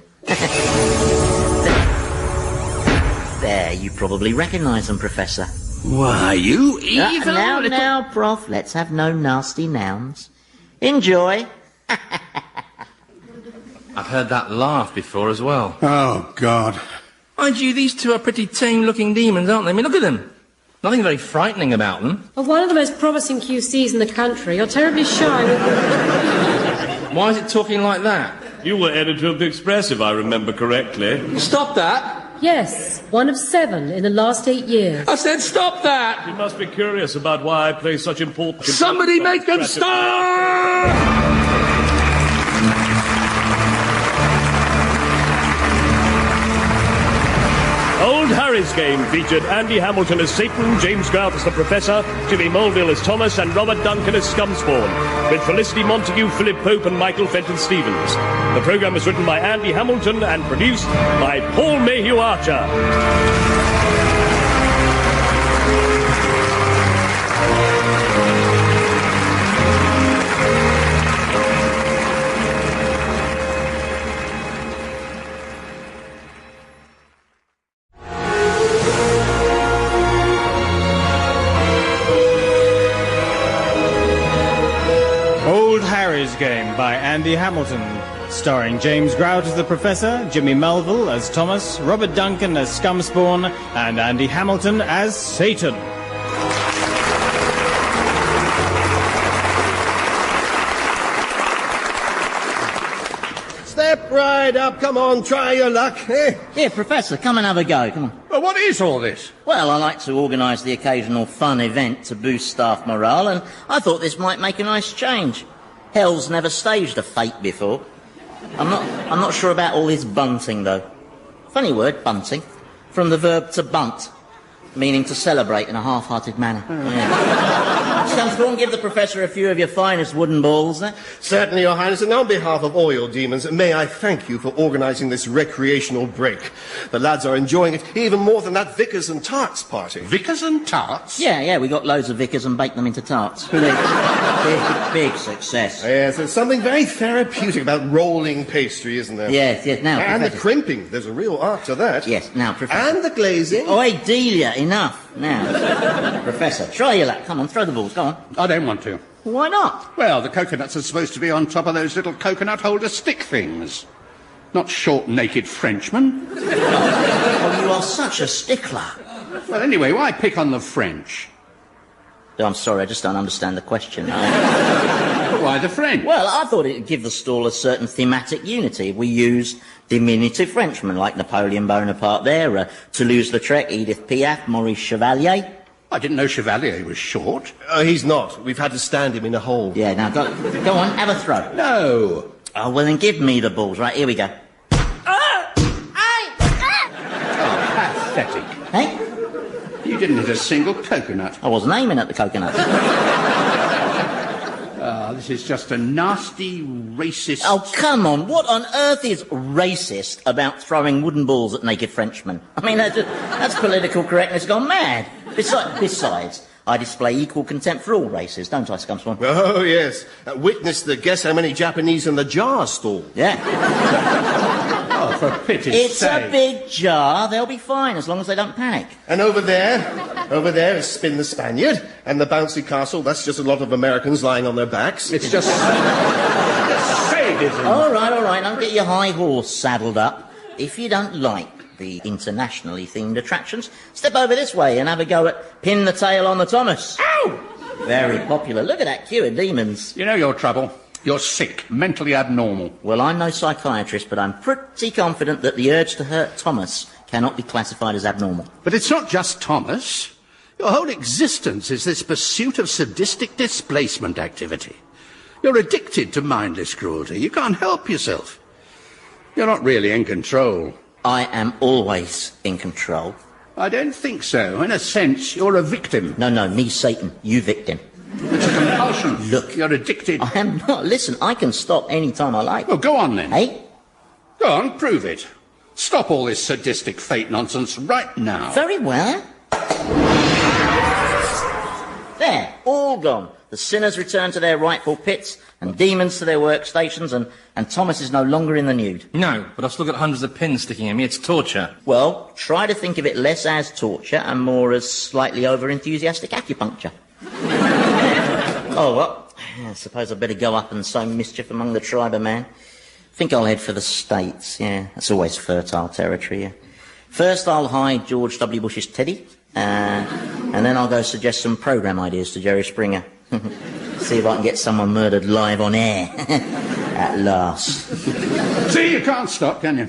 There, you probably recognise them, Professor. Why, you evil Now, Prof, let's have no nasty nouns. Enjoy. I've heard that laugh before as well. Oh, God. Mind you, these two are pretty tame-looking demons, aren't they? I mean, look at them. Nothing very frightening about them. Well, one of the most promising QCs in the country. You're terribly shy. Why is it talking like that? You were editor of the Express, if I remember correctly. Stop that! Yes, 1 of 7 in the last 8 years. I said stop that! You must be curious about why I play such important... Somebody make them stop! Old Harry's Game featured Andy Hamilton as Satan, James Grout as the Professor, Jimmy Mulville as Thomas, and Robert Duncan as Scumspawn, with Felicity Montague, Philip Pope, and Michael Fenton-Stevens. The programme was written by Andy Hamilton and produced by Paul Mayhew Archer. Game by Andy Hamilton, starring James Grout as the Professor, Jimmy Melville as Thomas, Robert Duncan as Scumspawn, and Andy Hamilton as Satan. Step right up, come on, try your luck. Here, Professor, come and have a go, come on. Well, what is all this? Well, I like to organise the occasional fun event to boost staff morale, and I thought this might make a nice change. Hell's never staged a fete before. I'm not sure about all this bunting, though. Funny word, bunting. From the verb to bunt, meaning to celebrate in a half-hearted manner. Scumspawn, give the Professor a few of your finest wooden balls, eh? Certainly, Your Highness, and on behalf of all your demons, may I thank you for organising this recreational break. The lads are enjoying it even more than that Vickers and Tarts party. Vickers and Tarts? Yeah, we got loads of Vickers and baked them into tarts. Big success. Yes, there's something very therapeutic about rolling pastry, isn't there? Yes, now, and Professor. The crimping, there's a real art to that. Yes, now, Professor. And the glazing. Oh, hey, Delia, enough. Now, Professor, try your luck. Come on, throw the balls, go on. I don't want to. Why not? Well, the coconuts are supposed to be on top of those little coconut holder stick things. Not short, naked Frenchmen. Oh, you are such a stickler. Well, anyway, why pick on the French? I'm sorry, I just don't understand the question. But why the French? Well, I thought it would give the stall a certain thematic unity if we used diminutive Frenchmen like Napoleon Bonaparte there, Toulouse-Lautrec, Edith Piaf, Maurice Chevalier. I didn't know Chevalier was short. He's not. We've had to stand him in a hole. Yeah, now go on, have a throw. No. Oh, well then give me the balls. Right, here we go. Pathetic. Hey? You didn't hit a single coconut. I wasn't aiming at the coconut. This is just a nasty, racist... Oh, come on. What on earth is racist about throwing wooden balls at naked Frenchmen? I mean, that's political correctness gone mad. Besides, I display equal contempt for all races, don't I, Scumspawn? Oh, yes. Witness the guess how many Japanese in the jar stall. Yeah. Oh, for pity's It's sake. a big jar. They'll be fine as long as they don't panic. And over there is Spin the Spaniard, and the bouncy castle, that's just a lot of Americans lying on their backs. It's just sadism. All right. Don't get your high horse saddled up. If you don't like the internationally themed attractions, step over this way and have a go at Pin the Tail on the Thomas. Ow! Very popular. Look at that queue of demons. You know your trouble. You're sick, mentally abnormal. Well, I'm no psychiatrist, but I'm pretty confident that the urge to hurt Thomas cannot be classified as abnormal. But it's not just Thomas. Your whole existence is this pursuit of sadistic displacement activity. You're addicted to mindless cruelty. You can't help yourself. You're not really in control. I am always in control. I don't think so. In a sense, you're a victim. No, me, Satan. You victim. It's a compulsion. Look. You're addicted. I am not. Listen, I can stop any time I like. Well, go on then. Hey? Go on, prove it. Stop all this sadistic fate nonsense right now. Very well. There, all gone. The sinners return to their rightful pits, and demons to their workstations, and Thomas is no longer in the nude. No, but I've still got hundreds of pins sticking in me. It's torture. Well, try to think of it less as torture and more as slightly over-enthusiastic acupuncture. Oh, well, I suppose I'd better go up and sow mischief among the tribe of man. Think I'll head for the States, yeah. That's always fertile territory, yeah. First I'll hide George W. Bush's teddy, and then I'll go suggest some programme ideas to Jerry Springer. See if I can get someone murdered live on air. At last. See, you can't stop, can you?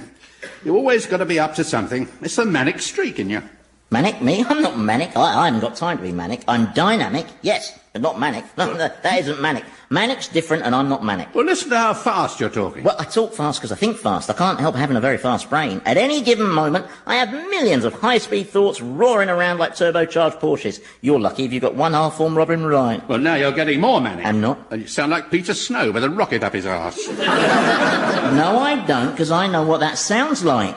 You've always got to be up to something. It's the manic streak in you. Manic? Me? I'm not manic. I haven't got time to be manic. I'm dynamic, yes, but not manic. No, that isn't manic. Manic's different and I'm not manic. Well, listen to how fast you're talking. Well, I talk fast because I think fast. I can't help having a very fast brain. At any given moment, I have millions of high-speed thoughts roaring around like turbocharged Porsches. You're lucky if you've got one half-form Robin Wright. Well, now you're getting more manic. I'm not. And you sound like Peter Snow with a rocket up his arse. No, I don't, because I know what that sounds like.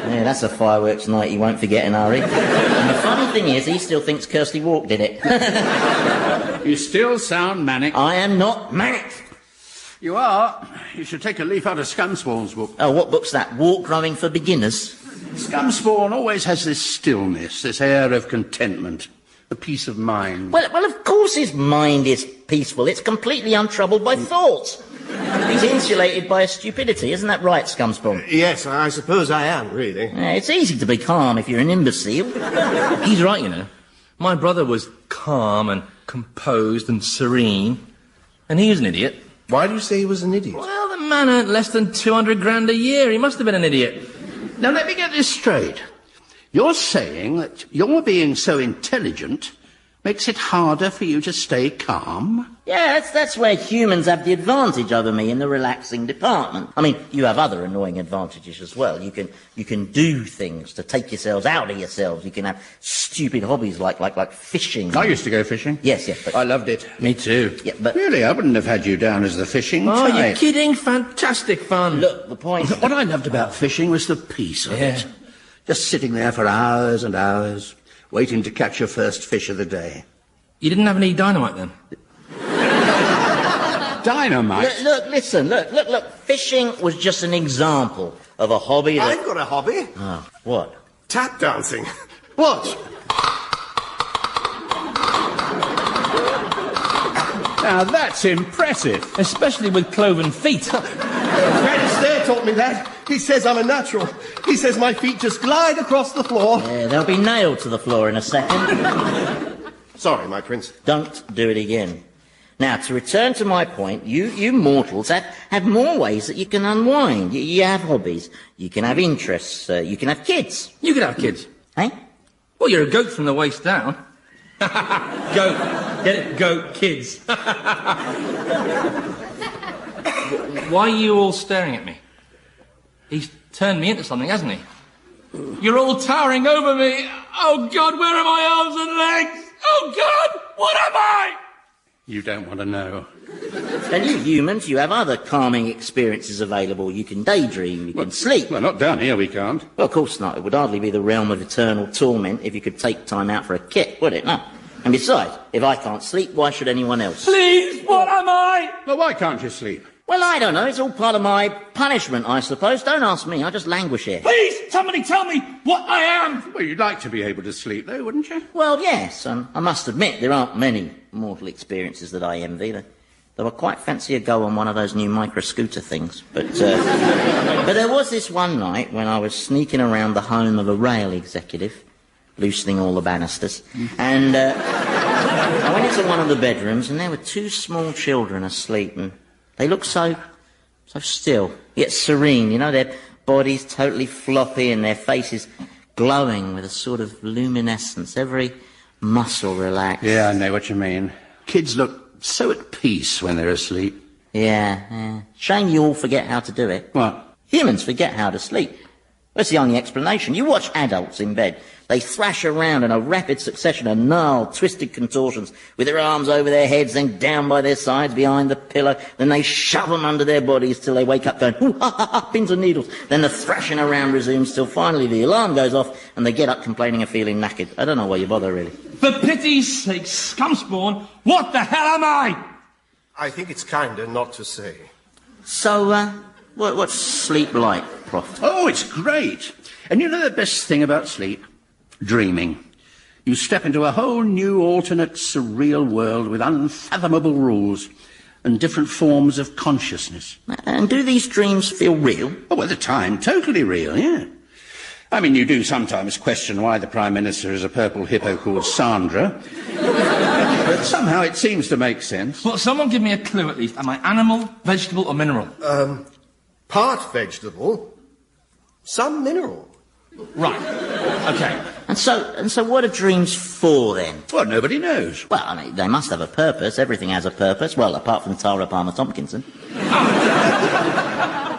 Yeah, that's a fireworks night he won't forget in a hurry. And the funny thing is, he still thinks Kirsty Walk did it. You still sound manic. I am not manic. You are. You should take a leaf out of Scumspawn's book. Oh, what book's that? Walk Rowing for Beginners? Scumspawn always has this stillness, this air of contentment, the peace of mind. Well, of course his mind is peaceful. It's completely untroubled by thoughts. He's insulated by stupidity, isn't that right, Scumspawn? Yes, I suppose I am, really. Yeah, it's easy to be calm if you're an imbecile. He's right, you know. My brother was calm and composed and serene, and he was an idiot. Why do you say he was an idiot? Well, the man earned less than 200 grand a year. He must have been an idiot. Now, let me get this straight. You're saying that your being so intelligent makes it harder for you to stay calm? Yeah, that's where humans have the advantage over me in the relaxing department. I mean, you have other annoying advantages as well. You can do things to take yourselves out of yourselves. You can have stupid hobbies like fishing. I used to go fishing. Yes, but I loved it. Me too. Yeah, but Really, I wouldn't have had you down as the fishing Oh, type. you're kidding? Fantastic fun. look, the point. What I loved about fishing was the peace of it. Just sitting there for hours and hours, waiting to catch your first fish of the day. You didn't have any dynamite then? Dynamite? Look. Fishing was just an example of a hobby that... I've got a hobby. Oh, what? Tap dancing. Watch. Now, that's impressive. Especially with cloven feet. Fred Astaire taught me that. He says I'm a natural. He says my feet just glide across the floor. Yeah, they'll be nailed to the floor in a second. Sorry, my prince. Don't do it again. Now, to return to my point, you mortals have more ways that you can unwind. You have hobbies. You can have interests. You can have kids. You could have kids. Eh? Well, you're a goat from the waist down. Goat. Get it? Goat. Kids. Why are you all staring at me? He's turned me into something, hasn't he? You're all towering over me. Oh, God, where are my arms and legs? Oh, God, what am I? You don't want to know. And you humans, you have other calming experiences available. You can daydream, you can sleep. Well, not down here, we can't. Well, of course not. It would hardly be the realm of eternal torment if you could take time out for a kit, would it? No. And besides, if I can't sleep, why should anyone else? Please, what am I? Well, why can't you sleep? Well, I don't know. It's all part of my punishment, I suppose. Don't ask me. I just languish here. Please, somebody tell me what I am! Well, you'd like to be able to sleep, though, wouldn't you? Well, yes. I must admit, there aren't many mortal experiences that I envy. Though I quite fancy a go on one of those new micro-scooter things. But there was this one night when I was sneaking around the home of a rail executive, loosening all the banisters, and I went into one of the bedrooms, and there were two small children asleep, and they looked so still, yet serene, you know, their bodies totally floppy and their faces glowing with a sort of luminescence, every muscle relaxed. Yeah, I know what you mean. Kids look so at peace when they're asleep. Yeah. Shame you all forget how to do it. What? Humans forget how to sleep. That's the only explanation. You watch adults in bed. They thrash around in a rapid succession of gnarled, twisted contortions with their arms over their heads, then down by their sides behind the pillow. Then they shove them under their bodies till they wake up going, ooh, ha, ha, ha, pins and needles. Then the thrashing around resumes till finally the alarm goes off and they get up complaining of feeling knackered. I don't know why you bother, really. For pity's sake, Scumspawn, what the hell am I? I think it's kinder not to say. So, what's sleep like, Prof? Oh, it's great. And you know the best thing about sleep? Dreaming. You step into a whole new, alternate, surreal world with unfathomable rules and different forms of consciousness. And do these dreams feel real? Oh, at the time, totally real, yeah. I mean, you do sometimes question why the Prime Minister is a purple hippo called Sandra. But somehow it seems to make sense. Well, someone give me a clue at least. Am I animal, vegetable or mineral? Part vegetable, some mineral. Right. Okay. And so what are dreams for, then? Well, nobody knows. Well, I mean, they must have a purpose. Everything has a purpose. Well, apart from Tara Palmer-Tompkinson.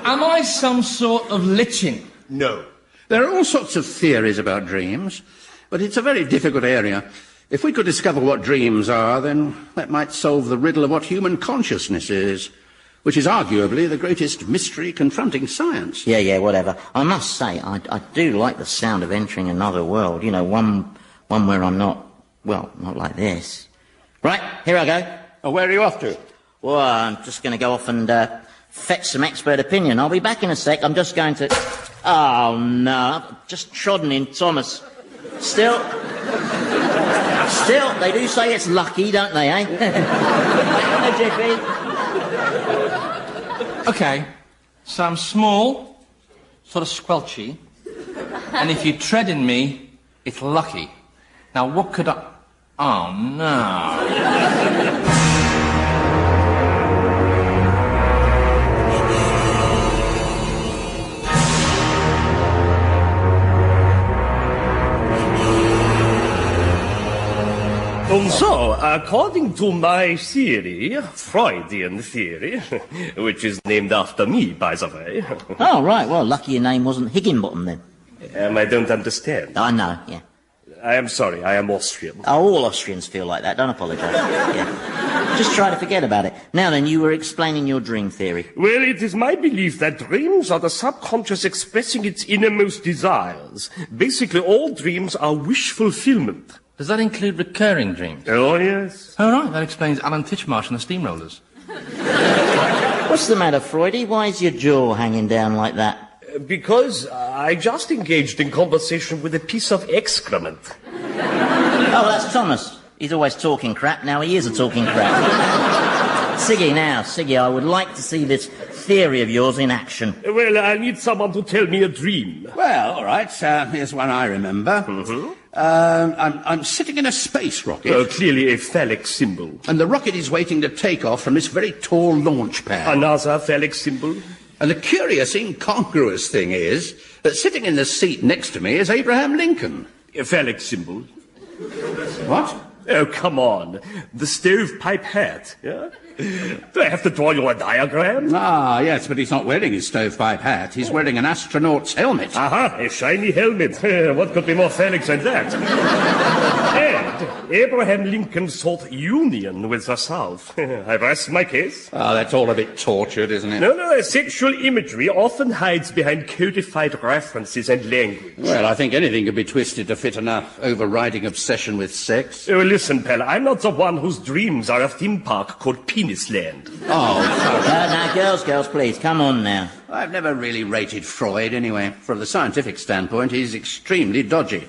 Am I some sort of lichen? No. There are all sorts of theories about dreams, but it's a very difficult area. If we could discover what dreams are, then that might solve the riddle of what human consciousness is, which is arguably the greatest mystery confronting science. Yeah, whatever. I must say, I do like the sound of entering another world. You know, one where I'm not like this. Right, here I go. Oh, where are you off to? Well, I'm just going to go off and fetch some expert opinion. I'll be back in a sec. I'm just going to... Oh, no, I've just trodden in Thomas. Still, they do say it's lucky, don't they, eh? No, Jiffy. Okay, so I'm small, sort of squelchy, and if you tread in me, it's lucky. Now, what could I... Oh, no. So, according to my theory, Freudian theory, which is named after me, by the way. Oh, right, well, lucky your name wasn't Higginbottom, then. I don't understand. I know, yeah. I am sorry, I am Austrian. Oh, all Austrians feel like that, don't apologise. Yeah. Just try to forget about it. Now then, you were explaining your dream theory. Well, it is my belief that dreams are the subconscious expressing its innermost desires. Basically, all dreams are wish fulfillment. Does that include recurring dreams? Oh, yes. Oh, right, that explains Alan Titchmarsh and the Steamrollers. What's the matter, Freudy? Why is your jaw hanging down like that? Because I just engaged in conversation with a piece of excrement. Oh, that's Thomas. He's always talking crap. Now he is a talking crap. Siggy, I would like to see this theory of yours in action. Well, I need someone to tell me a dream. Well, all right, here's one I remember. Mm-hmm. I'm sitting in a space rocket. Clearly a phallic symbol. And the rocket is waiting to take off from this very tall launch pad. Another phallic symbol. And the curious, incongruous thing is that sitting in the seat next to me is Abraham Lincoln. A phallic symbol. What? Oh, come on. The stovepipe hat, yeah? Do I have to draw you a diagram? Ah, yes, but he's not wearing his stovepipe hat. He's wearing an astronaut's helmet. Aha, a shiny helmet. What could be more phallic than that? And Abraham Lincoln sought union with the South. I rest my case. Oh, that's all a bit tortured, isn't it? No, sexual imagery often hides behind codified references and language. Well, I think anything could be twisted to fit enough overriding obsession with sex. Oh, listen, pal, I'm not the one whose dreams are a theme park called Penisland. Oh, now, girls, please, come on now. I've never really rated Freud, anyway. From the scientific standpoint, he's extremely dodgy.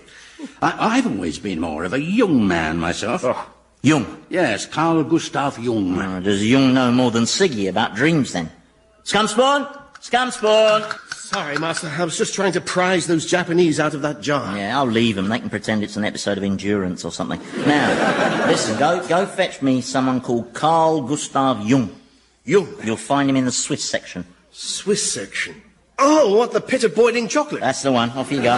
I've always been more of a Jung man myself. Oh. Jung? Yes, Carl Gustav Jung. Oh, does Jung know more than Siggy about dreams, then? Scumspawn! Sorry, Master, I was just trying to prise those Japanese out of that jar. Yeah, I'll leave them. They can pretend it's an episode of Endurance or something. Now, listen, go fetch me someone called Carl Gustav Jung. Jung? You'll find him in the Swiss section. Swiss section? Oh, what, the pit of boiling chocolate? That's the one. Off you go.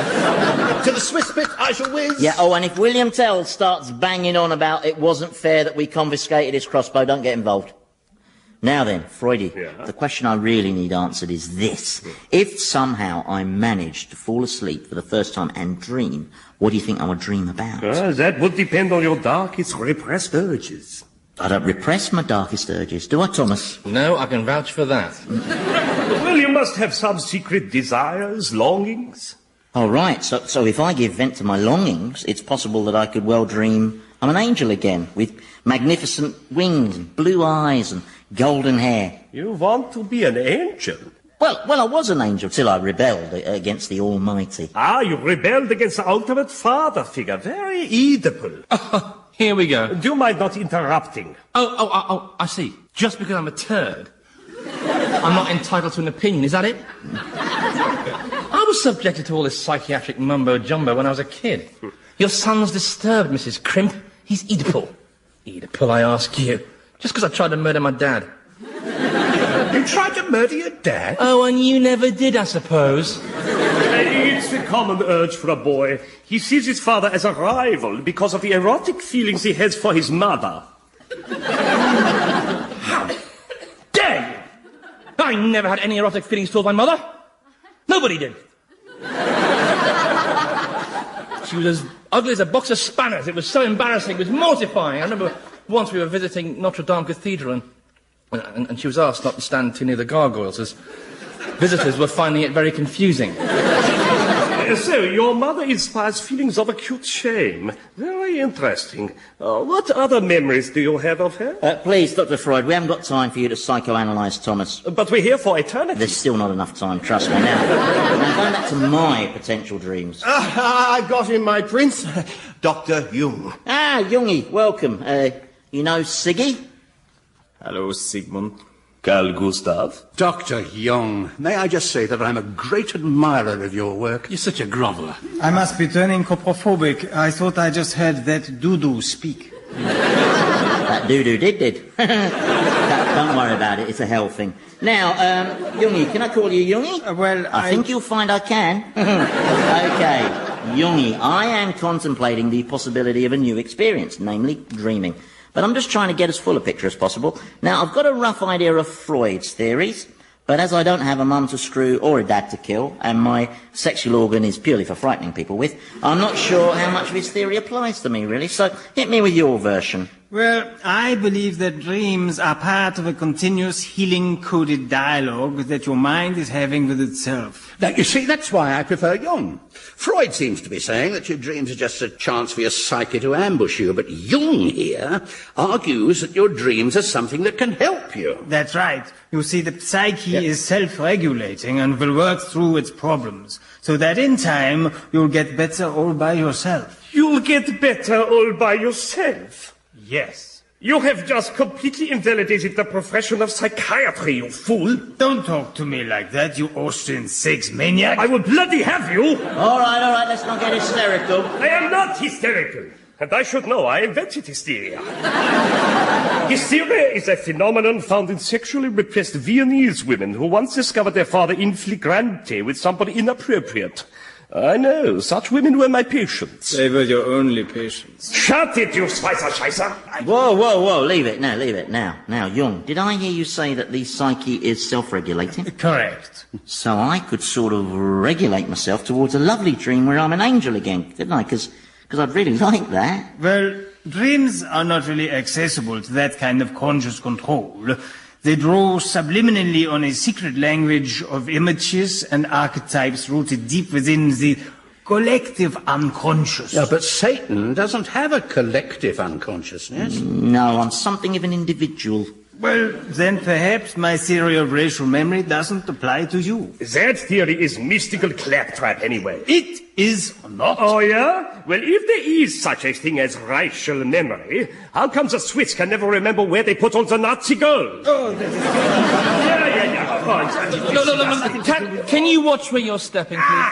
To the Swiss pit I shall whiz. Yeah, oh, and if William Tell starts banging on about it wasn't fair that we confiscated his crossbow, don't get involved. Now then, Freudy, the question I really need answered is this. If somehow I managed to fall asleep for the first time and dream, what do you think I would dream about? That would depend on your darkest repressed urges. I don't repress my darkest urges, do I, Thomas? No, I can vouch for that. Well, you must have some secret desires, longings. Oh, right, so if I give vent to my longings, it's possible that I could well dream I'm an angel again, with magnificent wings, and blue eyes, and golden hair. You want to be an angel? Well, I was an angel till I rebelled against the Almighty. Ah, you rebelled against the ultimate father figure. Very Oedipal. Oh, here we go. Do you mind not interrupting? Oh, I see. Just because I'm a turd, I'm not entitled to an opinion, is that it? I was subjected to all this psychiatric mumbo-jumbo when I was a kid. Your son's disturbed, Mrs. Crimp. He's Oedipal. Oedipal, I ask you. Just because I tried to murder my dad. You tried to murder your dad? Oh, and you never did, I suppose. It's a common urge for a boy. He sees his father as a rival because of the erotic feelings he has for his mother. How dare you! I never had any erotic feelings towards my mother. Nobody did. She was as ugly as a box of spanners. It was so embarrassing. It was mortifying. I remember once we were visiting Notre Dame Cathedral and she was asked not to stand too near the gargoyles as visitors were finding it very confusing. So, your mother inspires feelings of acute shame. Very interesting. What other memories do you have of her? Please, Dr. Freud, we haven't got time for you to psychoanalyse Thomas. But we're here for eternity. There's still not enough time, trust me. Now going back to my potential dreams. I got him, my prince. Dr. Jung. Ah, Jungie, welcome. You know Siggy? Hello, Sigmund. Carl Gustav. Dr. Jung, may I just say that I'm a great admirer of your work. You're such a groveller. I must be turning coprophobic. I thought I just heard that doo-doo speak. That doo-doo did. Don't worry about it, it's a hell thing. Now, Jungie, can I call you Jungie? Well, I think you'll find I can. Okay, Jungie, I am contemplating the possibility of a new experience, namely dreaming. But I'm just trying to get as full a picture as possible. Now, I've got a rough idea of Freud's theories, but as I don't have a mum to screw or a dad to kill, and my sexual organ is purely for frightening people with, I'm not sure how much of his theory applies to me, really. So, hit me with your version. Well, I believe that dreams are part of a continuous healing-coded dialogue that your mind is having with itself. Now, you see, that's why I prefer Jung. Freud seems to be saying that your dreams are just a chance for your psyche to ambush you, but Jung here argues that your dreams are something that can help you. That's right. You see, the psyche is self-regulating and will work through its problems, so that in time you'll get better all by yourself. You'll get better all by yourself? Yes. You have just completely invalidated the profession of psychiatry, you fool. Don't talk to me like that, you Austrian sex maniac. I will bloody have you. All right, let's not get hysterical. I am not hysterical. And I should know, I invented hysteria. Hysteria is a phenomenon found in sexually repressed Viennese women who once discovered their father in flagrante with somebody inappropriate. I know, such women were my patients. They were your only patients. Shut it, you Schweizer. Whoa, leave it now. Now, Jung, did I hear you say that the psyche is self-regulating? Correct. So I could sort of regulate myself towards a lovely dream where I'm an angel again, couldn't I? Because Because I'd really like that. Well, dreams are not really accessible to that kind of conscious control. They draw subliminally on a secret language of images and archetypes rooted deep within the collective unconscious. Yeah, but Satan doesn't have a collective unconsciousness. No, I'm something of an individual. Well, then perhaps my theory of racial memory doesn't apply to you. That theory is mystical claptrap anyway. It is not. Oh, yeah? Well, if there is such a thing as racial memory, how come the Swiss can never remember where they put all the Nazi gold? Oh, yeah. Oh, exactly. No. Can you watch where you're stepping, please?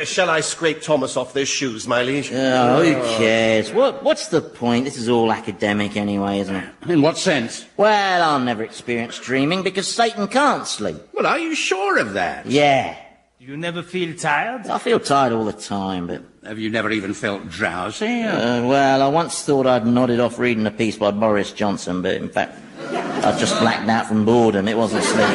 Shall I scrape Thomas off those shoes, my liege? Oh, who cares? What's the point? This is all academic anyway, isn't it? In what sense? Well, I'll never experience dreaming because Satan can't sleep. Well, are you sure of that? Yeah. You never feel tired? I feel tired all the time, but... Have you never even felt drowsy? Well, I once thought I'd nodded off reading a piece by Boris Johnson, but in fact, I just blacked out from boredom. It wasn't sleep.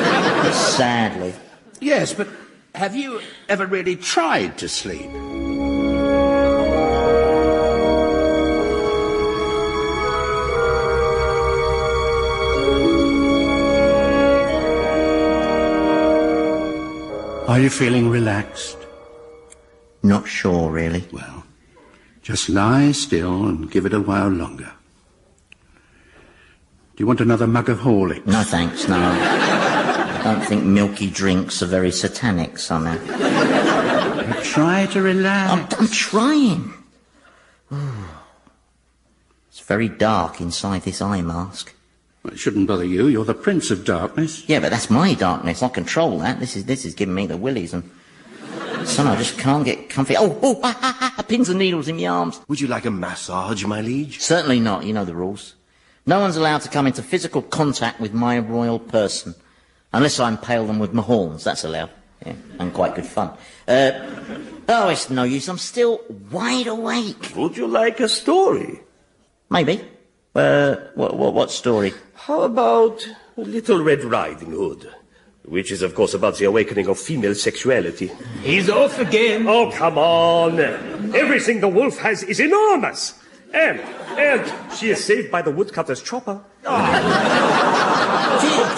Sadly. Yes, but have you ever really tried to sleep? Are you feeling relaxed? Not sure, really. Well, just lie still and give it a while longer. Do you want another mug of Horlicks? No, thanks, no. I don't think milky drinks are very satanic somehow. Try to relax. I'm trying. It's very dark inside this eye mask. Well, it shouldn't bother you. You're the Prince of Darkness. Yeah, but that's my darkness. I control that. This is giving me the willies, and somehow I just can't get comfy. Pins and needles in my arms. Would you like a massage, my liege? Certainly not. You know the rules. No one's allowed to come into physical contact with my royal person, unless I impale them with my horns. That's allowed. Yeah, and quite good fun. It's no use. I'm still wide awake. Would you like a story? Maybe. What story? How about Little Red Riding Hood? Which is, of course, about the awakening of female sexuality. He's off again. Oh, come on. Everything the wolf has is enormous. And she is saved by the woodcutter's chopper.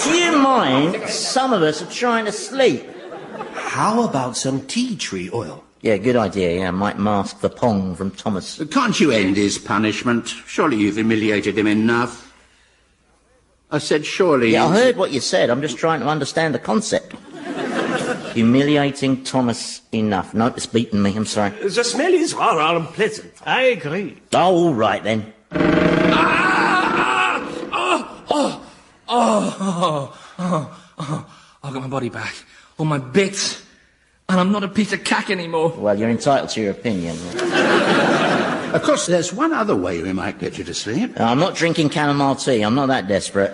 Do you mind? Some of us are trying to sleep. How about some tea tree oil? Yeah, good idea. Yeah, might mask the pong from Thomas. Can't you end his punishment? Surely you've humiliated him enough. I said surely... Yeah, I heard what you said. I'm just trying to understand the concept. Humiliating Thomas enough. No, it's beaten me. I'm sorry. The smell is rather unpleasant. I agree. Oh, all right, then. I've got my body back. All my bits. And I'm not a piece of cack anymore. Well, you're entitled to your opinion. Of course, there's one other way we might get you to sleep. I'm not drinking chamomile tea. I'm not that desperate.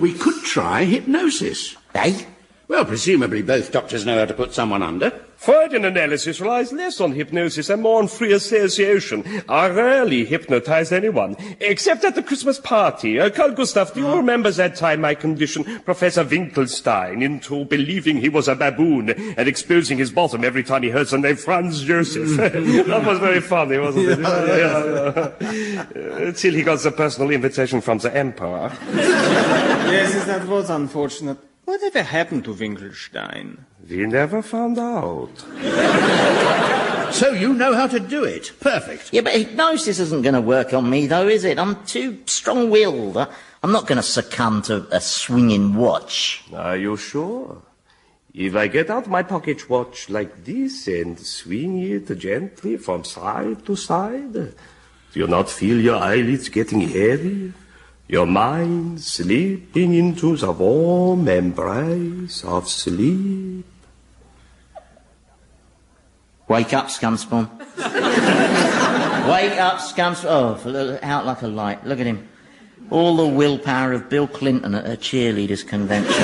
We could try hypnosis. Eh? Well, presumably both doctors know how to put someone under. Freudian analysis relies less on hypnosis and more on free association. I rarely hypnotize anyone, except at the Christmas party. Carl Gustav, do you remember that time I conditioned Professor Winkelstein into believing he was a baboon and exposing his bottom every time he heard the name Franz Joseph? That was very funny, wasn't it? Yeah. Till he got the personal invitation from the Emperor. Yes, that was unfortunate. Whatever happened to Winkelstein? We never found out. So you know how to do it. Perfect. Yeah, but hypnosis isn't going to work on me, though, is it? I'm too strong-willed. I'm not going to succumb to a swinging watch. Are you sure? If I get out my pocket watch like this and swing it gently from side to side, do you not feel your eyelids getting heavy? Your mind slipping into the warm embrace of sleep. Wake up, Scumspawn. Wake up, Scumspawn. Oh, out like a light. Look at him. All the willpower of Bill Clinton at a cheerleaders' convention.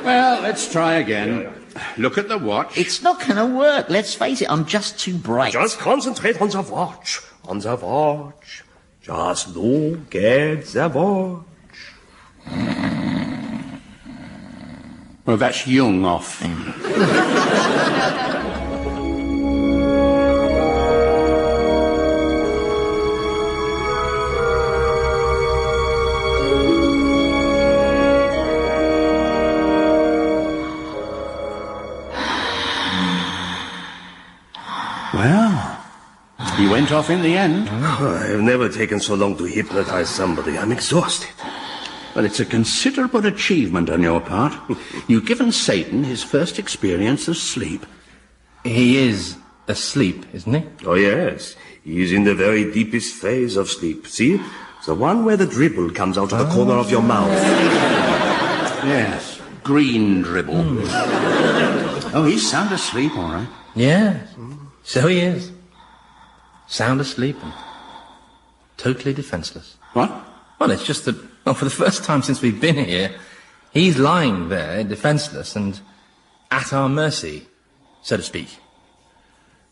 Well, let's try again. Look at the watch. It's not going to work. Let's face it, I'm just too bright. Just concentrate on the watch. On the watch. Just look at the watch. Well, that's Jung off. went off in the end. I've never taken so long to hypnotize somebody. I'm exhausted. Well, it's a considerable achievement on your part. You've given Satan his first experience of sleep. He is asleep, isn't he? Oh, yes. He is in the very deepest phase of sleep. See? The one where the dribble comes out of the corner of your mouth. Yes, green dribble. Oh, he's sound asleep, all right. Yeah, so he is. Sound asleep and totally defenceless. What? Well, it's just that, well, for the first time since we've been here, he's lying there, defenceless and at our mercy, so to speak.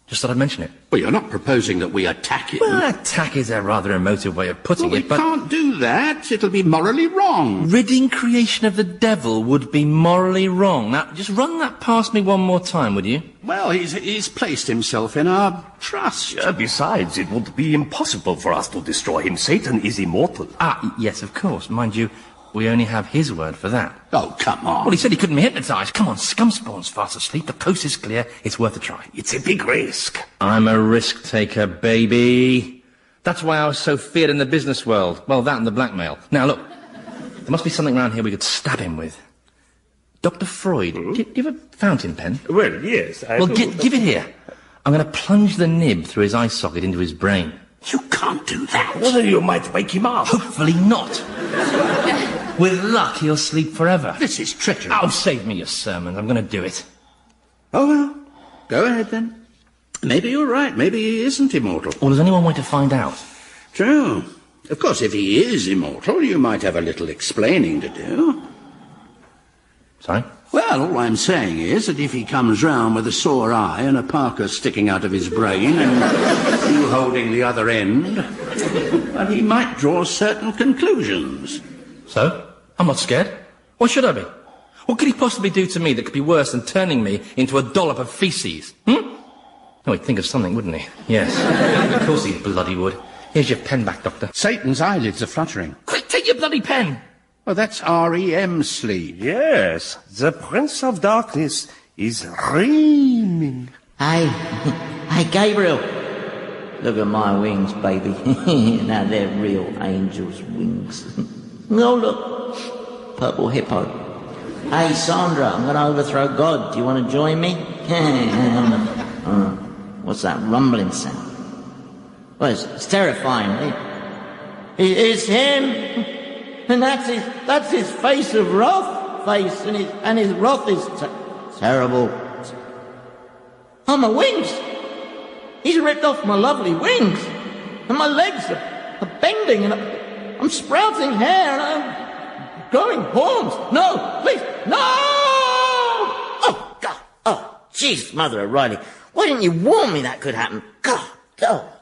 Just thought I'd mention it. Well, you're not proposing that we attack him. Well, attack is a rather emotive way of putting it, but... we can't do that. It'll be morally wrong. Ridding creation of the devil would be morally wrong. Now, just run that past me one more time, would you? Well, he's placed himself in our trust. Besides, it would be impossible for us to destroy him. Satan is immortal. Yes, of course. Mind you, we only have his word for that. Oh, come on. Well, he said he couldn't be hypnotised. Come on, Scumspawn's fast asleep. The coast is clear. It's worth a try. It's a big risk. I'm a risk-taker, baby. That's why I was so feared in the business world. Well, that and the blackmail. Now, look, there must be something around here we could stab him with. Dr. Freud, do you have a fountain pen? Well, yes, I Well, do. give it here. I'm going to plunge the nib through his eye socket into his brain. You can't do that. Well, you might wake him up. Hopefully not. With luck, he'll sleep forever. This is treachery. Oh, save me your sermons. I'm going to do it. Oh, well, go ahead then. Maybe you're right. Maybe he isn't immortal. Well, there's only one way to find out. True. Of course, if he is immortal, you might have a little explaining to do. Sorry? Well, all I'm saying is that if he comes round with a sore eye and a Parker sticking out of his brain and you holding the other end, well, he might draw certain conclusions. So? I'm not scared. Why should I be? What could he possibly do to me that could be worse than turning me into a dollop of feces? Oh, he'd think of something, wouldn't he? Yes. Of course he bloody would. Here's your pen back, Doctor. Satan's eyelids are fluttering. Quick, take your bloody pen! Oh, that's REM sleep. Yes, the Prince of Darkness is dreaming. Hey, hey, Gabriel. Look at my wings, baby. Now they're real angels' wings. Oh, look, purple hippo. Hey, Sandra, I'm going to overthrow God. Do you want to join me? What's that rumbling sound? Well, it's terrifying. It's him. And that's his face of wrath face, and his wrath is terrible. Oh, my wings! He's ripped off my lovely wings, and my legs are bending, and I'm sprouting hair, and I'm growing horns. No, please, no! Oh, God, oh, jeez, Mother O'Reilly, why didn't you warn me that could happen? God, oh.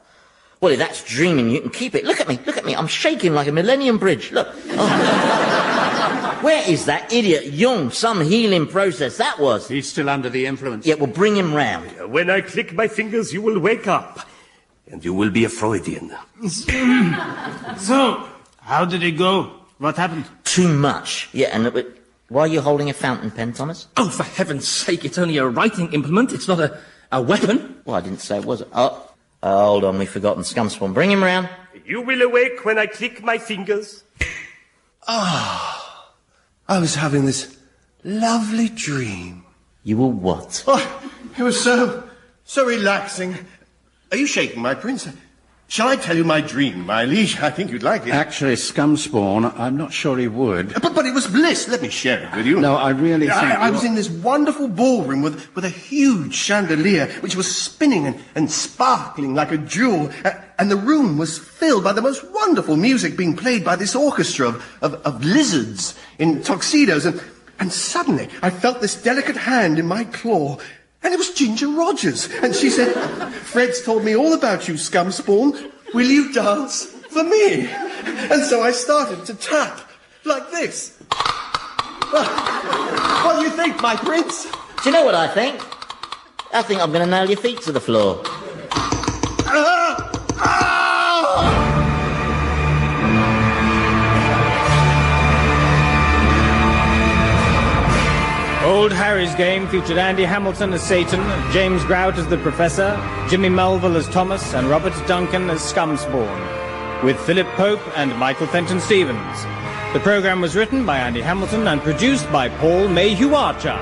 Well, if that's dreaming, you can keep it. Look at me, I'm shaking like a Millennium Bridge, look. Oh. Where is that idiot Jung? Some healing process, that was. He's still under the influence. Yeah, well, bring him round. When I click my fingers, you will wake up. And you will be a Freudian. So, how did it go? What happened? Too much. Yeah, and why are you holding a fountain pen, Thomas? Oh, for heaven's sake, it's only a writing implement. It's not a weapon. Well, I didn't say it was. Oh, hold on, we've forgotten Scumspawn. Bring him round. You will awake when I click my fingers. I was having this lovely dream. You were what? Oh, it was so relaxing. Are you shaking, my prince? Shall I tell you my dream, my liege? I think you'd like it. Actually, Scumspawn, I'm not sure he would. But it was bliss. Let me share it with you. No, I really think... I was in this wonderful ballroom with a huge chandelier which was spinning and sparkling like a jewel, and the room was filled by the most wonderful music being played by this orchestra of lizards in tuxedos, and suddenly I felt this delicate hand in my claw. And it was Ginger Rogers. And she said, Fred's told me all about you, Scumspawn. Will you dance for me? And so I started to tap like this. What do you think, my prince? Do you know what I think? I think I'm going to nail your feet to the floor. Old Harry's Game featured Andy Hamilton as Satan, James Grout as the Professor, Jimmy Mulville as Thomas, and Robert Duncan as Scumspawn, with Philip Pope and Michael Fenton Stevens. The programme was written by Andy Hamilton and produced by Paul Mayhew Archer.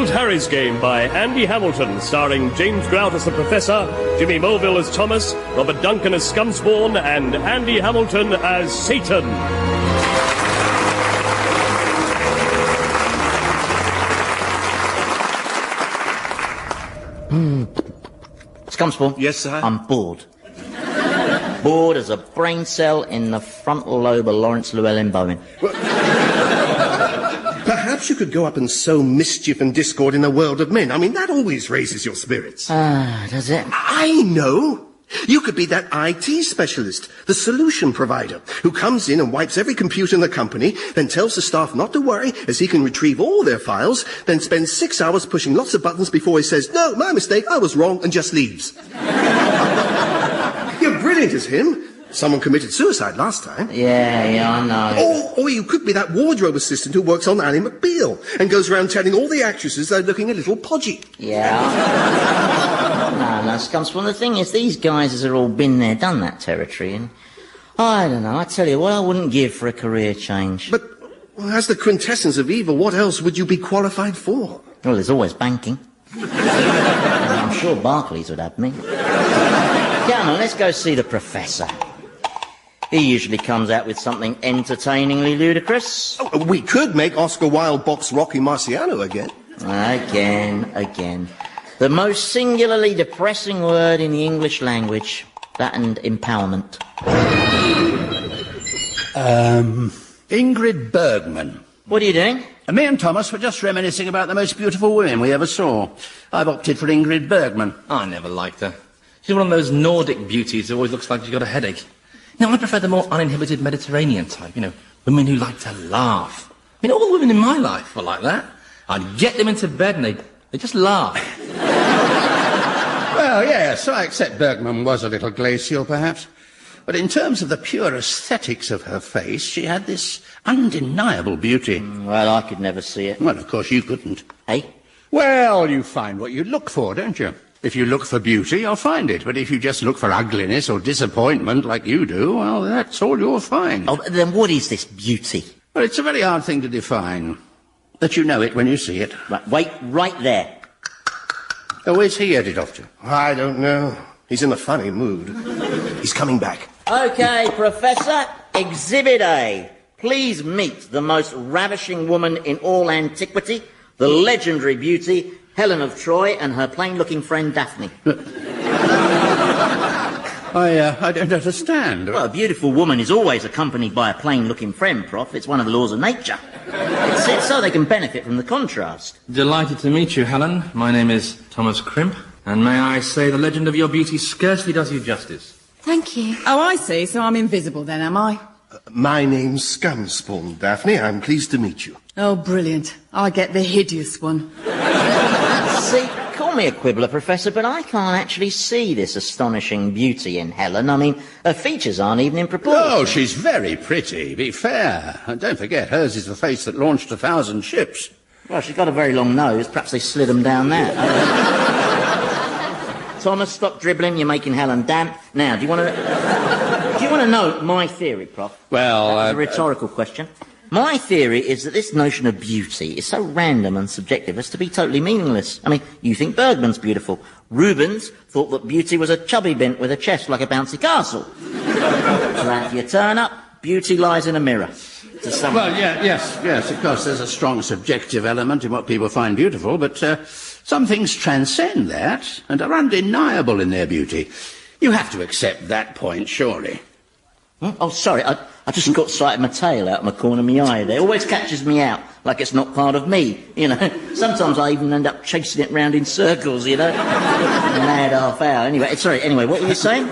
Harry's Game by Andy Hamilton, starring James Grout as the Professor, Jimmy Mulville as Thomas, Robert Duncan as Scumspawn, and Andy Hamilton as Satan. Scumspawn? Yes, sir? I'm bored. Bored as a brain cell in the frontal lobe of Lawrence Llewellyn-Bowen. Perhaps you could go up and sow mischief and discord in the world of men. I mean, that always raises your spirits. Does it? I know. You could be that IT specialist, the solution provider, who comes in and wipes every computer in the company, then tells the staff not to worry as he can retrieve all their files, then spends 6 hours pushing lots of buttons before he says, "No, my mistake, I was wrong," and just leaves. You're brilliant as him. Someone committed suicide last time. Yeah, I know. Or you could be that wardrobe assistant who works on Ally McBeal and goes around telling all the actresses they're looking a little podgy. Yeah. No, Scumspawn, the thing is, these guys have all been there, done that territory, and I don't know, I tell you what, I wouldn't give for a career change. But as the quintessence of evil, what else would you be qualified for? Well, there's always banking. I'm sure Barclays would have me. Come on, let's go see the Professor. He usually comes out with something entertainingly ludicrous. Oh, we could make Oscar Wilde box Rocky Marciano again. Again. The most singularly depressing word in the English language. That and empowerment. Ingrid Bergman. What are you doing? Me and Thomas were just reminiscing about the most beautiful women we ever saw. I've opted for Ingrid Bergman. I never liked her. She's one of those Nordic beauties who always looks like she's got a headache. No, I prefer the more uninhibited Mediterranean type, women who like to laugh. I mean, all the women in my life were like that. I'd get them into bed and they just laugh. Well, yes, I accept Bergman was a little glacial, perhaps. But in terms of the pure aesthetics of her face, she had this undeniable beauty. Well, I could never see it. Well, of course you couldn't. Hey? Well, you find what you look for, don't you? If you look for beauty, you'll find it. But if you just look for ugliness or disappointment like you do, well, that's all you'll find. Oh, then what is this beauty? Well, it's a very hard thing to define. But you know it when you see it. Right, wait right there. Oh, where's he headed off to? I don't know. He's in a funny mood. He's coming back. Okay, Professor, Exhibit A. Please meet the most ravishing woman in all antiquity, the legendary beauty, Helen of Troy, and her plain-looking friend Daphne. I don't understand. Well, a beautiful woman is always accompanied by a plain-looking friend, Prof. It's one of the laws of nature. It's so they can benefit from the contrast. Delighted to meet you, Helen. My name is Thomas Crimp, and may I say the legend of your beauty scarcely does you justice. Thank you. Oh, I see. So I'm invisible then, am I? My name's Scumspawn, Daphne. I'm pleased to meet you. Oh, brilliant. I get the hideous one. See, call me a quibbler, Professor, but I can't actually see this astonishing beauty in Helen. I mean, her features aren't even in proportion. Oh, she's very pretty. Be fair. And don't forget, hers is the face that launched 1,000 ships. Well, she's got a very long nose. Perhaps they slid them down there. Thomas, stop dribbling. You're making Helen damp. Now, do you want to know my theory, Prof? Well, that's a rhetorical question. My theory is that this notion of beauty is so random and subjective as to be totally meaningless. I mean, you think Bergman's beautiful. Rubens thought that beauty was a chubby bint with a chest like a bouncy castle. So if you turn up, beauty lies in a mirror. Well, yes, of course, there's a strong subjective element in what people find beautiful, but some things transcend that and are undeniable in their beauty. You have to accept that point, surely. Oh, sorry, I just got sight of my tail out of my corner of my eye there. It always catches me out, like it's not part of me, Sometimes I even end up chasing it round in circles, Mad half hour. Anyway, what were you saying?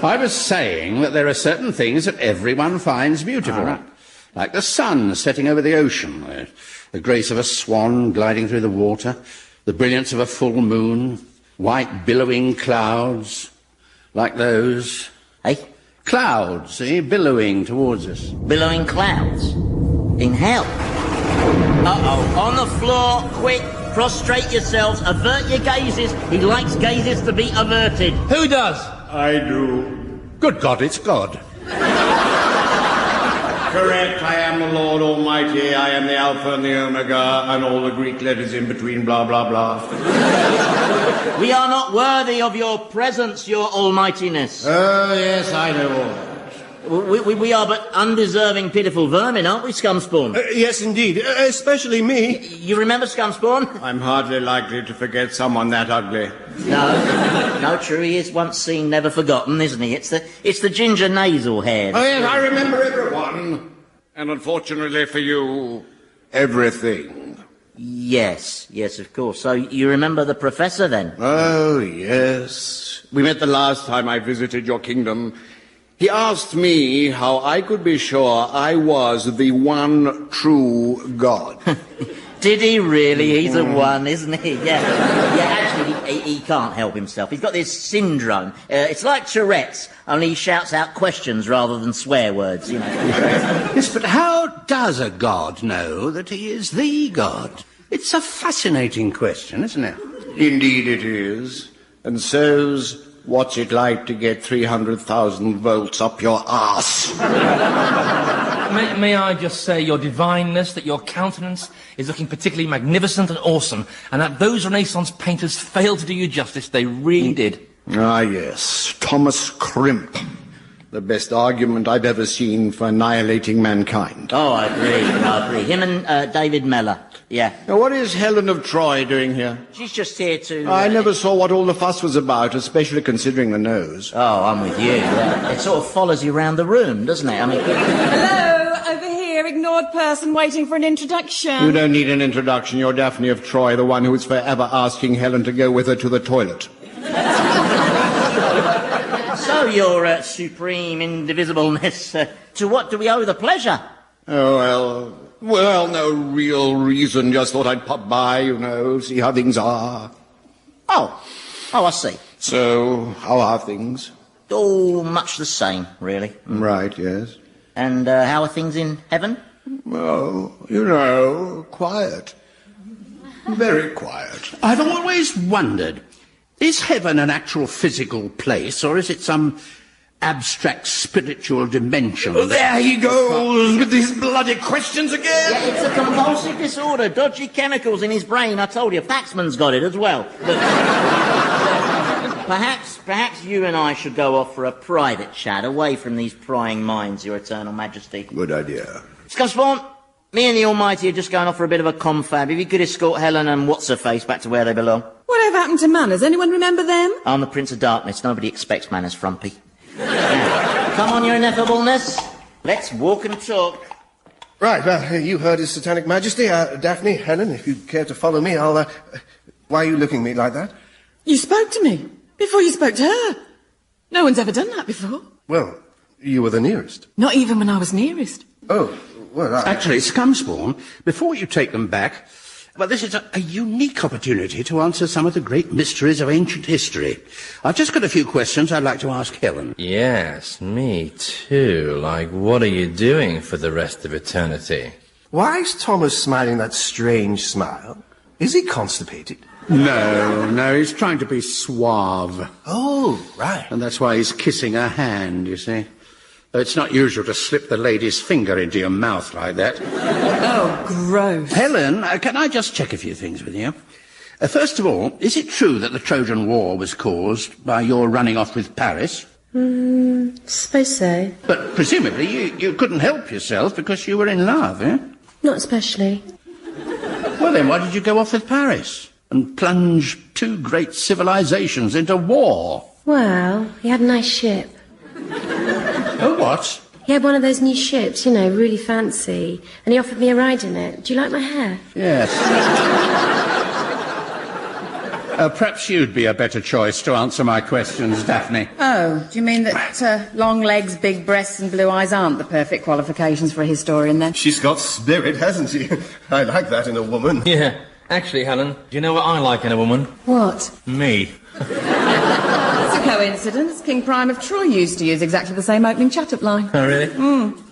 I was saying that there are certain things that everyone finds beautiful. Right. Like the sun setting over the ocean, the grace of a swan gliding through the water, the brilliance of a full moon, white billowing clouds, like those. Eh? Clouds, billowing towards us. Billowing clouds? In hell? Uh-oh, on the floor, quick, prostrate yourselves, avert your gazes. He likes gazes to be averted. Who does? I do. Good God, it's God. Correct, I am the Lord Almighty, I am the Alpha and the Omega, and all the Greek letters in between, blah, blah, blah. We are not worthy of your presence, your almightiness. Oh, yes, I know all that. We are but undeserving, pitiful vermin, aren't we, Scumspawn? Yes, indeed, especially me. You remember Scumspawn? I'm hardly likely to forget someone that ugly. No, true, he is once seen, never forgotten, isn't he? It's the ginger nasal hair. Oh, yes, I remember everyone. And unfortunately for you, everything. Yes, of course. So you remember the professor, then? Oh, yes. We met the last time I visited your kingdom. He asked me how I could be sure I was the one true God. Did he really? He's the one, isn't he? Yeah, actually, he can't help himself. He's got this syndrome. It's like Tourette's, only he shouts out questions rather than swear words, you know. Yes, but how does a god know that he is the god? It's a fascinating question, isn't it? Indeed it is. And so's what's it like to get 300,000 volts up your arse? May I just say, your divineness, that your countenance is looking particularly magnificent and awesome, and that those Renaissance painters failed to do you justice. They really did. Ah, yes. Thomas Crimp. The best argument I've ever seen for annihilating mankind. Oh, I agree. Him and David Mellor. Yeah. Now, what is Helen of Troy doing here? She's just here to... I never saw what all the fuss was about, especially considering the nose. Oh, I'm with you. Yeah. It sort of follows you around the room, doesn't it? I mean... Hello, over here, ignored person waiting for an introduction. You don't need an introduction. You're Daphne of Troy, the one who's forever asking Helen to go with her to the toilet. So, your supreme indivisibleness, to what do we owe the pleasure? Oh, well, no real reason. Just thought I'd pop by, you know, see how things are. Oh, I see. So, how are things? All much the same, really. Right, yes. And how are things in heaven? Well, you know, quiet. Very quiet. I've always wondered, is heaven an actual physical place, or is it some abstract spiritual dimension? Oh, there he goes with these bloody questions again. Yeah, it's a compulsive disorder, dodgy chemicals in his brain. I told you, Paxman's got it as well. But perhaps you and I should go off for a private chat away from these prying minds, Your Eternal Majesty. Good idea. Scumspawn, me and the Almighty are just going off for a bit of a confab. If you could escort Helen and what's-her-face back to where they belong. Whatever happened to manners? Anyone remember them? I'm the Prince of Darkness. Nobody expects manners, Frumpy. Come on, your ineffableness. Let's walk and talk. Right, well, you heard His Satanic Majesty. Daphne, Helen, if you care to follow me, I'll... Why are you looking at me like that? You spoke to me before you spoke to her. No one's ever done that before. Well, you were the nearest. Not even when I was nearest. Oh, well, Actually, Scumspawn, before you take them back, well, this is a unique opportunity to answer some of the great mysteries of ancient history. I've just got a few questions I'd like to ask Helen. Yes, me too. Like, what are you doing for the rest of eternity? Why is Thomas smiling that strange smile? Is he constipated? No, he's trying to be suave. Oh, right. And that's why he's kissing her hand, you see. It's not usual to slip the lady's finger into your mouth like that. Oh, gross. Helen, can I just check a few things with you? First of all, is it true that the Trojan War was caused by your running off with Paris? Suppose so. But presumably you couldn't help yourself because you were in love, eh? Not especially. Well then, why did you go off with Paris and plunge two great civilizations into war? Well, he had a nice ship. Oh, what? He had one of those new ships, you know, really fancy, and he offered me a ride in it. Do you like my hair? Yes. Perhaps you'd be a better choice to answer my questions, Daphne. Oh, do you mean that long legs, big breasts and blue eyes aren't the perfect qualifications for a historian, then? She's got spirit, hasn't she? I like that in a woman. Yeah. Actually, Helen, do you know what I like in a woman? What? Me. It's a coincidence. King Prime of Troy used to use exactly the same opening chat-up line. Oh, really?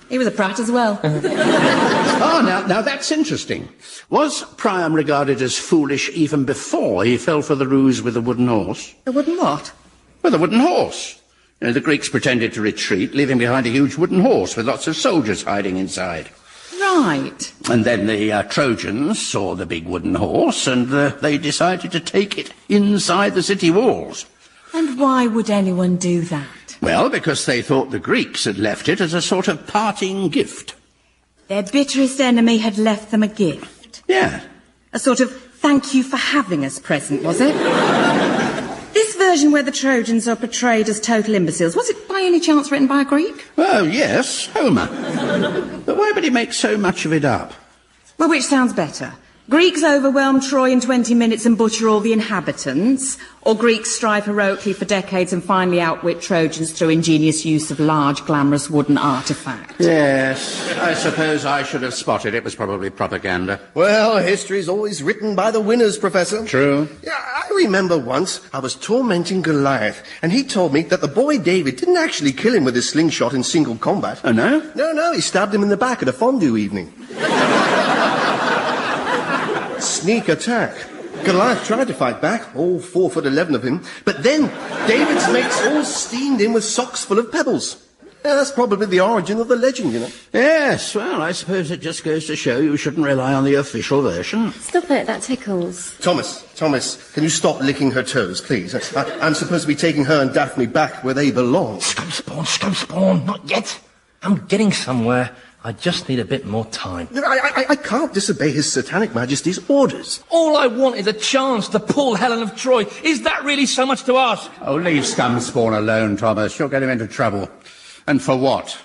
He was a prat as well. Now that's interesting. Was Priam regarded as foolish even before he fell for the ruse with the wooden horse? The wooden what? Well, the wooden horse. You know, the Greeks pretended to retreat, leaving behind a huge wooden horse with lots of soldiers hiding inside. Right. And then the Trojans saw the big wooden horse, and they decided to take it inside the city walls. And why would anyone do that? Well, because they thought the Greeks had left it as a sort of parting gift. Their bitterest enemy had left them a gift. Yeah. A sort of thank you for having us present, was it? This version where the Trojans are portrayed as total imbeciles, was it by any chance written by a Greek? Well, yes, Homer. But why would he make so much of it up? Well, which sounds better? Greeks overwhelm Troy in 20 minutes and butcher all the inhabitants, or Greeks strive heroically for decades and finally outwit Trojans through ingenious use of large, glamorous wooden artefacts. Yes, I suppose I should have spotted it was probably propaganda. Well, history's always written by the winners, Professor. True. Yeah, I remember once I was tormenting Goliath, and he told me that the boy David didn't actually kill him with his slingshot in single combat. Oh, no? No, he stabbed him in the back at a fondue evening. Sneak attack. Goliath tried to fight back, all 4'11" of him, but then David's mates all steamed in with socks full of pebbles. Yeah, that's probably the origin of the legend, you know. Yes, well, I suppose it just goes to show you shouldn't rely on the official version. Stop it, that tickles. Thomas, can you stop licking her toes, please? I'm supposed to be taking her and Daphne back where they belong. Scumspawn, not yet. I'm getting somewhere. I just need a bit more time. I can't disobey His Satanic Majesty's orders. All I want is a chance to pull Helen of Troy. Is that really so much to ask? Oh, leave Scumspawn alone, Thomas. You'll get him into trouble. And for what?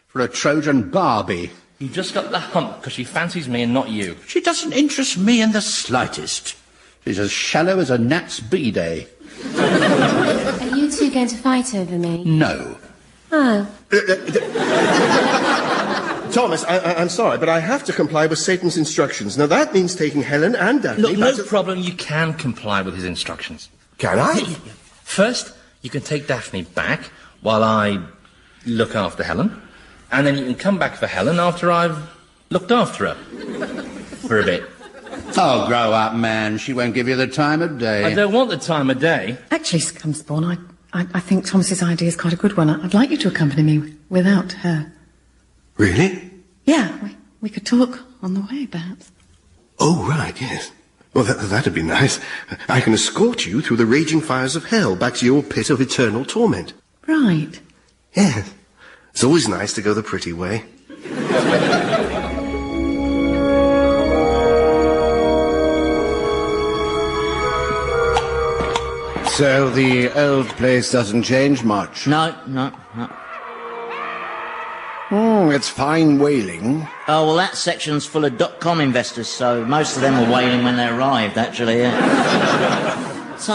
For a Trojan Barbie? You just got the hump because she fancies me and not you. She doesn't interest me in the slightest. She's as shallow as a gnat's b-day. Are you two going to fight over me? No. Oh. Thomas, I'm sorry, but I have to comply with Satan's instructions. Now, that means taking Helen and Daphne... Look, no problem. You can comply with his instructions. Can I? First, you can take Daphne back while I look after Helen. And then you can come back for Helen after I've looked after her. For a bit. Oh, grow up, man. She won't give you the time of day. I don't want the time of day. Actually, Scumspawn, I think Thomas's idea is quite a good one. I'd like you to accompany me without her. Really? Yeah, we could talk on the way, perhaps. Oh, right, yes. Well, that'd be nice. I can escort you through the raging fires of hell back to your pit of eternal torment. Right. Yeah. It's always nice to go the pretty way. So the old place doesn't change much? No. It's fine whaling. Oh, well, that section's full of .com investors, so most of them were whaling when they arrived, actually, yeah. So,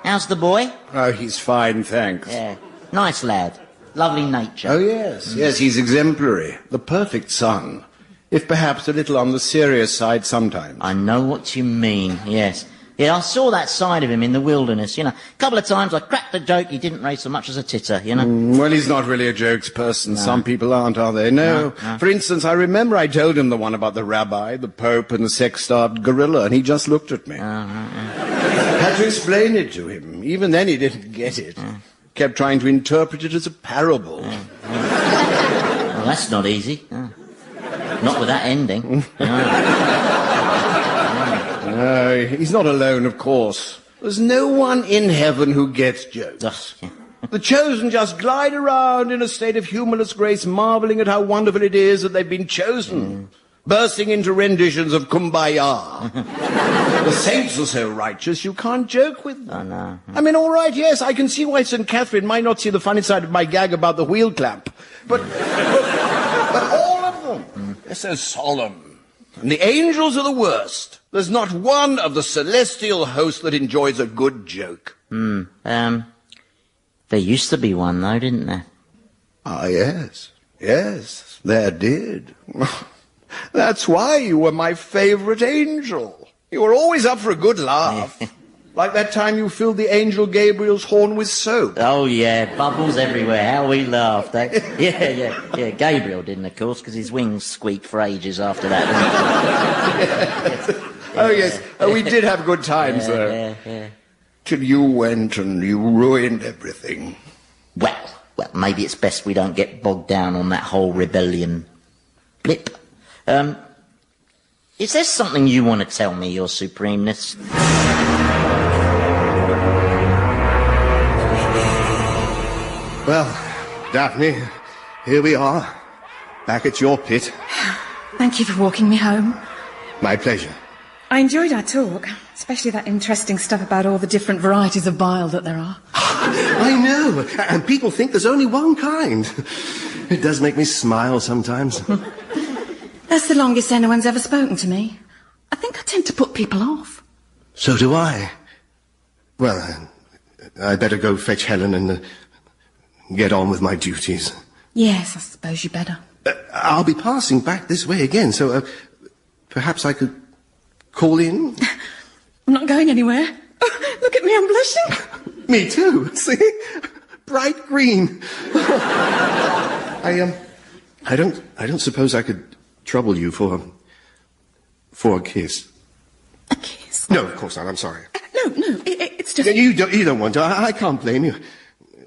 how's the boy? Oh, he's fine, thanks. Yeah, nice lad. Lovely nature. Oh, yes, he's exemplary. The perfect son. If perhaps a little on the serious side sometimes. I know what you mean, yes. Yeah, I saw that side of him in the wilderness, you know. A couple of times I cracked a joke he didn't raise so much as a titter, you know. Well, he's not really a jokes person. No. Some people aren't, are they? No. For instance, I remember I told him the one about the rabbi, the pope, and the sex-starved gorilla, and he just looked at me. Had to explain it to him. Even then he didn't get it. Kept trying to interpret it as a parable. Well, that's not easy. Not with that ending. No, he's not alone, of course. There's no one in heaven who gets jokes. The chosen just glide around in a state of humorless grace, marveling at how wonderful it is that they've been chosen, bursting into renditions of Kumbaya. The saints are so righteous, you can't joke with them. Oh, no. I mean, all right, yes, I can see why St. Catherine might not see the funny side of my gag about the wheel clamp. But all of them, they're so solemn. And the angels are the worst. There's not one of the celestial host that enjoys a good joke. There used to be one, though, didn't there? Ah, yes. Yes, there did. That's why you were my favourite angel. You were always up for a good laugh. Like that time you filled the angel Gabriel's horn with soap. Oh, yeah, bubbles everywhere. How we laughed, eh? Yeah. Gabriel didn't, of course, because his wings squeaked for ages after that. Oh, yes. Oh, we did have good times, though. Yeah. Till you went and you ruined everything. Well, maybe it's best we don't get bogged down on that whole rebellion blip. Is there something you want to tell me, Your Supremeness? Well, Daphne, here we are, back at your pit. Thank you for walking me home. My pleasure. I enjoyed our talk, especially that interesting stuff about all the different varieties of bile that there are. I know, and people think there's only one kind. It does make me smile sometimes. That's the longest anyone's ever spoken to me. I think I tend to put people off. So do I. Well, I'd better go fetch Helen and get on with my duties. Yes, I suppose you better. I'll be passing back this way again, so perhaps I could call in? I'm not going anywhere. Oh, look at me, I'm blushing. Me too, see? Bright green. I don't suppose I could trouble you for a kiss. A kiss? No, of course not, I'm sorry. No, it's just... You don't want to. I can't blame you.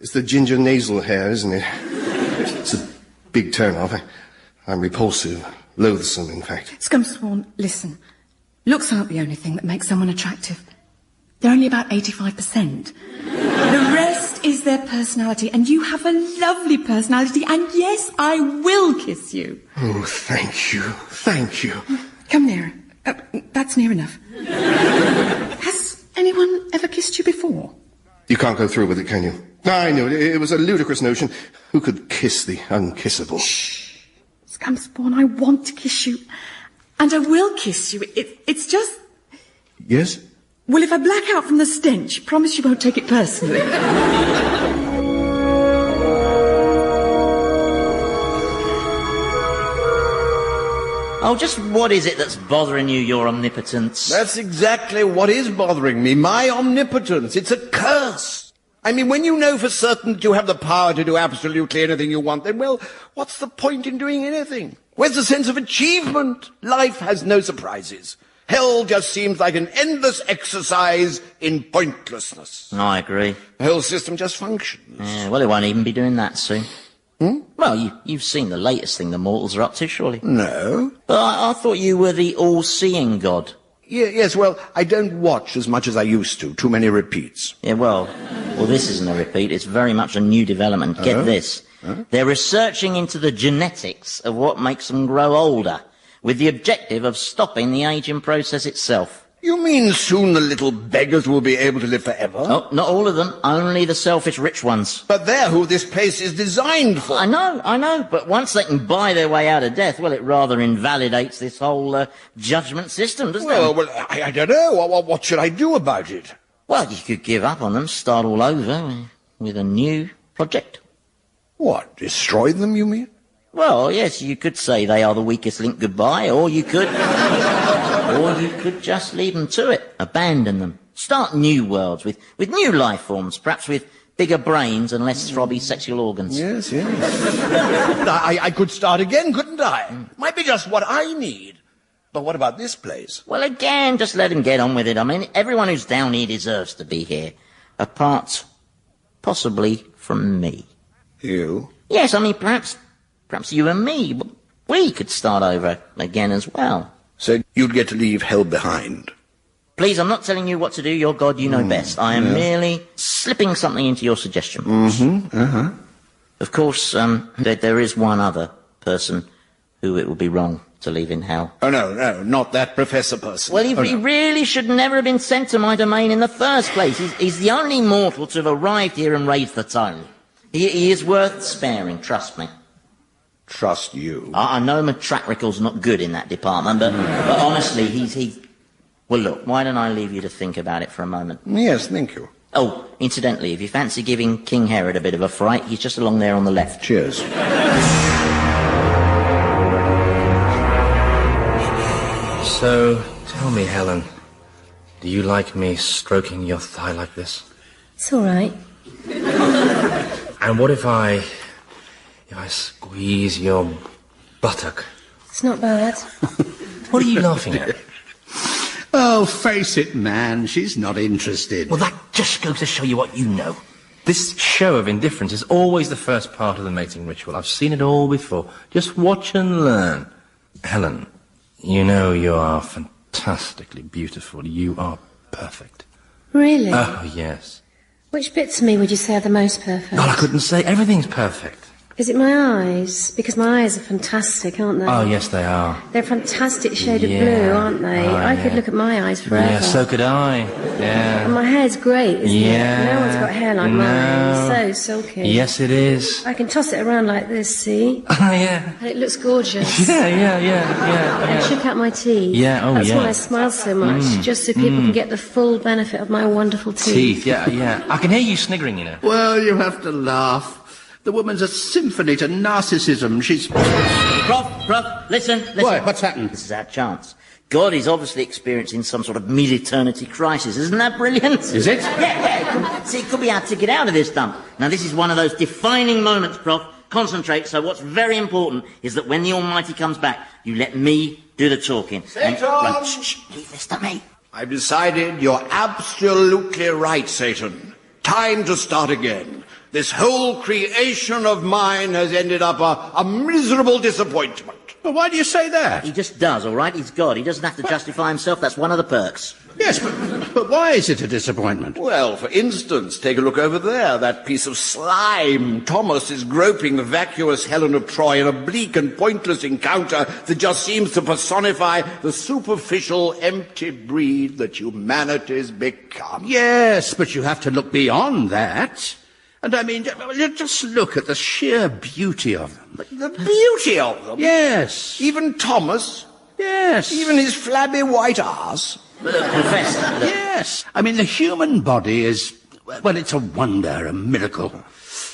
It's the ginger nasal hair, isn't it? It's a big turn-off. I'm repulsive, loathsome, in fact. Scumspawn, listen. Looks aren't the only thing that makes someone attractive. They're only about 85%. The rest is their personality, and you have a lovely personality, and yes, I will kiss you. Oh, thank you. Thank you. Come nearer. That's near enough. Has anyone ever kissed you before? You can't go through with it, can you? I knew it. It was a ludicrous notion. Who could kiss the unkissable? Shh. Scumspawn, I want to kiss you. And I will kiss you. It's just... Yes? Well, if I black out from the stench, promise you won't take it personally. Oh, just what is it that's bothering you, Your Omnipotence? That's exactly what is bothering me. My omnipotence. It's a curse. I mean, when you know for certain that you have the power to do absolutely anything you want, then, well, what's the point in doing anything? Where's the sense of achievement? Life has no surprises. Hell just seems like an endless exercise in pointlessness. I agree. The whole system just functions. Yeah, well, it won't even be doing that soon. Well, you've seen the latest thing the mortals are up to, surely? No. But I thought you were the all-seeing god. Yes, well, I don't watch as much as I used to. Too many repeats. Yeah, well, this isn't a repeat. It's very much a new development. Get this. They're researching into the genetics of what makes them grow older, with the objective of stopping the aging process itself. You mean soon the little beggars will be able to live forever? Oh, not all of them. Only the selfish rich ones. But they're who this place is designed for. I know. But once they can buy their way out of death, well, it rather invalidates this whole judgment system, doesn't it? Well, I don't know. What should I do about it? Well, you could give up on them, start all over with a new project. What, destroy them, you mean? Well, yes, you could say they are the weakest link goodbye, or you could... or you could just leave them to it, abandon them, start new worlds with new life forms, perhaps with bigger brains and less throbby sexual organs. Yes. I could start again, couldn't I? Might be just what I need. But what about this place? Well, again, just let him get on with it. I mean, everyone who's down here deserves to be here, apart, possibly, from me. You? Yes, I mean, perhaps you and me, we could start over again as well. So you'd get to leave hell behind? Please, I'm not telling you what to do. You're God, you know best. I am merely slipping something into your suggestion box. Of course, there is one other person who it would be wrong to leave in hell. Oh, no, not that professor person. Well, he really should never have been sent to my domain in the first place. He's the only mortal to have arrived here and raised the tone. He is worth sparing, trust me. Trust you? I know my track record's not good in that department, but honestly, Well, look, why don't I leave you to think about it for a moment? Yes, thank you. Oh, incidentally, if you fancy giving King Herod a bit of a fright, he's just along there on the left. Cheers. So, tell me, Helen, do you like me stroking your thigh like this? It's all right. And what if I squeeze your buttock? It's not bad. What are you laughing at? Oh, face it, man, she's not interested. Well, that just goes to show you what you know. This show of indifference is always the first part of the mating ritual. I've seen it all before. Just watch and learn. Helen, you know you are fantastically beautiful. You are perfect. Really? Oh, yes. Which bits of me would you say are the most perfect? God, I couldn't say. Everything's perfect. Is it my eyes? Because my eyes are fantastic, aren't they? Oh, yes, they are. They're a fantastic shade of blue, aren't they? I could look at my eyes forever. Yeah, so could I. Yeah. And my hair's great, isn't it? No one's got hair like mine. It's so silky. Yes, it is. I can toss it around like this, see? Oh, yeah. And it looks gorgeous. Yeah. And check out my teeth. Yeah, oh, That's yeah. why I smile so much, just so people can get the full benefit of my wonderful teeth. Yeah. I can hear you sniggering, you know. Well, you have to laugh. The woman's a symphony to narcissism. She's... Prof, listen. Why, what's happened? This is our chance. God is obviously experiencing some sort of mid-eternity crisis. Isn't that brilliant? Is it? Yeah. See, it could be our ticket out of this dump. Now, this is one of those defining moments, Prof. Concentrate. So what's very important is that when the Almighty comes back, you let me do the talking. Satan! Leave this to me. I've decided you're absolutely right, Satan. Time to start again. This whole creation of mine has ended up a miserable disappointment. Well, why do you say that? He just does, all right? He's God. He doesn't have to justify himself. That's one of the perks. Yes, but why is it a disappointment? Well, for instance, take a look over there. That piece of slime. Thomas is groping the vacuous Helen of Troy in a bleak and pointless encounter that just seems to personify the superficial, empty breed that humanity's become. Yes, but you have to look beyond that. And I mean, just look at the sheer beauty of them. The beauty of them? Yes. Even Thomas? Yes. Even his flabby white arse? Professor. Yes. I mean, the human body is, well, it's a wonder, a miracle.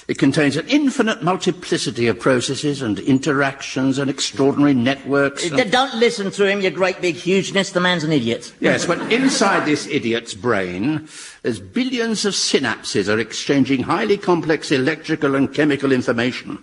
It contains an infinite multiplicity of processes and interactions and extraordinary networks. Don't listen to him, you great big hugeness. The man's an idiot. Yes, but inside this idiot's brain, there's billions of synapses are exchanging highly complex electrical and chemical information.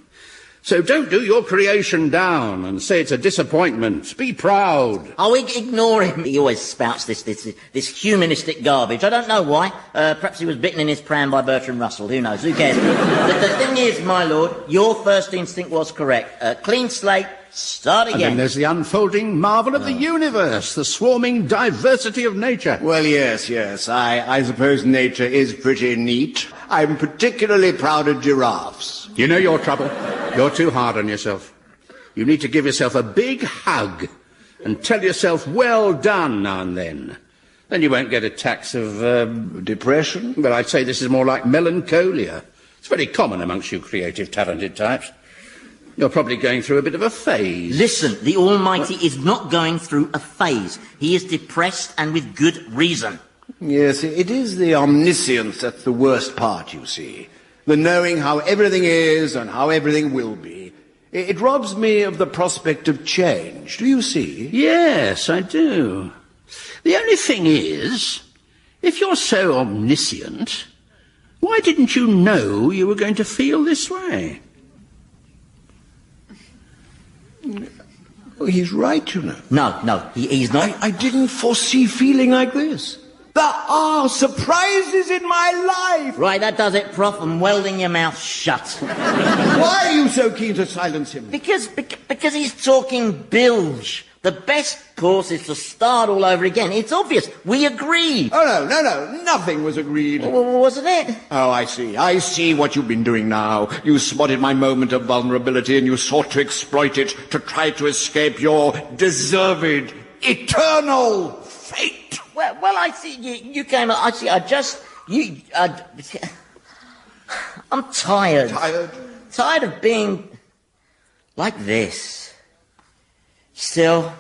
So don't do your creation down and say it's a disappointment. Be proud. Oh, ignore him. He always spouts this humanistic garbage. I don't know why. Perhaps he was bitten in his pram by Bertrand Russell. Who knows? Who cares? The thing is, my lord, your first instinct was correct. Clean slate, start again. And then there's the unfolding marvel of the universe, the swarming diversity of nature. Well, yes. I suppose nature is pretty neat. I'm particularly proud of giraffes. You know your trouble? You're too hard on yourself. You need to give yourself a big hug and tell yourself well done now and then. Then you won't get attacks of depression. Well, I'd say this is more like melancholia. It's very common amongst you creative, talented types. You're probably going through a bit of a phase. Listen, the Almighty is not going through a phase. He is depressed, and with good reason. Yes, it is the omniscience that's the worst part, you see. The knowing how everything is and how everything will be. It robs me of the prospect of change. Do you see? Yes, I do. The only thing is, if you're so omniscient, why didn't you know you were going to feel this way? Oh, he's right, you know. No, he's not. I didn't foresee feeling like this. There are surprises in my life! Right, that does it, Prof. I'm welding your mouth shut. Why are you so keen to silence him? Because he's talking bilge. The best course is to start all over again. It's obvious. We agreed. Oh, no. Nothing was agreed. Wasn't it? Oh, I see what you've been doing now. You spotted my moment of vulnerability and you sought to exploit it to try to escape your deserved, eternal fate. Well, I see. You came. I'm tired. Tired of being like this. Still,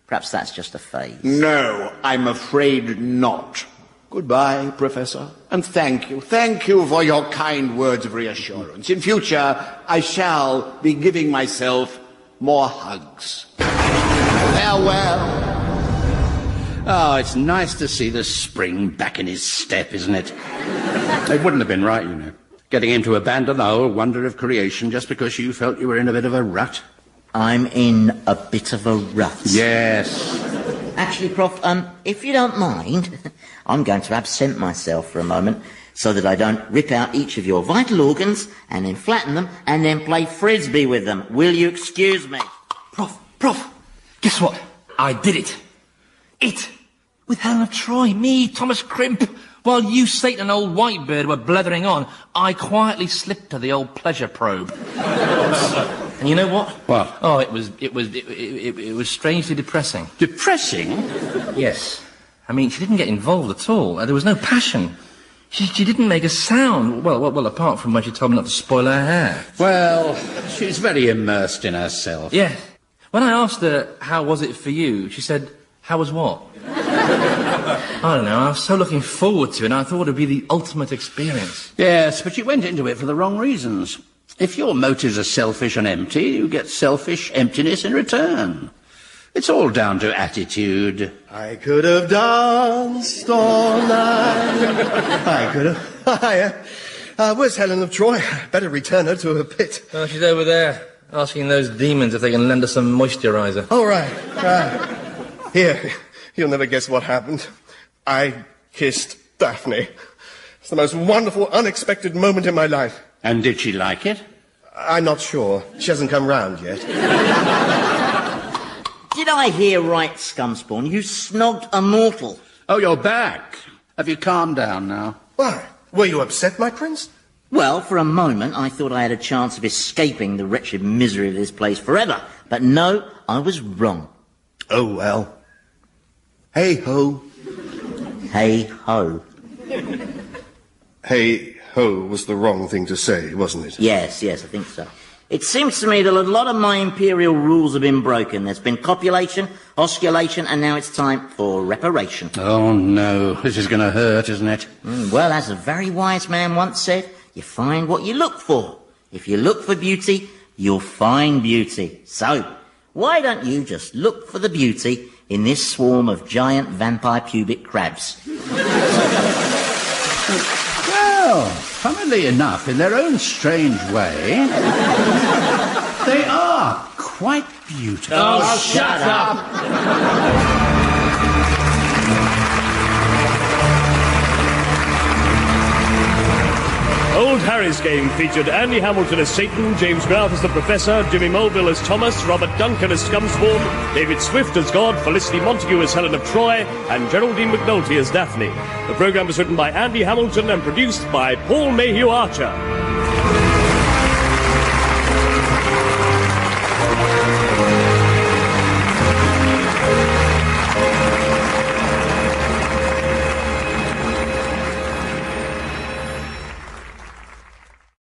Perhaps that's just a phase. No, I'm afraid not. Goodbye, Professor, and thank you. Thank you for your kind words of reassurance. In future, I shall be giving myself more hugs. Farewell. Oh, it's nice to see the spring back in his step, isn't it? It wouldn't have been right, you know, getting him to abandon the whole wonder of creation just because you felt you were in a bit of a rut. I'm in a bit of a rut. Yes. Actually, Prof, if you don't mind, I'm going to absent myself for a moment so that I don't rip out each of your vital organs and then flatten them and then play frisbee with them. Will you excuse me? Prof, guess what? I did it. With Helen of Troy, me, Thomas Crimp. While you, Satan, and old Whitebird were blethering on, I quietly slipped to the old pleasure probe. And you know what? What? Oh, it was strangely depressing. Depressing? Yes. I mean, she didn't get involved at all. There was no passion. She didn't make a sound. Well, apart from when she told me not to spoil her hair. Well, she's very immersed in herself. Yeah. When I asked her, how was it for you, she said, how was what? I don't know, I was so looking forward to it, and I thought it would be the ultimate experience. Yes, but you went into it for the wrong reasons. If your motives are selfish and empty, you get selfish emptiness in return. It's all down to attitude. I could have danced all night. I could have... where's Helen of Troy? Better return her to her pit. Oh, she's over there, asking those demons if they can lend her some moisturiser. All right. Here, you'll never guess what happened. I kissed Daphne. It's the most wonderful, unexpected moment in my life. And did she like it? I'm not sure. She hasn't come round yet. Did I hear right, Scumspawn? You snogged a mortal. Oh, you're back. Have you calmed down now? Why? Were you upset, my prince? Well, for a moment, I thought I had a chance of escaping the wretched misery of this place forever. But no, I was wrong. Oh, well. Hey-ho. Hey-ho. Hey-ho was the wrong thing to say, wasn't it? Yes, I think so. It seems to me that a lot of my imperial rules have been broken. There's been copulation, osculation, and now it's time for reparation. Oh, no. This is going to hurt, isn't it? Well, as a very wise man once said, you find what you look for. If you look for beauty, you'll find beauty. So, why don't you just look for the beauty in this swarm of giant vampire pubic crabs? Well, funnily enough, in their own strange way, they are quite beautiful. Oh, shut up! Old Harry's Game featured Andy Hamilton as Satan, James Grout as the Professor, Jimmy Mulville as Thomas, Robert Duncan as Scumspawn, David Swift as God, Felicity Montague as Helen of Troy, and Geraldine McNulty as Daphne. The programme was written by Andy Hamilton and produced by Paul Mayhew Archer.